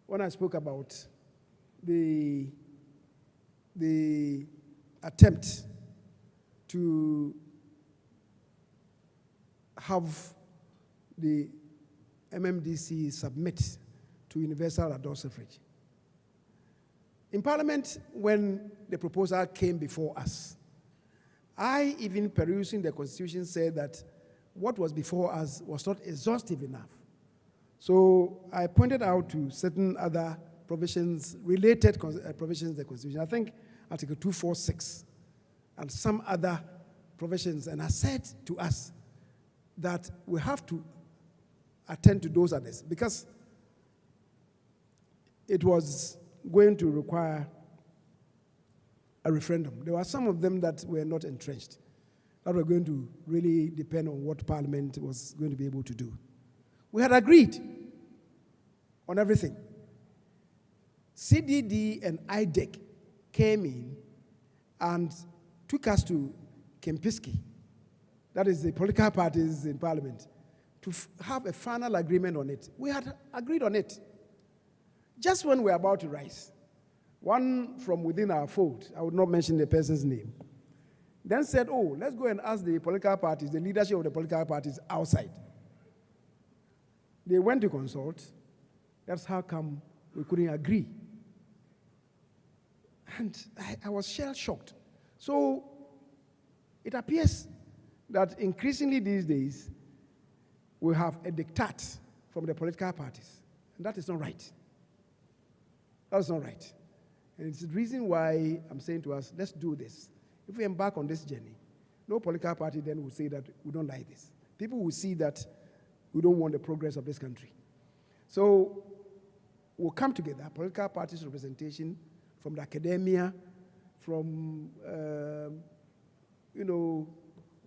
S5: When I spoke about the attempt to have the MMDC submit to universal adult suffrage. In Parliament, when the proposal came before us, I, even perusing the Constitution, said that what was before us was not exhaustive enough. So I pointed out to certain other provisions, related provisions of the Constitution. I think Article 246 and some other provisions, and I said to us that we have to attend to those others because it was going to require a referendum. There were some of them that were not entrenched, that were going to really depend on what Parliament was going to be able to do. We had agreed on everything. CDD and IDEC came in and took us to Kempinski, that is the political parties in Parliament, to have a final agreement on it. We had agreed on it. Just when we were about to rise, one from within our fold, I would not mention the person's name, then said, oh, let's go and ask the political parties, the leadership of the political parties outside. They went to consult. That's how come we couldn't agree. And I was shell-shocked. So it appears that increasingly these days, we have a diktat from the political parties. And that is not right. That's not right. And it's the reason why I'm saying to us, let's do this. If we embark on this journey, no political party then will say that we don't like this. People will see that we don't want the progress of this country. So we'll come together, political parties representation from the academia, from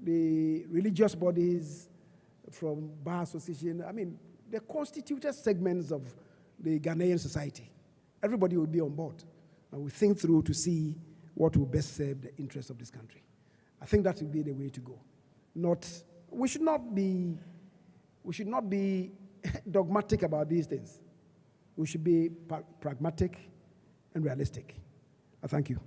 S5: the religious bodies, from bar association. I mean, the constituted segments of the Ghanaian society. Everybody will be on board, and we think through to see what will best serve the interests of this country. I think that will be the way to go. We should not be dogmatic about these things. We should be pragmatic and realistic. I thank you.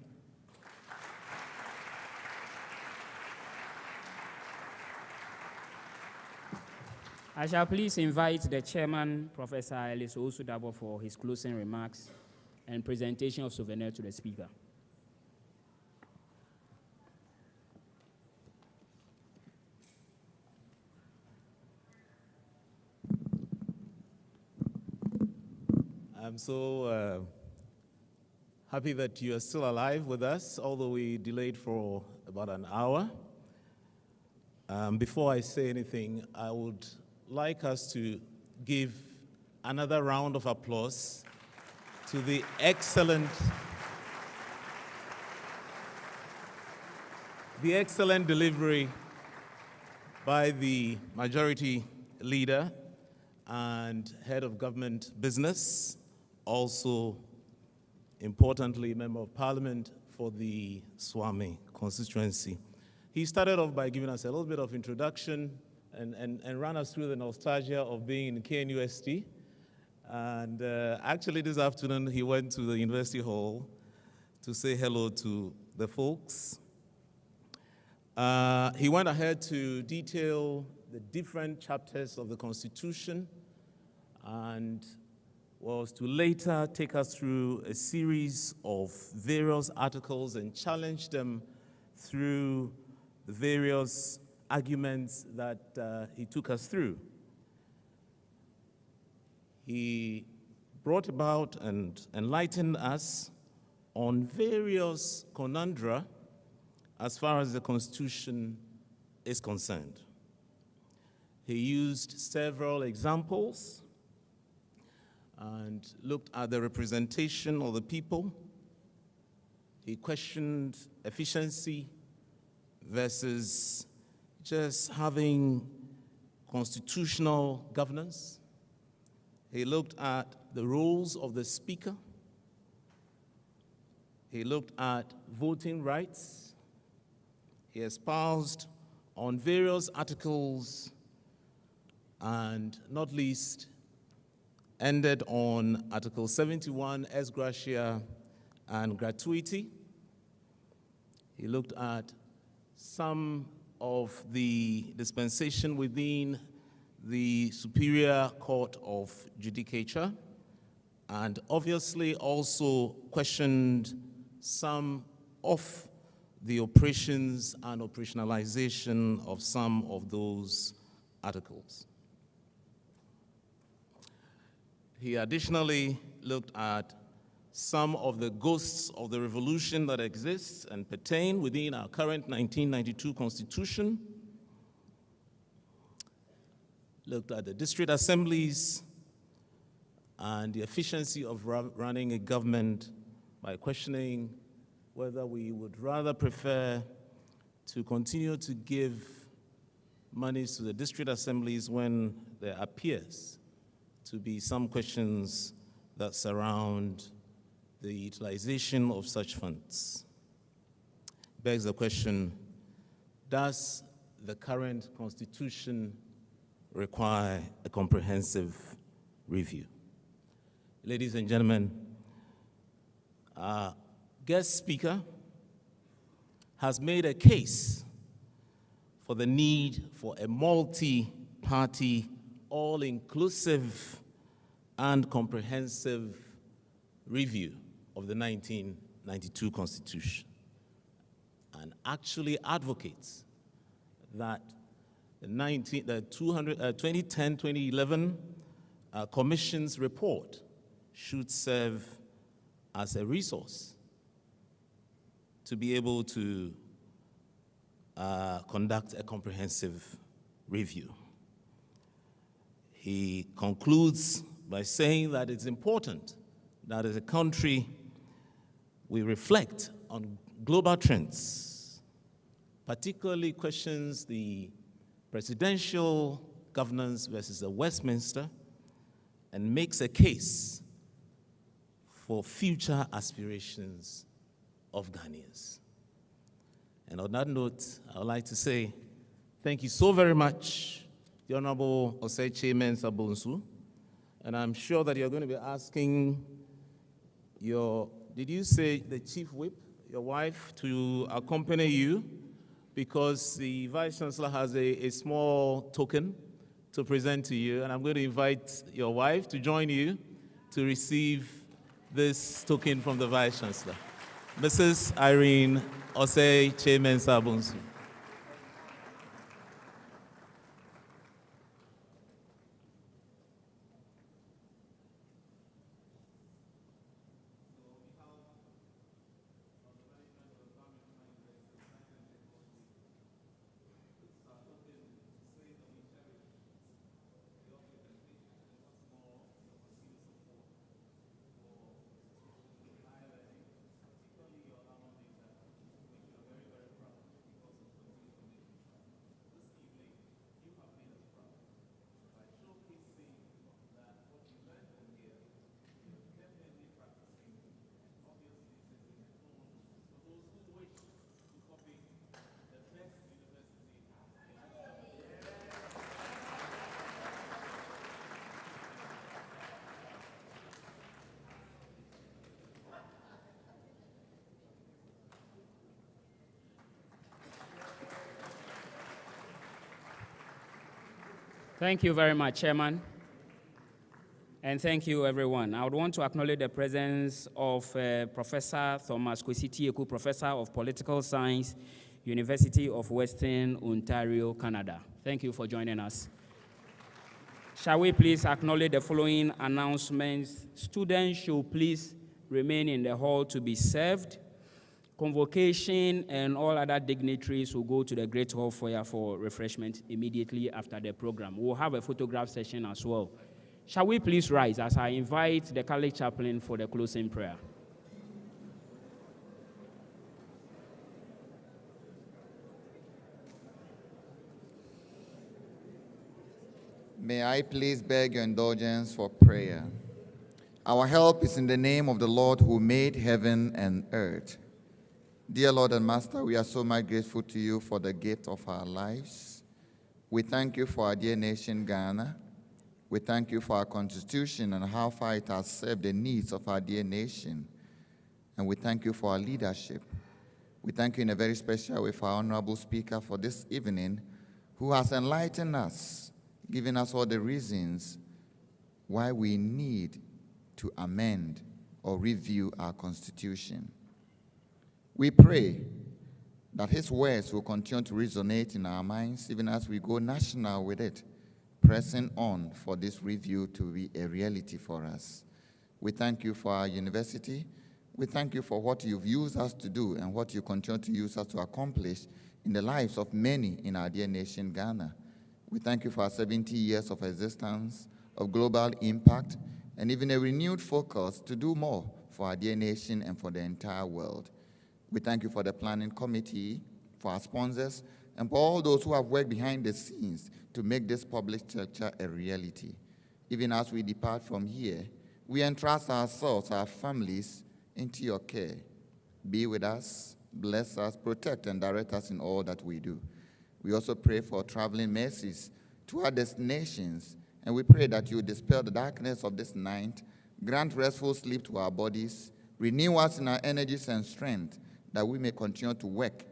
S11: I shall please invite the chairman, Professor Ellis Osudabo, for his closing remarks and presentation of souvenir to the speaker.
S1: I'm so happy that you are still alive with us, although we delayed for about an hour. Before I say anything, I would like us to give another round of applause to the excellent delivery by the majority leader and head of government business, also importantly member of parliament for the Swami constituency. He started off by giving us a little bit of introduction and ran us through the nostalgia of being in KNUST. And actually this afternoon he went to the University Hall to say hello to the folks. He went ahead to detail the different chapters of the Constitution and was to later take us through a series of various articles and challenge them through the various arguments that he took us through. He brought about and enlightened us on various conundra as far as the Constitution is concerned. He used several examples and looked at the representation of the people. He questioned efficiency versus just having constitutional governance. He looked at the roles of the Speaker. He looked at voting rights. He espoused on various articles and not least ended on Article 71, ex gratia and gratuity. He looked at some of the dispensation within the Superior Court of Judicature, and obviously also questioned some of the operations and operationalization of some of those articles. He additionally looked at some of the ghosts of the revolution that exists and pertain within our current 1992 Constitution, looked at the district assemblies and the efficiency of running a government by questioning whether we would rather prefer to continue to give monies to the district assemblies when there appears to be some questions that surround the utilization of such funds. Begs the question, does the current Constitution require a comprehensive review? Ladies and gentlemen, our guest speaker has made a case for the need for a multi-party, all-inclusive and comprehensive review of the 1992 Constitution, and actually advocates that the 2010-2011 Commission's report should serve as a resource to be able to conduct a comprehensive review. He concludes by saying that it's important that as a country we reflect on global trends, particularly questions the presidential governance versus the Westminster, and makes a case for future aspirations of Ghanaians. And on that note, I would like to say thank you so very much, the Honorable Kyei Mensah Bonsu, and I'm sure that you're going to be asking your, did you say the Chief Whip, your wife, to accompany you, because the Vice Chancellor has a small token to present to you, and I'm going to invite your wife to join you to receive this token from the Vice Chancellor. Mrs. Irene Kyei Mensah Bonsu.
S11: Thank you very much, Chairman. And And thank you, everyone. I would want to acknowledge the presence of Professor Thomas Kwesi-Tieku, Professor of Political Science, University of Western Ontario, Canada. Thank you for joining us. Shall we please acknowledge the following announcements? Students should please remain in the hall to be served. Convocation and all other dignitaries will go to the Great Hall foyer for refreshment immediately after the program. We'll have a photograph session as well. Shall we please rise as I invite the college chaplain for the closing prayer?
S16: May I please beg your indulgence for prayer. Our help is in the name of the Lord who made heaven and earth. Dear Lord and Master, we are so much grateful to you for the gift of our lives. We thank you for our dear nation, Ghana. We thank you for our constitution and how far it has served the needs of our dear nation. And we thank you for our leadership. We thank you in a very special way for our honorable speaker for this evening, who has enlightened us, giving us all the reasons why we need to amend or review our constitution. We pray that his words will continue to resonate in our minds even as we go national with it, pressing on for this review to be a reality for us. We thank you for our university. We thank you for what you've used us to do and what you continue to use us to accomplish in the lives of many in our dear nation, Ghana. We thank you for our 70 years of existence, of global impact, and even a renewed focus to do more for our dear nation and for the entire world. We thank you for the planning committee, for our sponsors, and for all those who have worked behind the scenes to make this public structure a reality. Even as we depart from here, we entrust ourselves, our families, into your care. Be with us, bless us, protect, and direct us in all that we do. We also pray for traveling mercies to our destinations, and we pray that you dispel the darkness of this night, grant restful sleep to our bodies, renew us in our energies and strength, that we may continue to work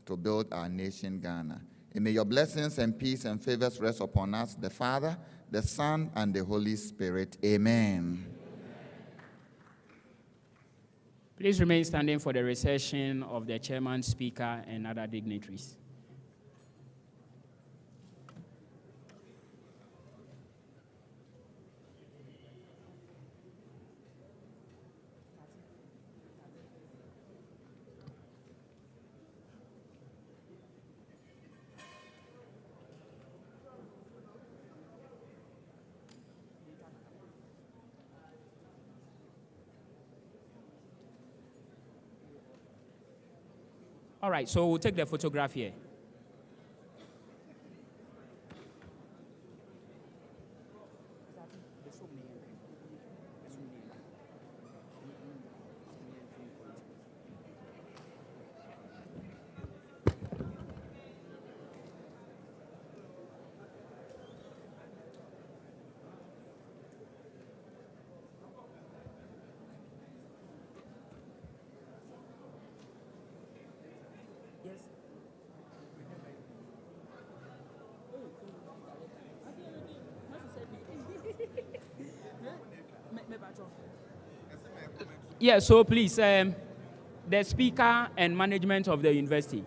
S16: to build our nation, Ghana. And may your blessings and peace and favors rest upon us, the Father, the Son, and the Holy Spirit. Amen.
S11: Please remain standing for the recession of the chairman, speaker, and other dignitaries. All right, so we'll take the photograph here. Yeah, so please, the speaker and management of the university.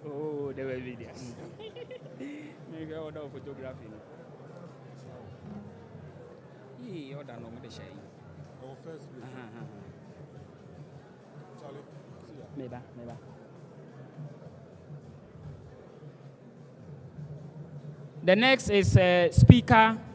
S11: Oh, there were videos. Maybe I order photography. Yeah, order no more share.
S2: Our first Charlie,
S11: maybe. The next is speaker